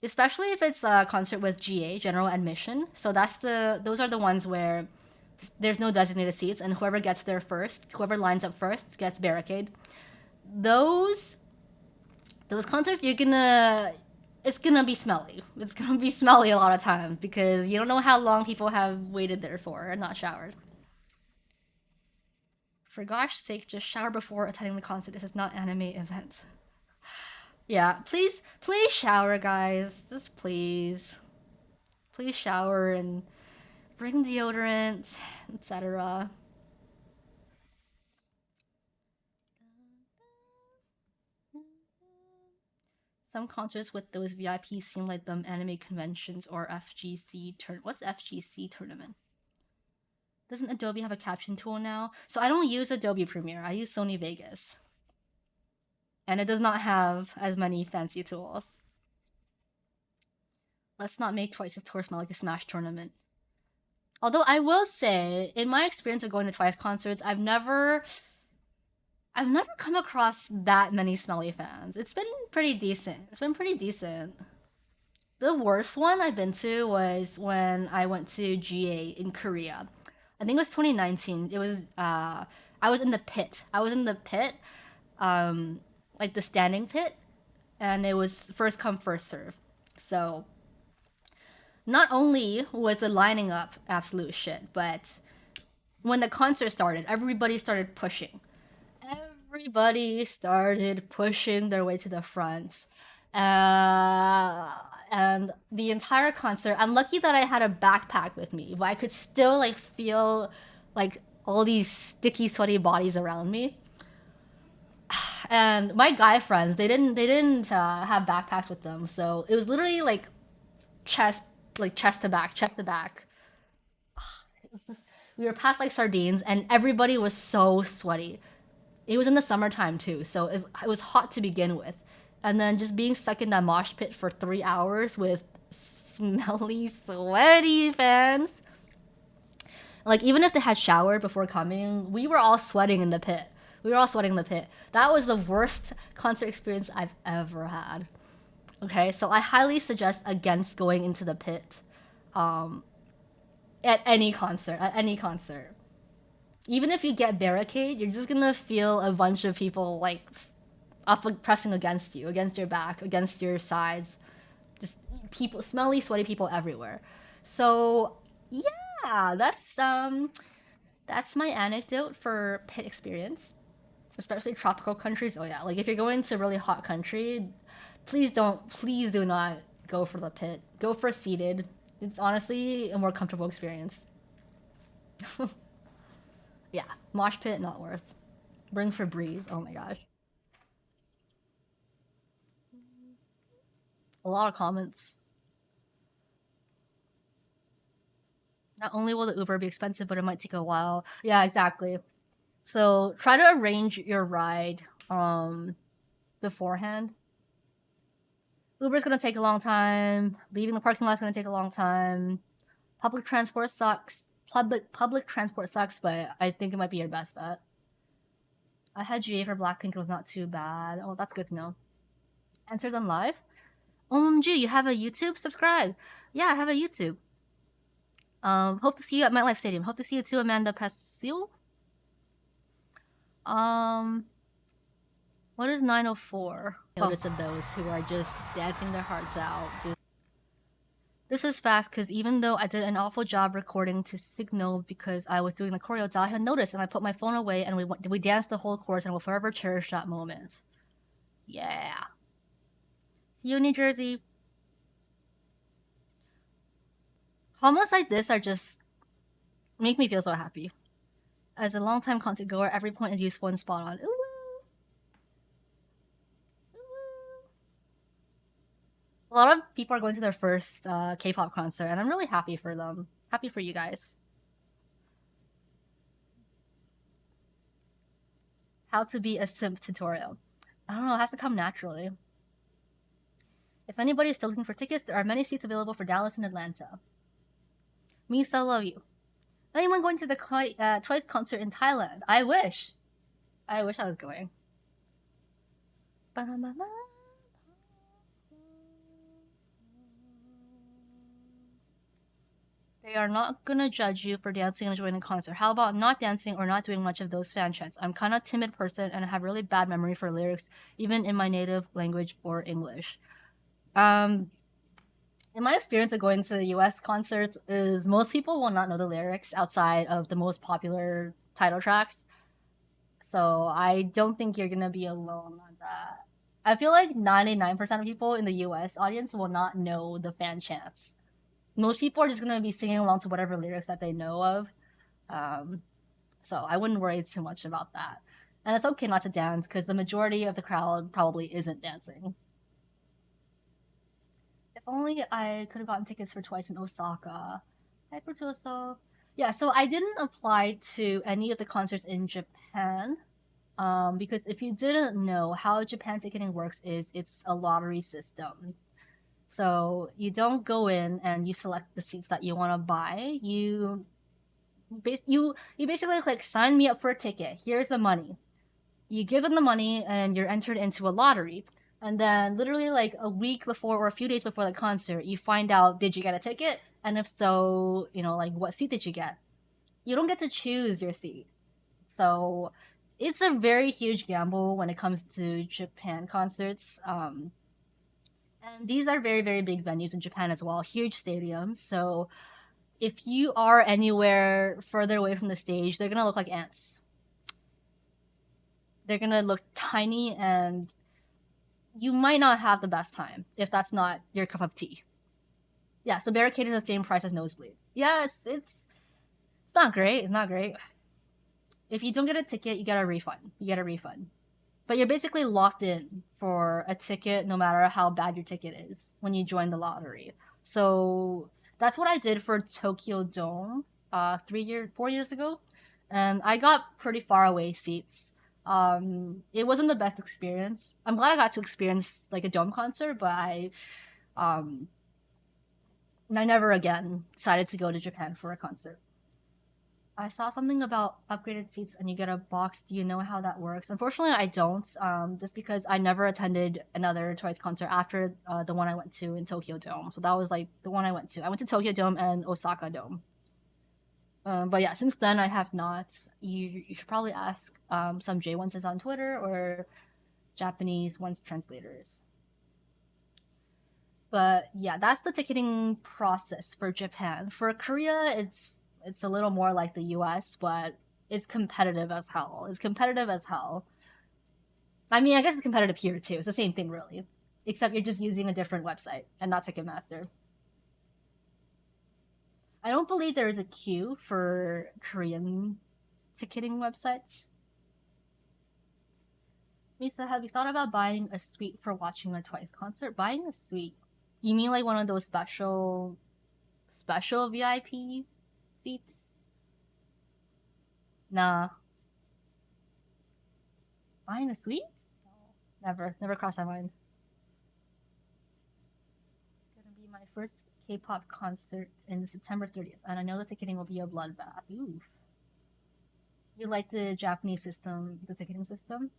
Especially if it's a concert with GA, general admission. So those are the ones where there's no designated seats, and whoever gets there first, whoever lines up first gets barricade. Those concerts, it's gonna be smelly. It's gonna be smelly a lot of times because you don't know how long people have waited there for and not showered. For gosh sake, just shower before attending the concert. This is not anime event. Yeah, please shower, guys. Just please. Please shower and bring deodorant, etc. Some concerts with those VIPs seem like them anime conventions or FGC What's FGC tournament? Doesn't Adobe have a caption tool now? So I don't use Adobe Premiere. I use Sony Vegas. And it does not have as many fancy tools. Let's not make Twice's tour smell like a Smash tournament. Although I will say, in my experience of going to Twice concerts, I've never come across that many smelly fans. It's been pretty decent. It's been pretty decent. The worst one I've been to was when I went to GA in Korea. I think it was 2019. It was I was in the pit. I was in the pit, like the standing pit, and it was first come first serve. So not only was the lining up absolute shit, but when the concert started, everybody started pushing. Everybody started pushing their way to the front. Uh, and the entire concert, I'm lucky that I had a backpack with me, but I could still like feel like all these sticky, sweaty bodies around me. And my guy friends, they didn't have backpacks with them, so it was literally like chest, like chest to back. We were packed like sardines, and everybody was so sweaty. It was in the summertime too, so it was hot to begin with. And then just being stuck in that mosh pit for 3 hours with smelly, sweaty fans. Like, even if they had showered before coming, we were all sweating in the pit. We were all sweating in the pit. That was the worst concert experience I've ever had. Okay, so I highly suggest against going into the pit at any concert. At any concert. Even if you get barricade, you're just gonna feel a bunch of people like up pressing against you, against your back, against your sides. Just people, smelly, sweaty people everywhere. So yeah, that's my anecdote for pit experience, especially tropical countries. Oh yeah, like if you're going to a really hot country, please do not go for the pit. Go for seated. It's honestly a more comfortable experience. Yeah, mosh pit not worth. Bring Febreze. Oh my gosh, a lot of comments. Not only will the Uber be expensive, but it might take a while. Yeah, exactly. So try to arrange your ride beforehand. Uber's gonna take a long time. Leaving the parking lot's gonna take a long time. Public transport sucks. Public transport sucks, but I think it might be your best bet. I had GA for Blackpink. It was not too bad. Oh, that's good to know. Answers on live. OMG, you have a YouTube? Subscribe. Yeah, I have a YouTube. Hope to see you at MetLife Stadium. Hope to see you too, Amanda Pasil. Um, what is 904? Notice of those who are just dancing their hearts out. This is fast because even though I did an awful job recording to Signal because I was doing the choreo, Dahyun noticed and I put my phone away and we danced the whole chorus and will forever cherish that moment. Yeah. See you, New Jersey. Comments like this are just make me feel so happy. As a long-time concert goer, every point is useful and spot on. Ooh. A lot of people are going to their first K-pop concert, and I'm really happy for them. Happy for you guys. How to be a simp tutorial. I don't know, it has to come naturally. If anybody is still looking for tickets, there are many seats available for Dallas and Atlanta. Me so love you. Anyone going to the Twice concert in Thailand? I wish. I wish I was going. Ba-da-ba-ba. They are not gonna judge you for dancing and enjoying the concert. How about not dancing or not doing much of those fan chants? I'm kind of timid person and I have really bad memory for lyrics, even in my native language or English. In my experience of going to the U.S. concerts, is most people will not know the lyrics outside of the most popular title tracks. So I don't think you're gonna be alone on that. I feel like 99% of people in the U.S. audience will not know the fan chants. Most people are just gonna be singing along to whatever lyrics that they know of. Um, so I wouldn't worry too much about that. And it's okay not to dance because the majority of the crowd probably isn't dancing. If only I could have gotten tickets for Twice in Osaka. Hyper to Osaka. Yeah, so I didn't apply to any of the concerts in Japan. Because if you didn't know how Japan ticketing works is it's a lottery system. So you don't go in and you select the seats that you want to buy. You basically like sign me up for a ticket. Here's the money. You give them the money and you're entered into a lottery. And then literally like a week before or a few days before the concert, you find out did you get a ticket? And if so, like what seat did you get? You don't get to choose your seat. So it's a very huge gamble when it comes to Japan concerts. And these are very, very big venues in Japan as well, huge stadiums. So if you are anywhere further away from the stage, they're gonna look like ants. They're gonna look tiny, and you might not have the best time if that's not your cup of tea. Yeah, so barricade is the same price as nosebleed. Yeah, it's not great. It's not great. If you don't get a ticket, you get a refund. You get a refund. But you're basically locked in for a ticket no matter how bad your ticket is when you join the lottery. So that's what I did for Tokyo Dome 4 years ago. And I got pretty far away seats. It wasn't the best experience. I'm glad I got to experience like a dome concert, but um I never again decided to go to Japan for a concert. I saw something about upgraded seats and you get a box. Do you know how that works? Unfortunately, I don't. Just because I never attended another Twice concert after the one I went to in Tokyo Dome. So that was like the one I went to. I went to Tokyo Dome and Osaka Dome. But yeah, since then I have not. You should probably ask some J1s on Twitter or Japanese ones translators. But yeah, that's the ticketing process for Japan. For Korea, it's a little more like the US, but it's competitive as hell. It's competitive as hell. I mean, I guess it's competitive here too. It's the same thing really. Except you're just using a different website and not Ticketmaster. I don't believe there is a queue for Korean ticketing websites. Misa, have you thought about buying a suite for watching a Twice concert? Buying a suite? You mean like one of those special VIP seats? Nah. Buying a suite? Never crossed my mind. Gonna be my first K-pop concert in September 30th, and I know the ticketing will be a bloodbath. Oof. You like the Japanese system, the ticketing system?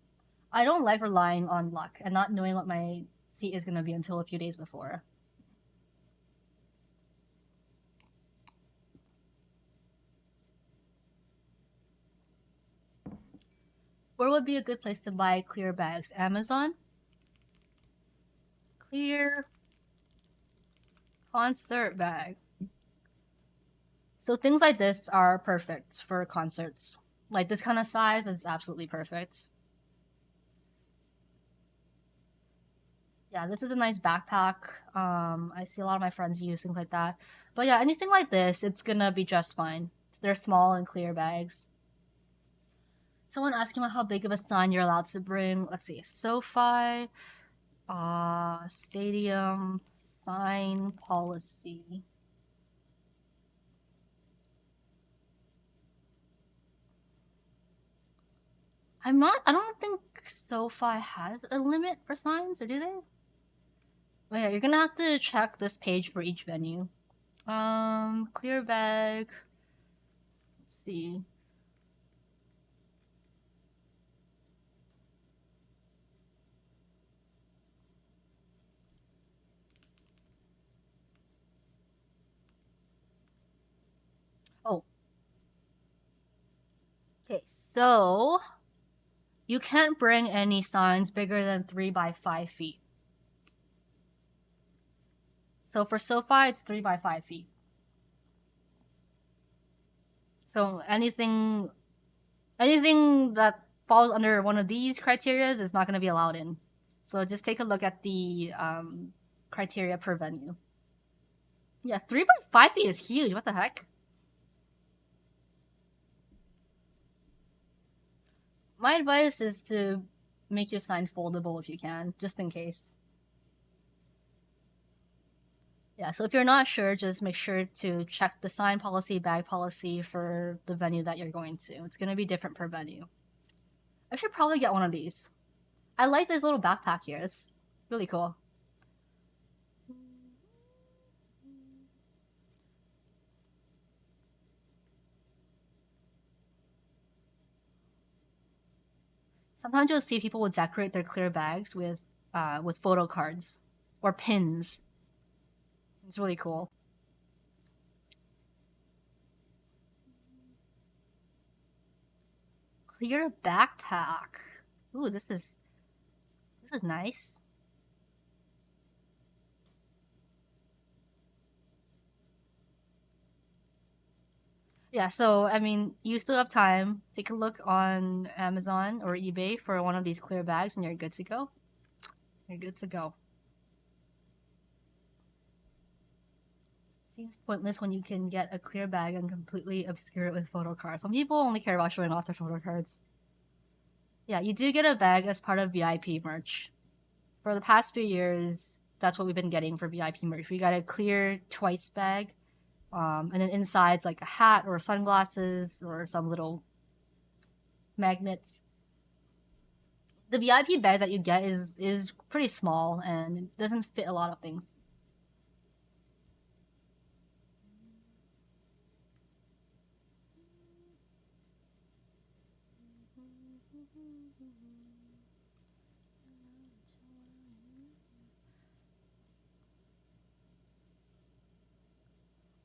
I don't like relying on luck and not knowing what my seat is gonna be until a few days before. Where would be a good place to buy clear bags? Amazon? Clear concert bag. So things like this are perfect for concerts. Like this kind of size is absolutely perfect. Yeah, this is a nice backpack. I see a lot of my friends use things like that. But yeah, anything like this, it's gonna be just fine. They're small and clear bags. Someone asking about how big of a sign you're allowed to bring. Let's see, SoFi, stadium sign policy. I don't think SoFi has a limit for signs, or do they? Oh yeah, you're gonna have to check this page for each venue. Clear bag. Let's see. Oh, okay. So you can't bring any signs bigger than 3 by 5 feet. So for SoFi, it's 3 by 5 feet. So anything that falls under one of these criterias is not going to be allowed in. So just take a look at the criteria per venue. Yeah, 3 by 5 feet is huge. What the heck? My advice is to make your sign foldable if you can, just in case. Yeah, so if you're not sure, just make sure to check the sign policy, bag policy for the venue that you're going to. It's going to be different per venue. I should probably get one of these. I like this little backpack here. It's really cool. Sometimes you'll see people will decorate their clear bags with photo cards or pins. It's really cool. Clear backpack. Ooh, this is nice. Yeah, so I mean, you still have time. Take a look on Amazon or eBay for one of these clear bags, and you're good to go. You're good to go. Seems pointless when you can get a clear bag and completely obscure it with photo cards. Some people only care about showing off their photo cards. Yeah, you do get a bag as part of VIP merch. For the past few years, that's what we've been getting for VIP merch. We got a clear twice bag, and then inside's like a hat or sunglasses or some little magnets. The VIP bag that you get is pretty small and it doesn't fit a lot of things.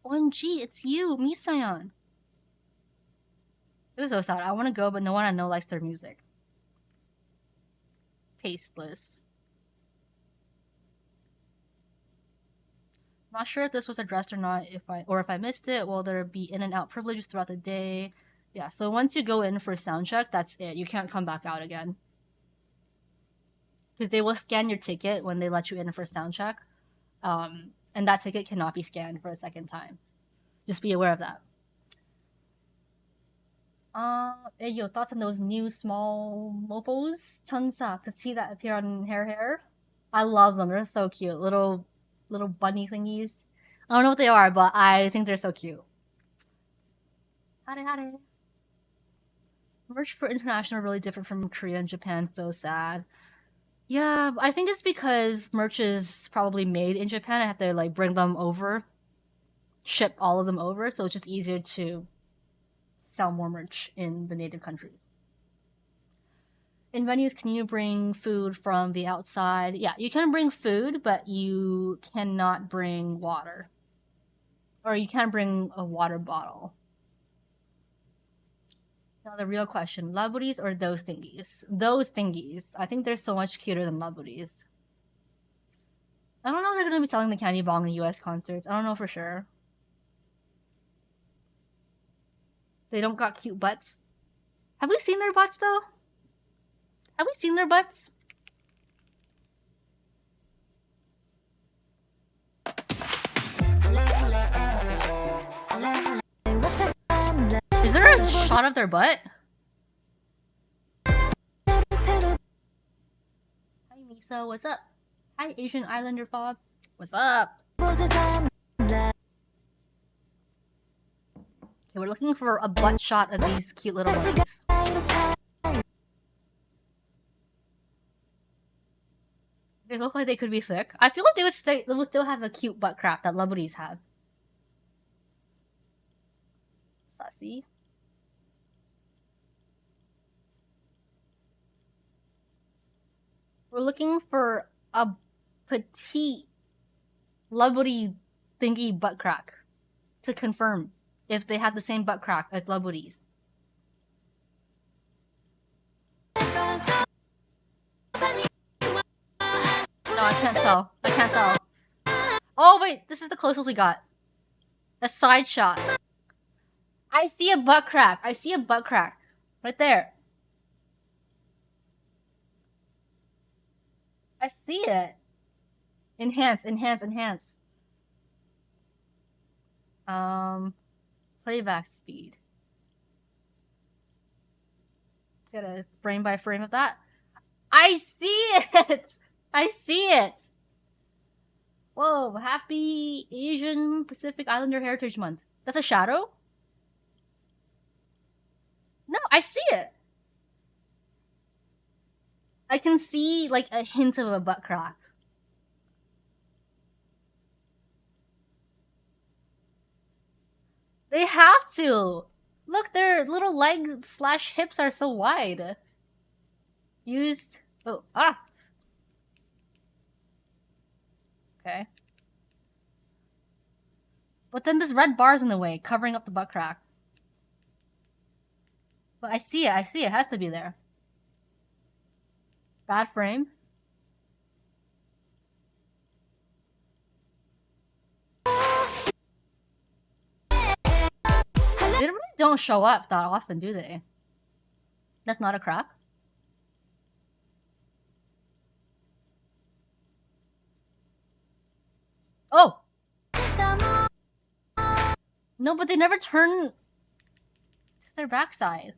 OMG, it's you, Misayan. This is so sad. I want to go, but no one I know likes their music. Tasteless. Not sure if this was addressed or not. If I missed it, will there be in and out privileges throughout the day? Yeah. So once you go in for sound check, that's it. You can't come back out again because they will scan your ticket when they let you in for sound check, and that ticket cannot be scanned for a second time. Just be aware of that. Hey, your thoughts on those new small mopos? Chunsa, Katsi that appear on Hair. I love them. They're so cute. Little bunny thingies. I don't know what they are, but I think they're so cute. Hare hare. Merch for international are really different from Korea and Japan. So sad. Yeah, I think it's because merch is probably made in Japan. I have to like bring them over, ship all of them over, so it's just easier to sell more merch in the native countries. In venues, can you bring food from the outside? Yeah, you can bring food, but you cannot bring water. Or you can bring a water bottle. Now the real question, Laburis or those thingies? Those thingies. I think they're so much cuter than Laburis. I don't know if they're going to be selling the candy bong in US concerts. I don't know for sure. They don't got cute butts. Have we seen their butts though? Have we seen their butts? Is there a shot of their butt? Hi Misa, what's up? Hi Asian Islander Fob. What's up? Okay, we're looking for a butt shot of these cute little bunnies. They look like they could be sick. I feel like they would still have a cute butt crack that Lubuddies have. Sussy. We're looking for a petite Lubuddy thingy butt crack to confirm if they have the same butt crack as Lubuddies. No, I can't tell. I can't tell. Oh wait, this is the closest we got. A side shot. I see a butt crack. I see a butt crack. Right there. I see it. Enhance, enhance, enhance. Playback speed. Get a frame by frame of that. I see it! I see it! Whoa, happy Asian Pacific Islander Heritage Month. That's a shadow? No, I see it. I can see like a hint of a butt crack. They have to. Look, their little legs slash hips are so wide. Used. Oh, ah. Okay. But then this red bar's in the way, covering up the butt crack. But I see it. I see it. It has to be there. Bad frame. They really don't show up that often, do they? That's not a crack. Oh! No, but they never turn to their backside.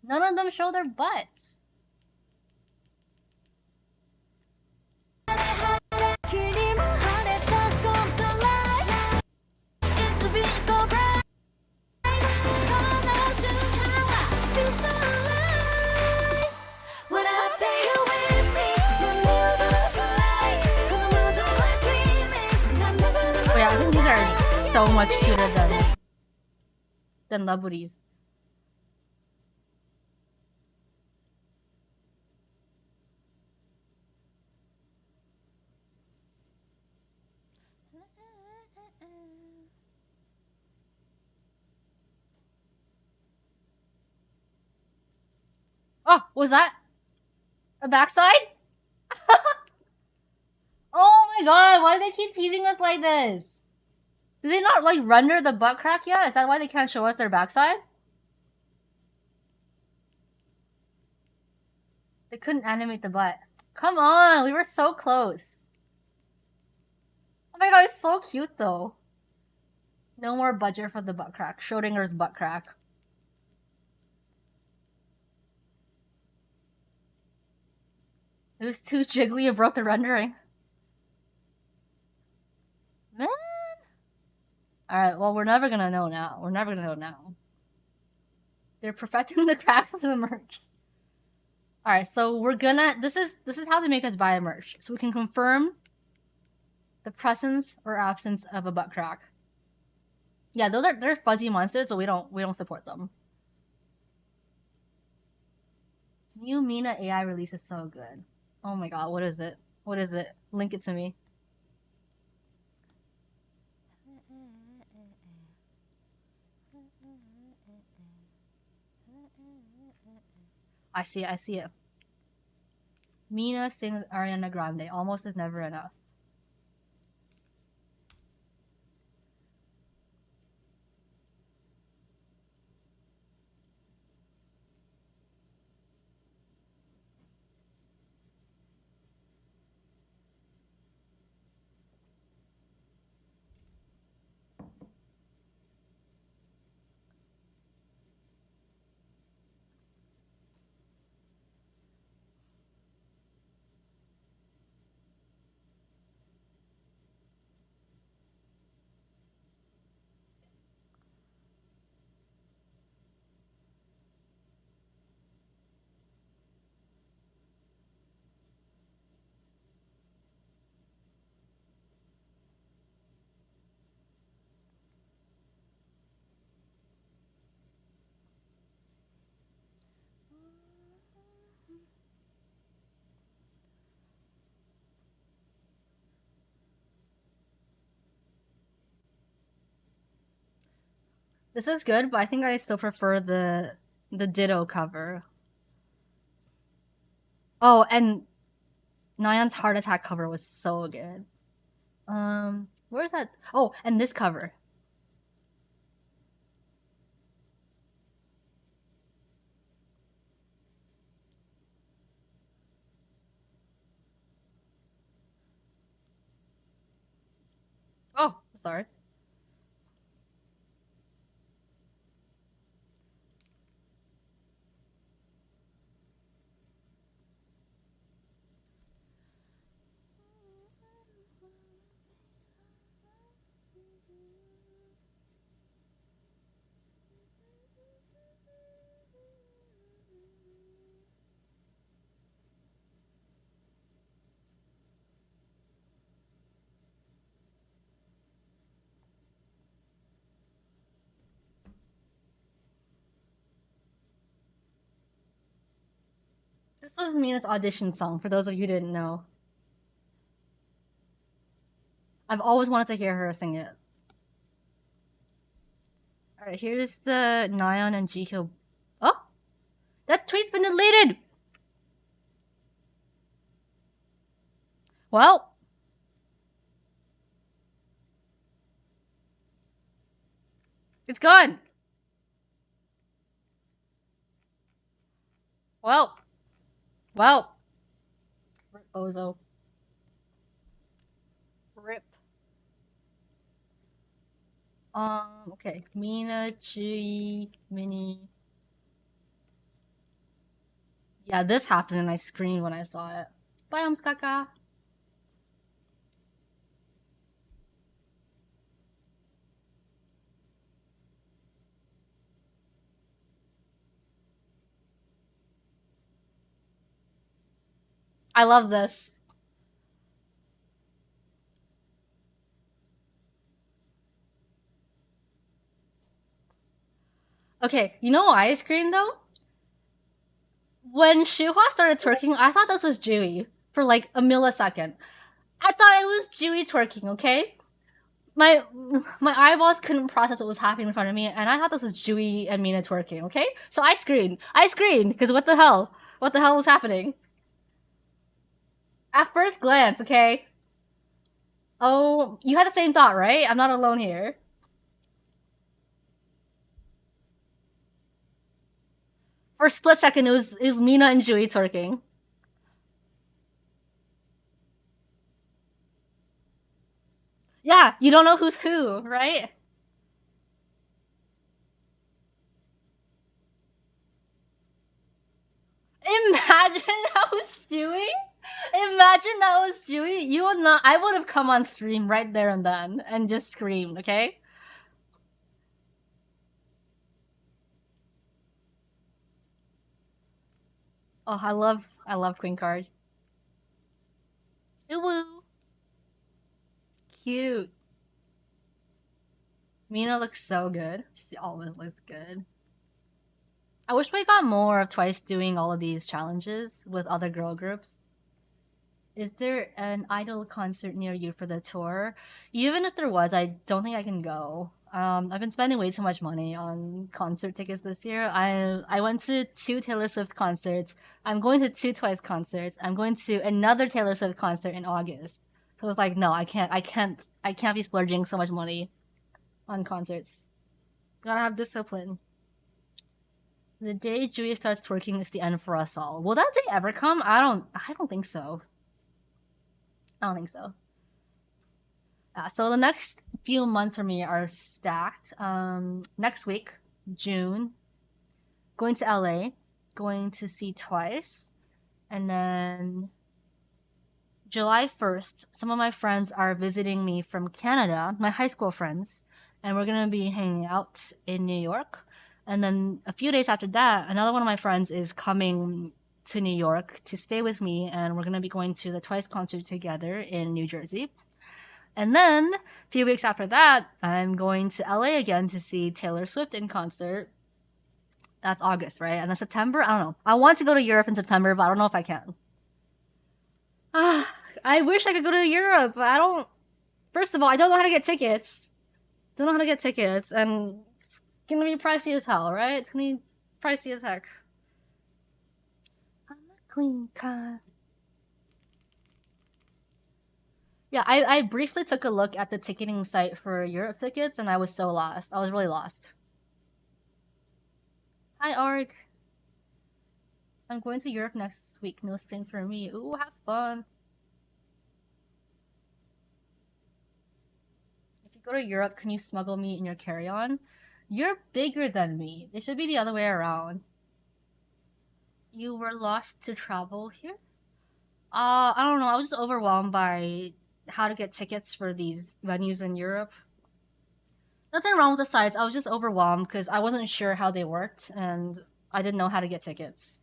None of them show their butts. Oh yeah, I think these are so much cuter than Love. Oh, was that a backside? Oh my god, why do they keep teasing us like this? Do they not like render the butt crack yet? Is that why they can't show us their backsides? They couldn't animate the butt. Come on, we were so close. Oh my god, it's so cute though. No more budget for the butt crack. Schrodinger's butt crack. It was too jiggly, it broke the rendering. Man. Alright, well, we're never gonna know now. We're never gonna know now. They're perfecting the crack for the merch. Alright, so we're gonna... This is how they make us buy a merch. So we can confirm the presence or absence of a butt crack. Yeah, they're fuzzy monsters, but we don't support them. New Mina AI release is so good. Oh my god, what is it? What is it? Link it to me. I see it. Mina sings Ariana Grande. Almost is never enough. This is good, but I think I still prefer the Ditto cover. Oh, and Nyan's Heart Attack cover was so good. Where's that? Oh, and this cover. Oh, sorry. This was Mina's audition song, for those of you who didn't know. I've always wanted to hear her sing it. Alright, here's the Nyan and Jihyo. Oh! That tweet's been deleted! Well, it's gone! Well, well. Rip Bozo. Rip. Okay. Mina, Chui, Mini. Yeah, this happened and I screamed when I saw it. Bye, Kaka. I love this. Okay, you know why I screamed though? When Shuhua started twerking, I thought this was Jui for like a millisecond. I thought it was Jui twerking, okay? My my eyeballs couldn't process what was happening in front of me, and I thought this was Jui and Mina twerking, okay? So I screamed. I screamed, because what the hell? What the hell was happening? At first glance, okay? Oh, you had the same thought, right? I'm not alone here. For a split second, it was Mina and Jui twerking. Yeah, you don't know who's who, right? Imagine that was Dewey. Imagine that was Dewey. You would not. I would have come on stream right there and then and just screamed. Okay. Oh, I love Queen Card. Ooh, cute. Mina looks so good. She always looks good. I wish we got more of Twice doing all of these challenges with other girl groups. Is there an idol concert near you for the tour? Even if there was, I don't think I can go. I've been spending way too much money on concert tickets this year. I went to two Taylor Swift concerts. I'm going to two Twice concerts. I'm going to another Taylor Swift concert in August. So it's like, no, I can't be splurging so much money on concerts. Gotta have discipline. The day Julia starts twerking is the end for us all. Will that day ever come? I don't think so. I don't think so. So the next few months for me are stacked. Next week, June, going to LA, going to see Twice, and then July 1st, some of my friends are visiting me from Canada, my high school friends, and we're gonna be hanging out in New York. And then a few days after that, another one of my friends is coming to New York to stay with me, and we're gonna be going to the Twice concert together in New Jersey. And then a few weeks after that, I'm going to LA again to see Taylor Swift in concert. That's August, right? And then September, I don't know. I want to go to Europe in September, but I don't know if I can. Ah, I wish I could go to Europe, but I don't. First of all, I don't know how to get tickets. Don't know how to get tickets, and it's gonna be pricey as hell, right? It's gonna be pricey as heck. I'm a queen card. Yeah, I briefly took a look at the ticketing site for Europe tickets, and I was so lost. I was really lost. Hi, Arg. I'm going to Europe next week. No stream for me. Ooh, have fun. If you go to Europe, can you smuggle me in your carry-on? You're bigger than me. It should be the other way around. You were lost to travel here? I don't know. I was just overwhelmed by how to get tickets for these venues in Europe. Nothing wrong with the sites. I was just overwhelmed because I wasn't sure how they worked and I didn't know how to get tickets.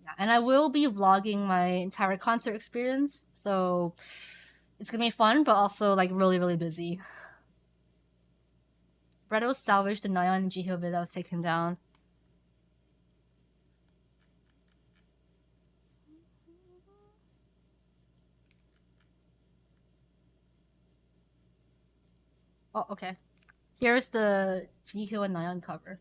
Yeah, and I will be vlogging my entire concert experience, so it's gonna be fun, but also like really, really busy. Bredo salvaged the Nyan and Jihyo vid that was taken down. Oh, okay. Here's the Jihyo and Nyan cover.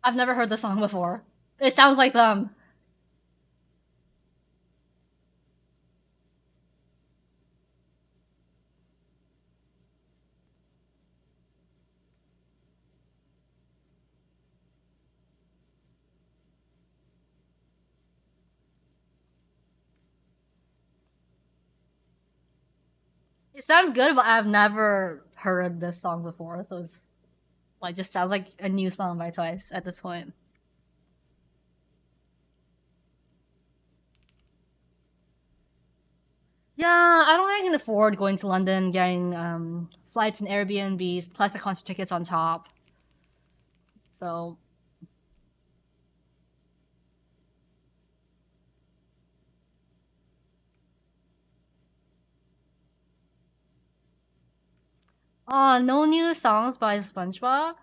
I've never heard the song before. It sounds like them. It sounds good, but I've never heard this song before, so it's like just sounds like a new song by Twice at this point. Yeah, I don't think I can afford going to London, getting flights and Airbnbs, plus the concert tickets on top. So, oh, no new songs by SpongeBob.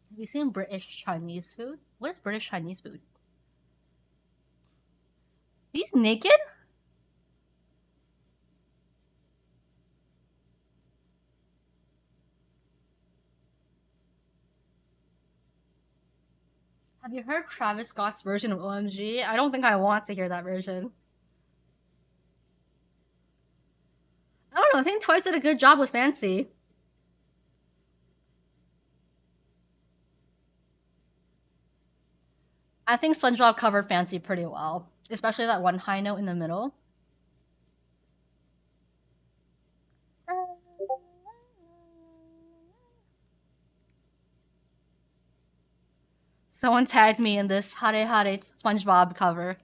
Have you seen British Chinese food? What is British Chinese food? He's naked? Have you heard Travis Scott's version of OMG? I don't think I want to hear that version. I don't know, I think Twice did a good job with Fancy. I think SpongeBob covered Fancy pretty well, especially that one high note in the middle. Someone tagged me in this Hare Hare SpongeBob cover.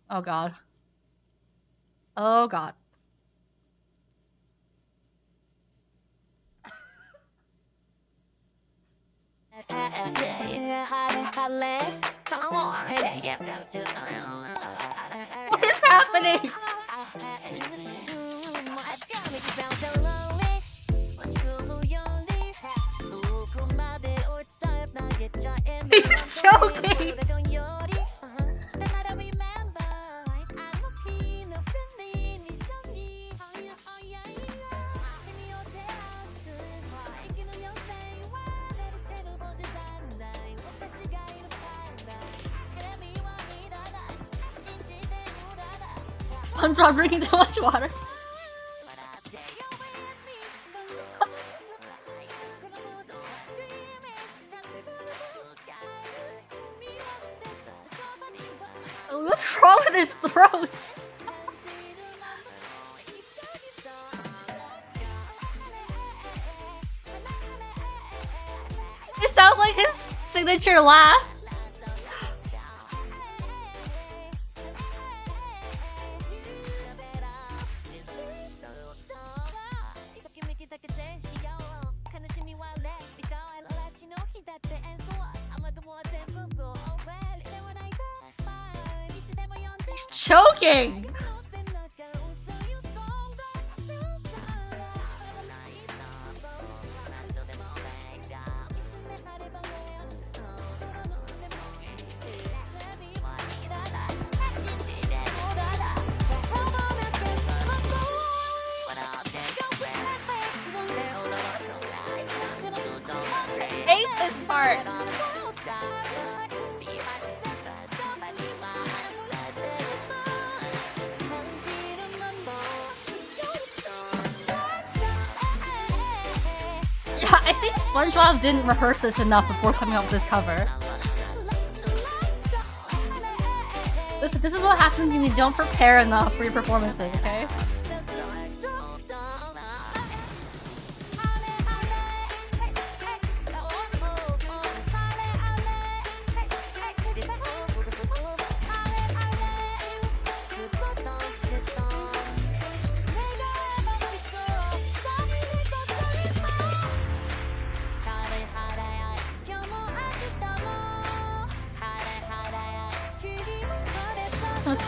Oh god. Oh god. What is happening? He's joking. SpongeBob drinking too much water. What's wrong with his throat? It sounds like his signature laugh. He's choking. Hate this part. Yeah, I think SpongeBob didn't rehearse this enough before coming up with this cover. This is what happens when you don't prepare enough for your performances, okay?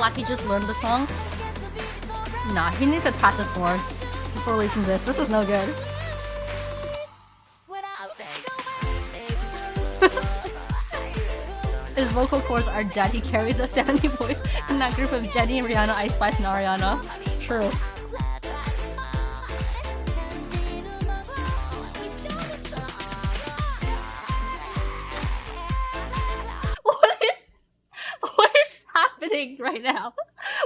Slacky just learned the song. Nah, he needs to practice more before releasing this. This is no good. His vocal cords are dead. He carried the Sandy voice in that group of Jenny and Rihanna, Ice Spice, and Ariana. True. What is happening right now?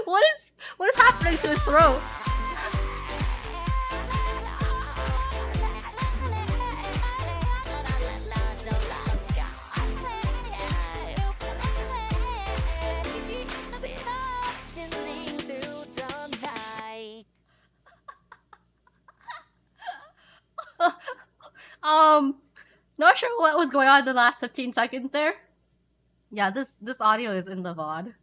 What is happening to his throat? Not sure what was going on in the last 15 seconds there. Yeah, this audio is in the VOD.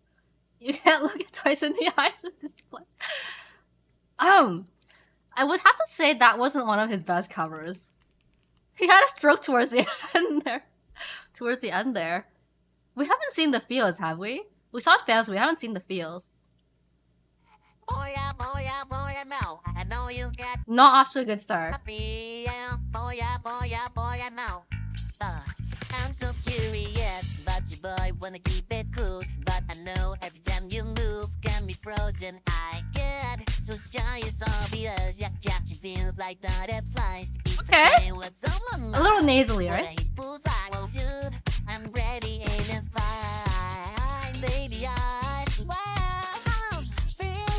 You can't look it twice in the eyes with this play. I would have to say that wasn't one of his best covers. He had a stroke towards the end there. Towards the end there. We haven't seen the feels, have we? We saw fans, we haven't seen the feels. Not off to a good start. I'm so curious, but your boy wanna keep it cool. But I know every time you move, can be frozen. I get so shy, it's obvious. Just catching feels like butterflies. Okay. A little nasally, right? I'm ready and fine, baby. I feel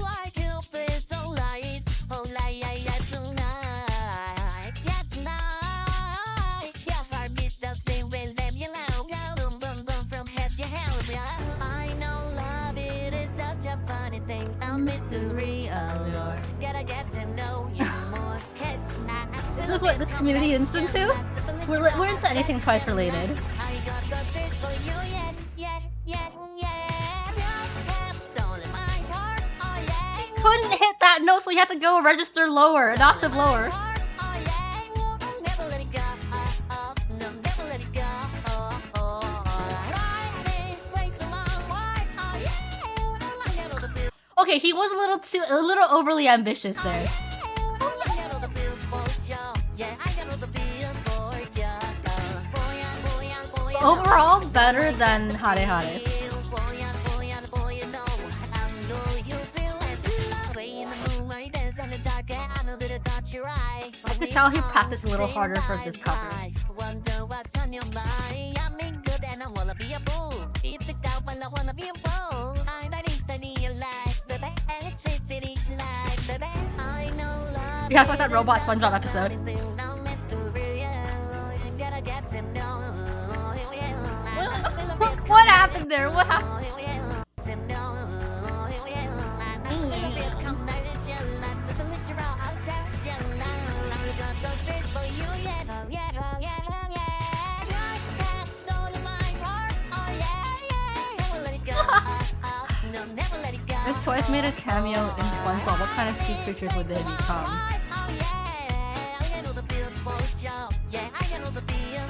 like Cupid's so light. Oh, yeah, tonight. Yeah, tonight. Yeah, for me, still sing with them. You know, boom, boom, boom, from head to heel. I know love, it is such a funny thing. A mystery allure. Gotta get to know you more. This is what this community is into? We're into anything twice related. Couldn't hit that note, so you had to go a register lower, an octave lower. Okay, he was a little overly ambitious there. Overall, better than Hare Hare. I could tell he practiced a little harder for this cover. Yeah, it's like that robot SpongeBob episode. What happened there? What happened? If Toys made a cameo in SpongeBob, what kind of sea creatures would they become?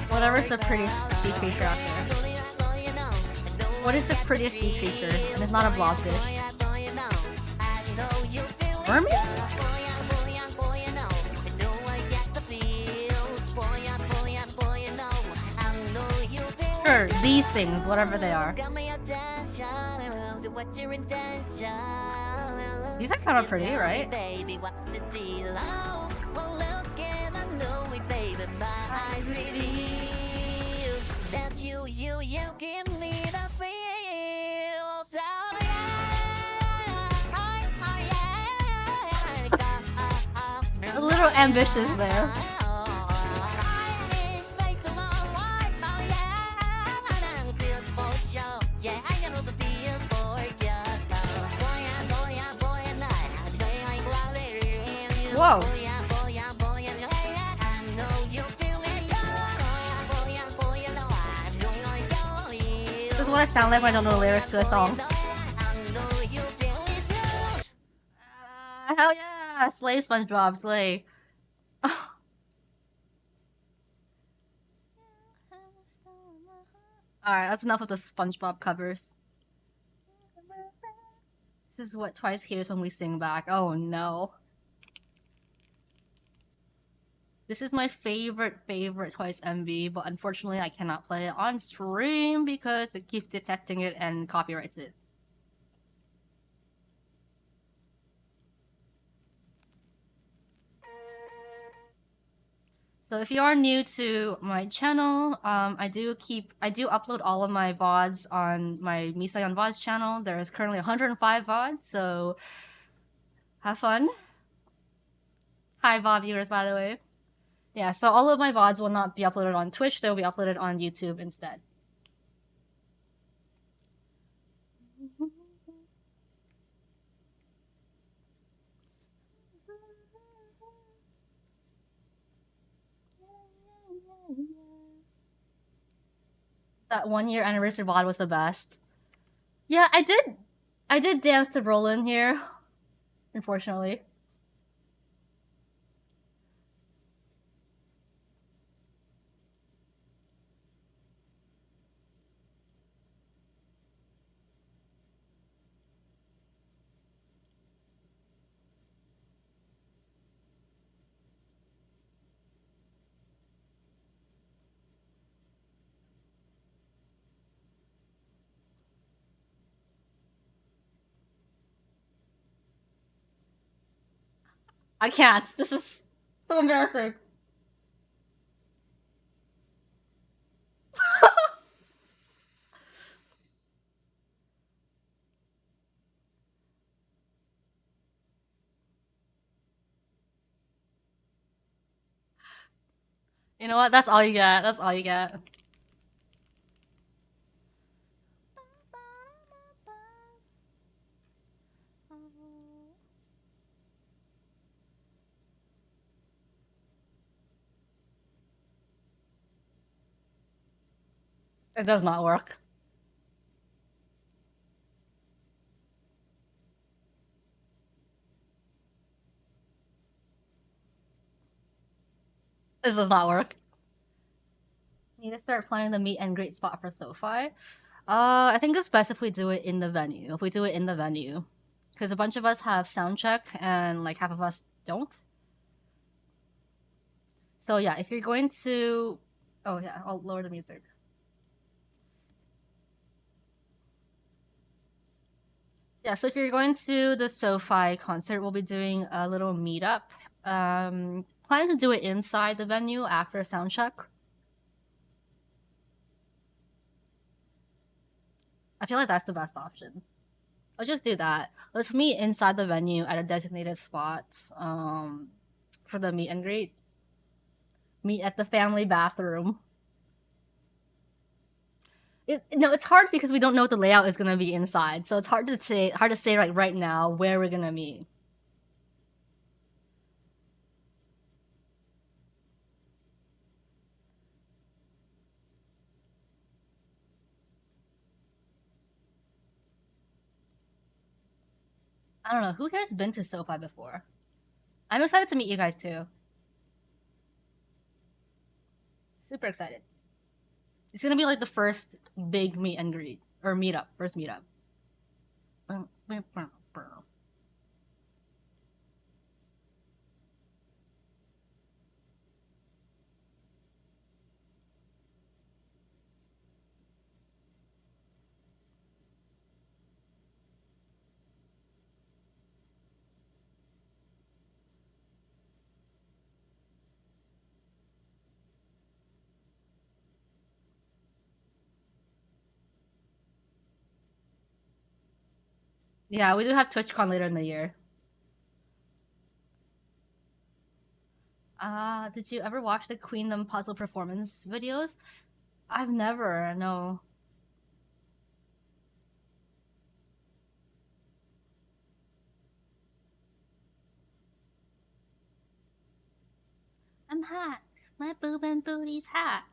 Whatever's the prettiest sea creature out there. What is the prettiest sea creature? And it's not a blobfish. Mermaids? Sure, these things, whatever they are. These are kind of pretty, right? A little ambitious there. whoa. This is what I sound like when I don't know the lyrics to a song. Hell yeah! Slay, SpongeBob, slay. Alright, that's enough of the SpongeBob covers. This is what Twice hears when we sing back. Oh no. This is my favorite Twice MV, but unfortunately I cannot play it on stream because it keeps detecting it and copyrights it. So if you are new to my channel, I do upload all of my VODs on my Misayon VODs channel. There is currently 105 VODs, so have fun. Hi VOD viewers, by the way. Yeah, so all of my VODs will not be uploaded on Twitch, they'll be uploaded on YouTube instead. That 1 year anniversary VOD was the best. Yeah, I did dance to Roland here, unfortunately. I can't. This is so embarrassing. You know what? That's all you get. That's all you get. It does not work. This does not work. Need to start planning the meet and greet spot for SoFi. I think it's best if we do it in the venue. If we do it in the venue, because a bunch of us have sound check and like half of us don't. So yeah, if you're going to, oh yeah, I'll lower the music. Yeah, so if you're going to the SoFi concert, we'll be doing a little meetup. Plan to do it inside the venue after sound check. I feel like that's the best option. Let's just do that. Let's meet inside the venue at a designated spot. For the meet and greet. Meet at the family bathroom. No, it's hard because we don't know what the layout is gonna be inside, so it's hard to say like right now where we're gonna meet. I don't know who here has been to SoFi before. I'm excited to meet you guys too. Super excited. It's gonna be like the first big meet and greet or meetup, first meetup. Yeah, we do have TwitchCon later in the year. Did you ever watch the Queendom puzzle performance videos? I've never, no. hot. My boob and booty's hot.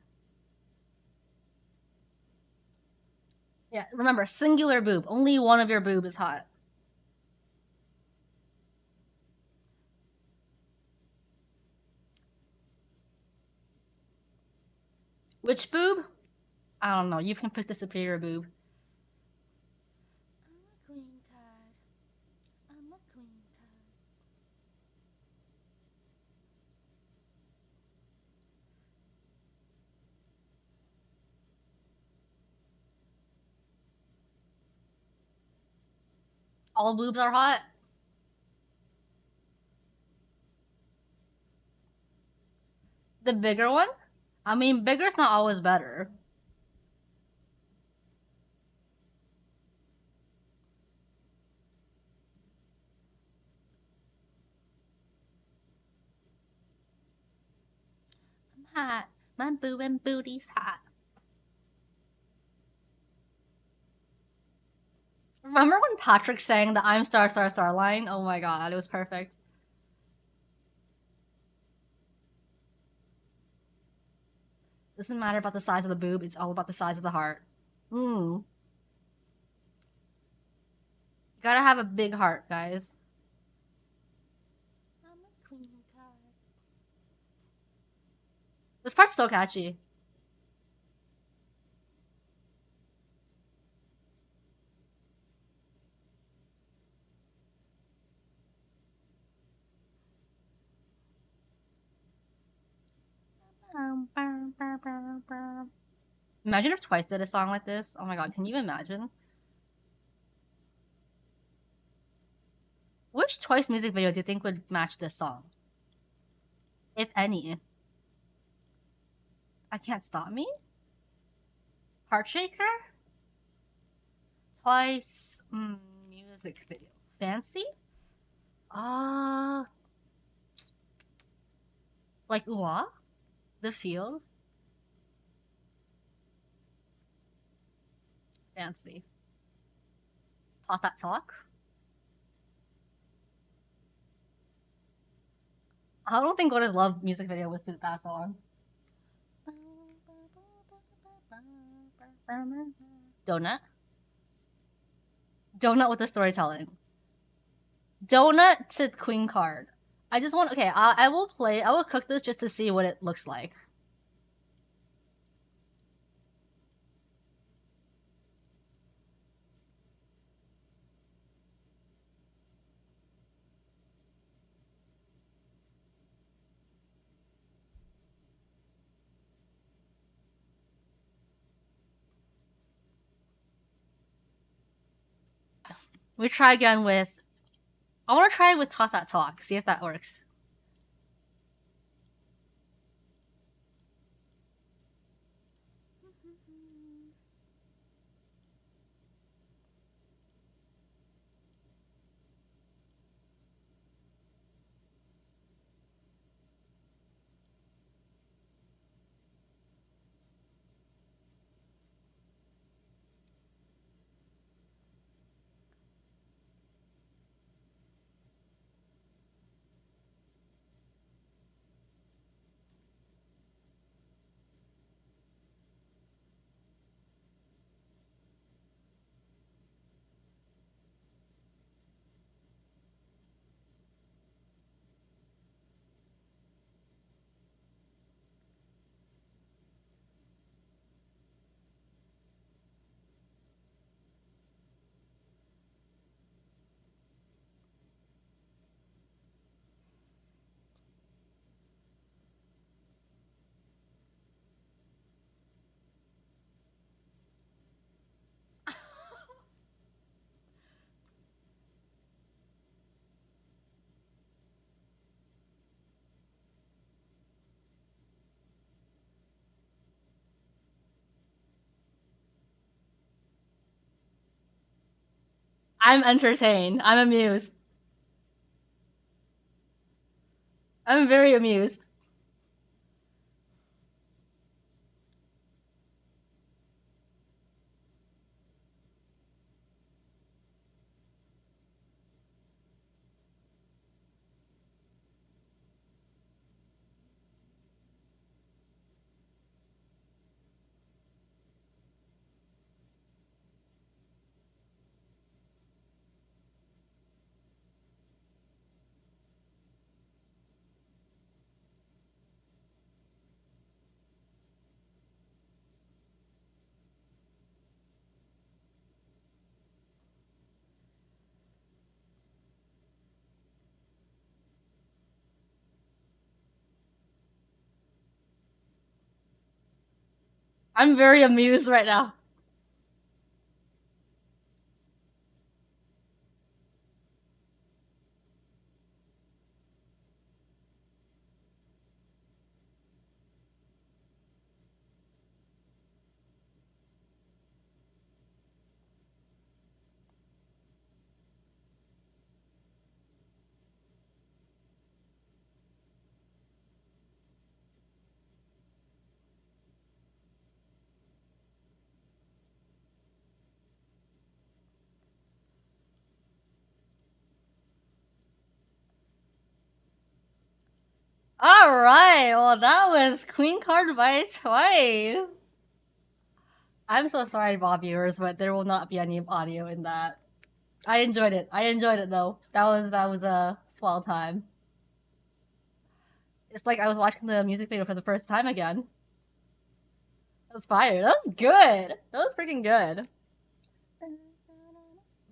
Yeah, remember, singular boob. Only one of your boob is hot. Which boob? I don't know. You can pick the superior boob. I'm a queen card. I'm a queen card. All boobs are hot. The bigger one? I mean, bigger's not always better. I'm hot. My boob and booty's hot. Remember when Patrick sang the I'm Star Star Star line? Oh my god, it was perfect. Doesn't matter about the size of the boob, it's all about the size of the heart. You gotta have a big heart, guys. I'm a queen card. This part's so catchy. Imagine if Twice did a song like this. Oh my god, can you imagine? Which Twice music video do you think would match this song? If any. I Can't Stop Me? Heartshaker? Twice music video. Fancy? Uh like what? The Fields? Fancy. Talk That Talk? I don't think What Is Love music video would suit that song. Donut? Donut with the storytelling. Donut to Queen card. I just want. Okay, I will play. I will cook this just to see what it looks like. We try again with. I want to try it with Talk That Talk. See if that works. I'm entertained. I'm amused. I'm very amused. I'm very amused right now. All right. Well, that was Queen Card by Twice. I'm so sorry, Bob viewers, but there will not be any audio in that. I enjoyed it. I enjoyed it though. That was a swell time. It's like I was watching the music video for the first time again. That was fire. That was good. That was freaking good.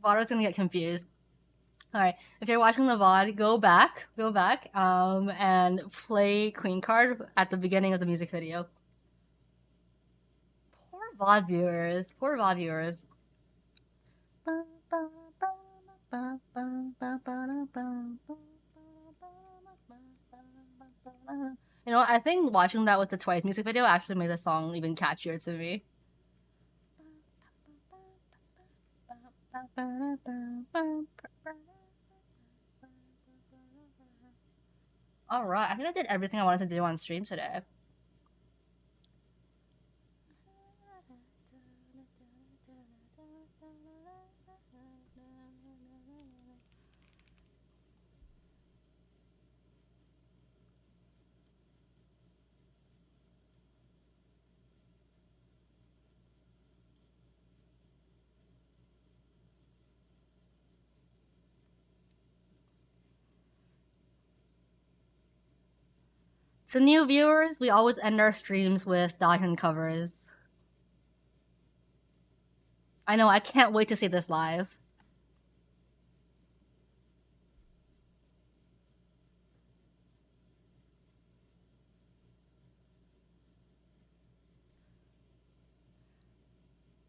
VOD's gonna get confused. All right, if you're watching the VOD, go back, and play Queen Card at the beginning of the music video. Poor VOD viewers. Poor VOD viewers. You know, I think watching that with the Twice music video actually made the song even catchier to me. Alright, I think I did everything I wanted to do on stream today. To new viewers, we always end our streams with Dahyun covers. I know, I can't wait to see this live.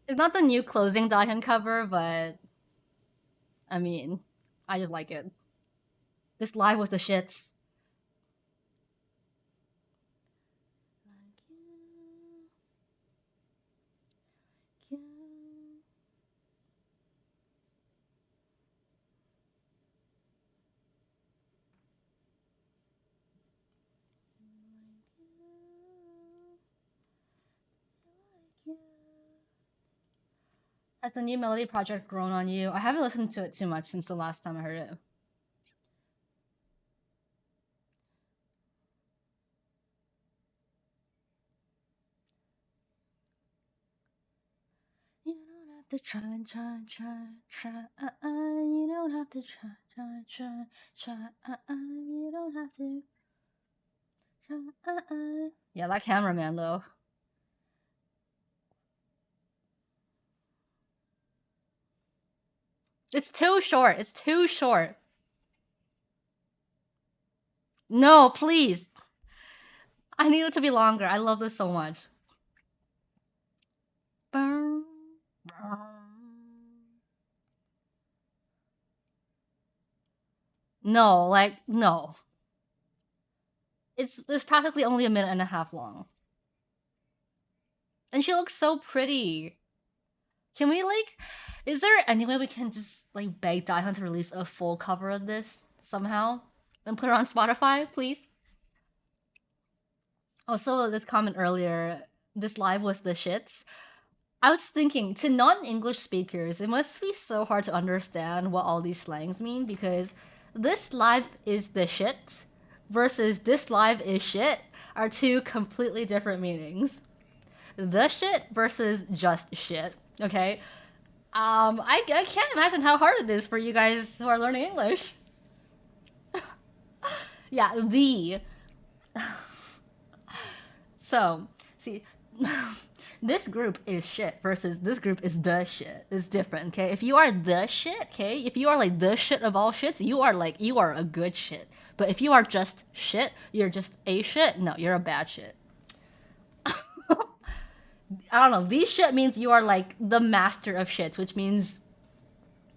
It's not the new closing Dahyun cover, but I mean, I just like it. This live with the shits. Has the new melody project grown on you? I haven't listened to it too much since the last time I heard it. You don't have to try, you don't have to try, you don't have to try. Yeah, that cameraman though. It's too short. It's too short. No, please. I need it to be longer. I love this so much. No, like, no. It's practically only a minute and a half long. And she looks so pretty. Can we, like, is there any way we can just, like, beg Daehyun to release a full cover of this somehow? And put it on Spotify, please? Also, this comment earlier, this live was the shits. I was thinking, to non-English speakers, it must be so hard to understand what all these slangs mean because this live is the shit versus this live is shit are two completely different meanings. The shit versus just shit. Okay. I can't imagine how hard it is for you guys who are learning English. Yeah, the. So, see, this group is shit versus this group is the shit. It's different, okay? If you are the shit, okay? If you are like the shit of all shits, you are a good shit. But if you are just shit, you're just a shit. No, you're a bad shit. I don't know. These shit means you are like the master of shits, which means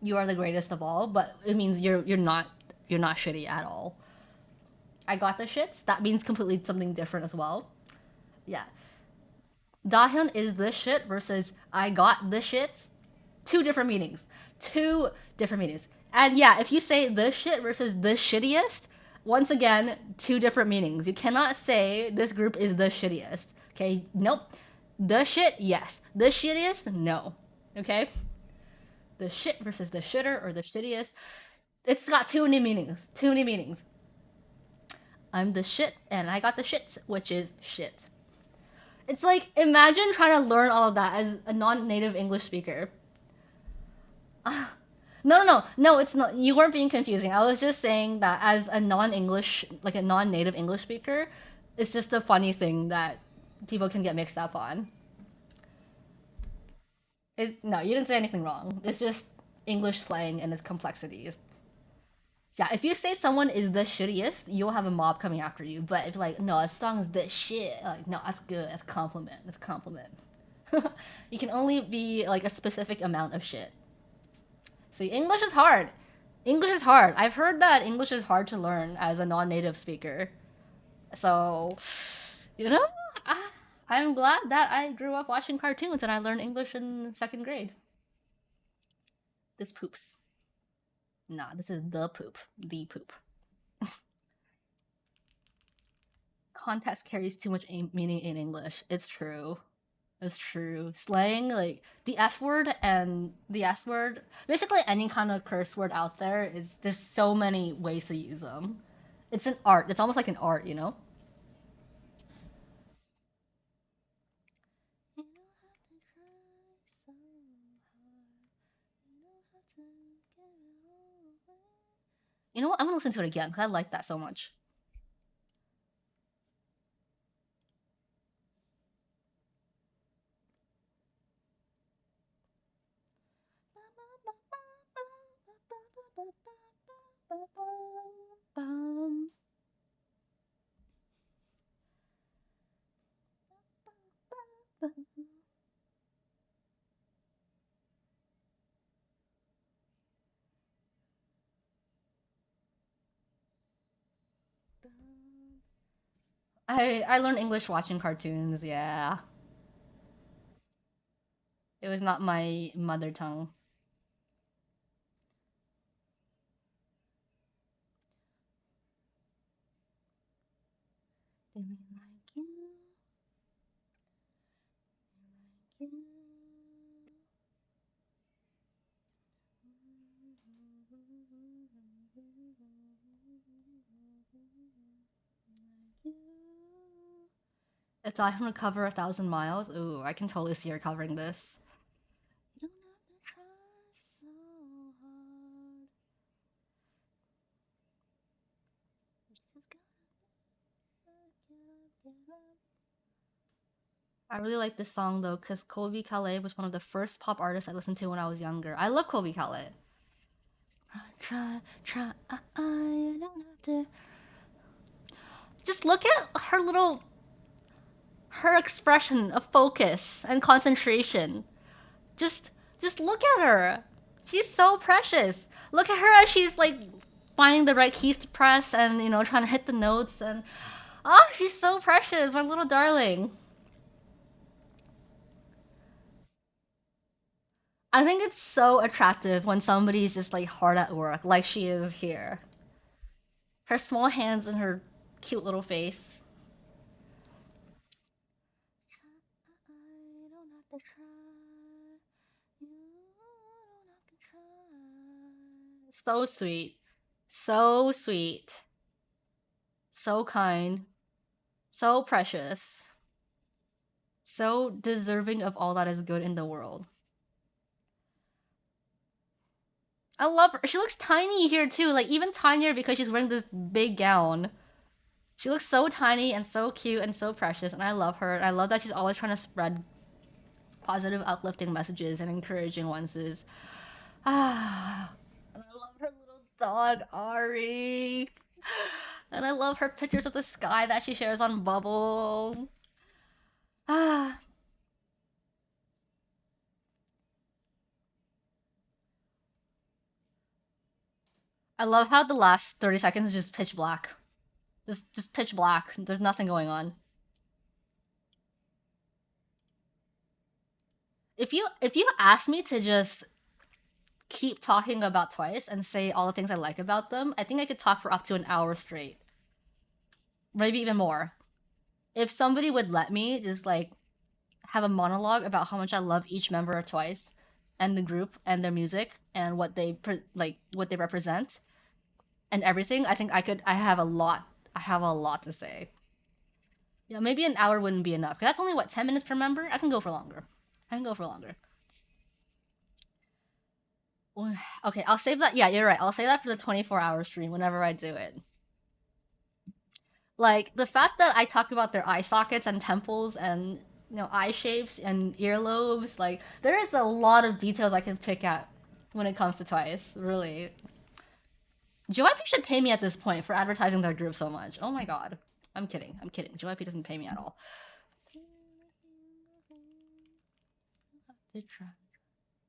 you are the greatest of all. But it means you're not shitty at all. I got the shits. That means completely something different as well. Yeah. Dahyun is the shit versus I got the shits. Two different meanings. Two different meanings. And yeah, if you say the shit versus the shittiest, once again, two different meanings. You cannot say this group is the shittiest. Okay? Nope. The shit, yes. The shittiest, no. Okay? The shit versus the shitter or the shittiest. It's got too many meanings. Too many meanings. I'm the shit and I got the shits, which is shit. It's like imagine trying to learn all of that as a non-native English speaker. No. It's not. You weren't being confusing. I was just saying that as a non-English, like a non-native English speaker, it's just a funny thing that people can get mixed up on. No, you didn't say anything wrong. It's just English slang and its complexities. Yeah, if you say someone is the shittiest, you'll have a mob coming after you. But if like, no, a song's the shit, like, no, that's good. That's compliment. That's compliment. You can only be like a specific amount of shit. See, English is hard. English is hard. I've heard that English is hard to learn as a non-native speaker. So, you know, I'm glad that I grew up watching cartoons and I learned English in second grade. This poops. Nah, this is the poop. The poop. Context carries too much meaning in English. It's true. It's true. Slang, like the F word and the S word, basically any kind of curse word out there is there's so many ways to use them. It's an art. It's almost like an art, you know? You know what? I'm gonna listen to it again because I like that so much. I learned English watching cartoons. Yeah, it was not my mother tongue. It's I can recover 1,000 miles. Ooh, I can totally see her covering this. You don't have to try so hard. Just get up. I really like this song though, because Colby Calais was one of the first pop artists I listened to when I was younger. I love Colby Calais. Try, I don't have to. Just look at her expression of focus and concentration. Just, just look at her. She's so precious. Look at her as she's like finding the right keys to press and trying to hit the notes and she's so precious, my little darling. I think it's so attractive when somebody's just like hard at work, like she is here. Her small hands and her cute little face. I don't have to try. You don't have to try. So sweet. So sweet. So kind. So precious. So deserving of all that is good in the world. I love her. She looks tiny here too, like even tinier because she's wearing this big gown. She looks so tiny and so cute and so precious, and I love her. And I love that she's always trying to spread positive, uplifting messages and encouraging ones. Is and I love her little dog Ari, and I love her pictures of the sky that she shares on Bubble. Ah, I love how the last 30 seconds is just pitch black. Just pitch black. There's nothing going on. If you ask me to just keep talking about Twice and say all the things I like about them, I think I could talk for up to an hour straight. Maybe even more. If somebody would let me just like have a monologue about how much I love each member of Twice and the group and their music and what they what they represent and everything, I think I have a lot. I have a lot to say. Yeah, maybe an hour wouldn't be enough. 'Cause that's only what 10 minutes per member. I can go for longer. I can go for longer. Okay, I'll save that. Yeah, you're right. I'll save that for the 24-hour stream whenever I do it. Like the fact that I talk about their eye sockets and temples and eye shapes and earlobes, like there is a lot of details I can pick at when it comes to Twice. Really, JYP should pay me at this point for advertising their group so much. Oh my god, I'm kidding. I'm kidding. JYP doesn't pay me at all.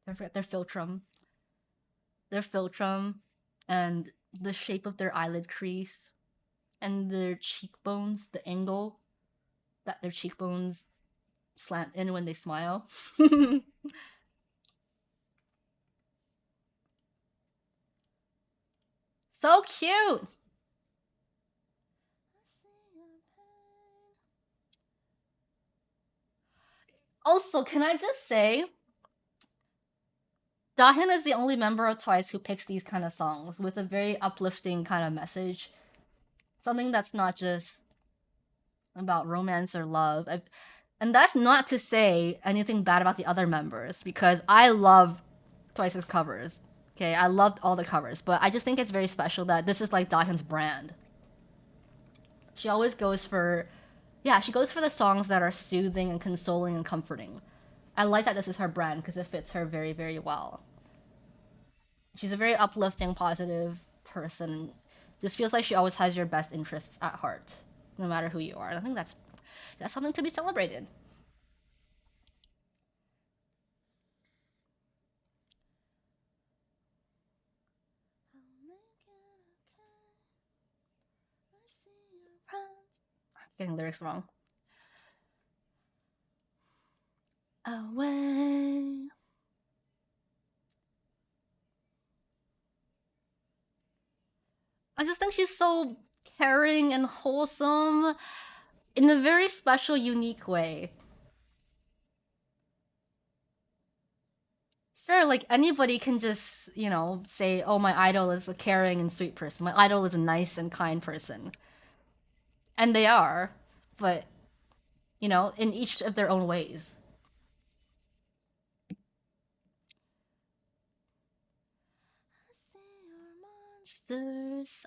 I forget their philtrum. Their philtrum, and the shape of their eyelid crease, and their cheekbones, the angle that their cheekbones slant in when they smile. So cute! Also, can I just say, Dahyun is the only member of Twice who picks these kind of songs with a very uplifting kind of message. Something that's not just about romance or love. And that's not to say anything bad about the other members, because I love Twice's covers. Okay, I loved all the covers, but I just think it's very special that this is like Dahyun's brand. She always goes for, yeah, she goes for the songs that are soothing and consoling and comforting. I like that this is her brand because it fits her very, very well. She's a very uplifting, positive person. Just feels like she always has your best interests at heart, no matter who you are. And I think that's something to be celebrated. Getting lyrics wrong. Away. I just think she's so caring and wholesome in a very special, unique way. Sure, like anybody can just, say, oh, my idol is a caring and sweet person. My idol is a nice and kind person. And they are, but, in each of their own ways.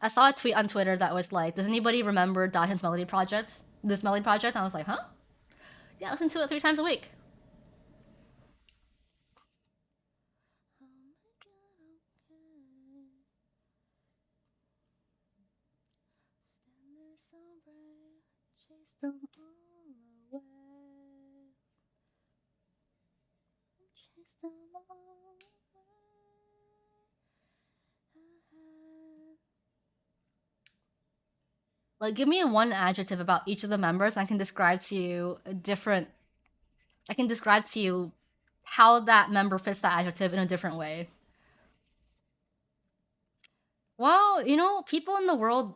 I saw a tweet on Twitter that was like, does anybody remember Dahyun's Melody Project? This Melody Project? And I was like, huh? Yeah, listen to it 3 times a week. Like, give me one adjective about each of the members, and I can describe to you a different. I can describe to you how that member fits that adjective in a different way. Well, people in the world,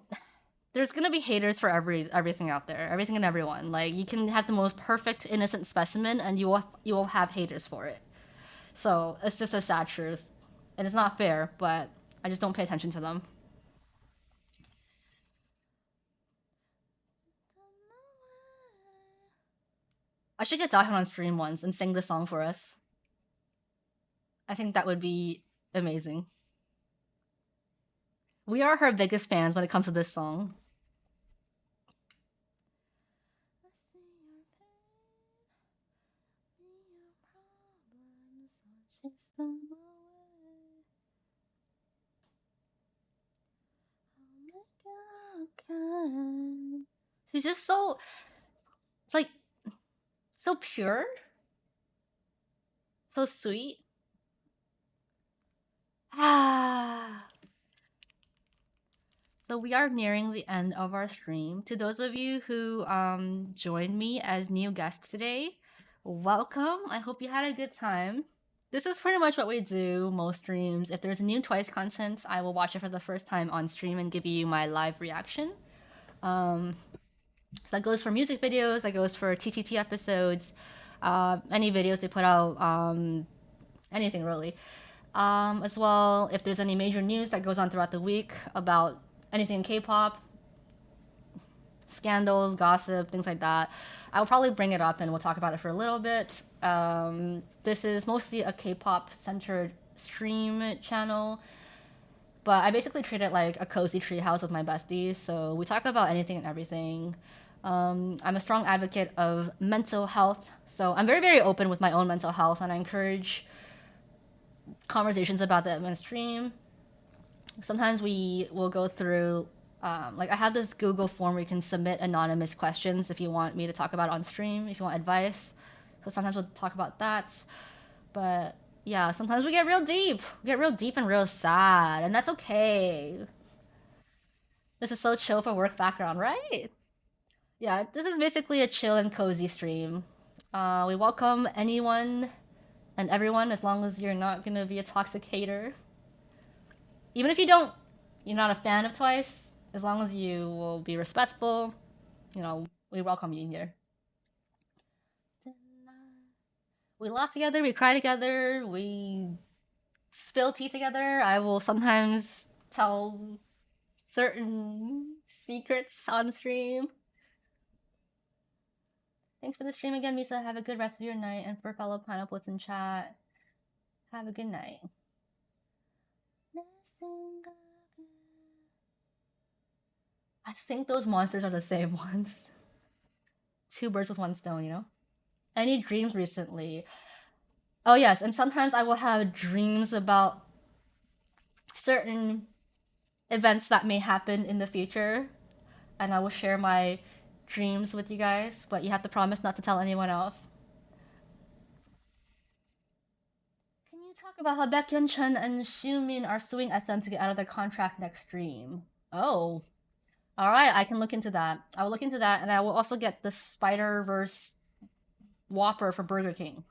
there's gonna be haters for everything out there, everything and everyone. Like, you can have the most perfect innocent specimen, and you will have haters for it. So it's just a sad truth, and it's not fair. But I just don't pay attention to them. I should get Dahyun on stream once and sing the song for us. I think that would be amazing. We are her biggest fans when it comes to this song. She's just so. It's like so pure, so sweet. Ah, So we are nearing the end of our stream. To those of you who joined me as new guests today, welcome. I hope you had a good time. This is pretty much what we do most streams. If there's new Twice content, I will watch it for the first time on stream and give you my live reaction. Um, so that goes for music videos, that goes for TTT episodes, any videos they put out, anything really. As well, if there's any major news that goes on throughout the week about anything in K-pop, scandals, gossip, things like that, I'll probably bring it up and we'll talk about it for a little bit. This is mostly a K-pop centered stream channel, but I basically treat it like a cozy treehouse with my besties. So we talk about anything and everything. I'm a strong advocate of mental health, so I'm very, very open with my own mental health, and I encourage conversations about that in stream. Sometimes we will go through, like I have this Google form where you can submit anonymous questions if you want me to talk about it on stream, if you want advice. So sometimes we'll talk about that. But yeah, sometimes we get real deep. We get real deep and real sad, and that's okay. This is so chill for work background, right? Yeah, this is basically a chill and cozy stream. We welcome anyone and everyone as long as you're not gonna be a toxic hater. Even if you're not a fan of Twice, as long as you will be respectful, we welcome you here. We laugh together, we cry together, we spill tea together. I will sometimes tell certain secrets on stream. Thanks for the stream again, Misa. Have a good rest of your night. And for fellow pineapples in chat, have a good night. I think those monsters are the same ones. Two birds with one stone, you know? Any dreams recently? Oh, yes, and sometimes I will have dreams about certain events that may happen in the future, and I will share my dreams with you guys, but you have to promise not to tell anyone else. Can you talk about how Baekhyun Chun and Xiumin are suing SM to get out of their contract next stream? Oh, all right, I can look into that. I will look into that, and I will also get the Spider Verse Whopper from Burger King.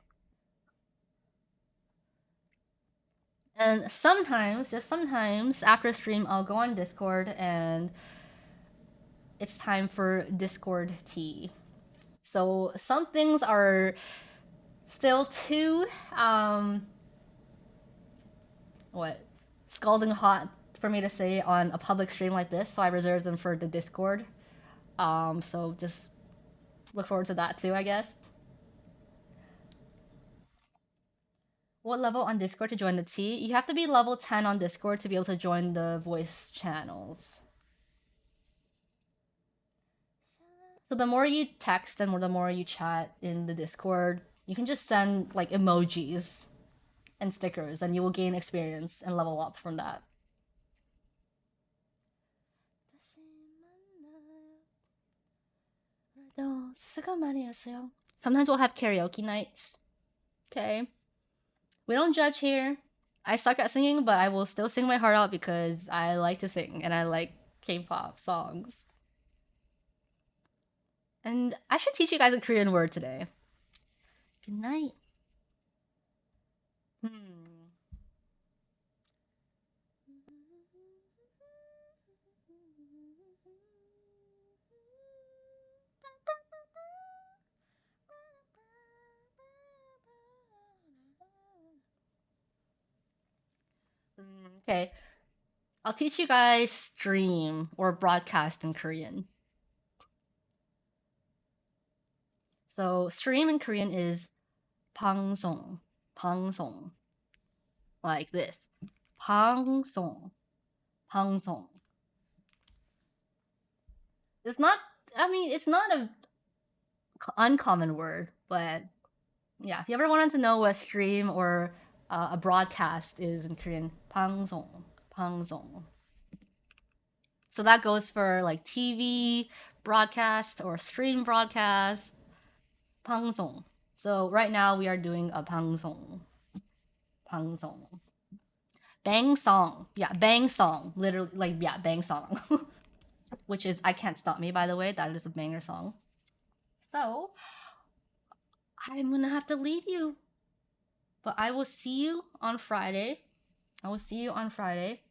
And sometimes, just sometimes, after stream, I'll go on Discord and it's time for Discord tea. So some things are still too what scalding hot for me to say on a public stream like this, so I reserve them for the Discord. So just look forward to that too, I guess. What level on Discord to join the tea? You have to be level 10 on Discord to be able to join the voice channels. So the more you text and the more you chat in the Discord, you can just send like emojis and stickers, and you will gain experience and level up from that. Sometimes we'll have karaoke nights. Okay. We don't judge here. I suck at singing, but I will still sing my heart out because I like to sing and I like K-pop songs. And I should teach you guys a Korean word today. Good night. Hmm. Okay. I'll teach you guys stream or broadcast in Korean. So stream in Korean is 방송, 방송. Like this. 방송, 방송. It's not, I mean, it's not a uncommon word, but yeah, if you ever wanted to know what stream or a broadcast is in Korean, 방송, 방송. So that goes for like TV broadcast or stream broadcast, 방송. So right now we are doing a 방송, 방송. Bang Song. Yeah, Bang Song. Literally, like, yeah, Bang Song. Which is I Can't Stop Me, by the way. That is a banger song. So, I'm gonna have to leave you. But I will see you on Friday. I will see you on Friday.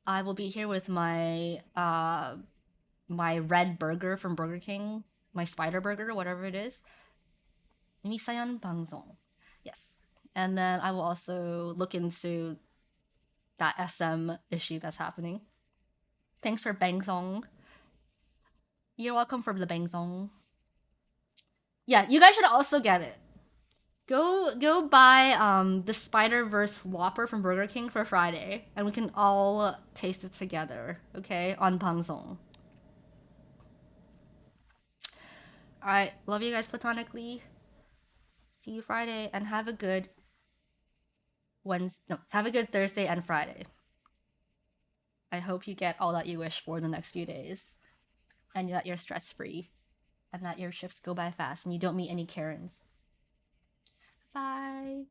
I will be here with my red burger from Burger King, my spider burger, whatever it is. Misayan Bangzong. Yes. And then I will also look into that SM issue that's happening. Thanks for Bangzong. You're welcome for the Bangzong. Yeah, you guys should also get it. Go buy the Spider Verse Whopper from Burger King for Friday, and we can all taste it together. Okay, on Bangzong. All right, love you guys platonically. See you Friday, and have a good Wednesday. No, have a good Thursday and Friday. I hope you get all that you wish for the next few days, and that you're stress free, and that your shifts go by fast, and you don't meet any Karens. Bye.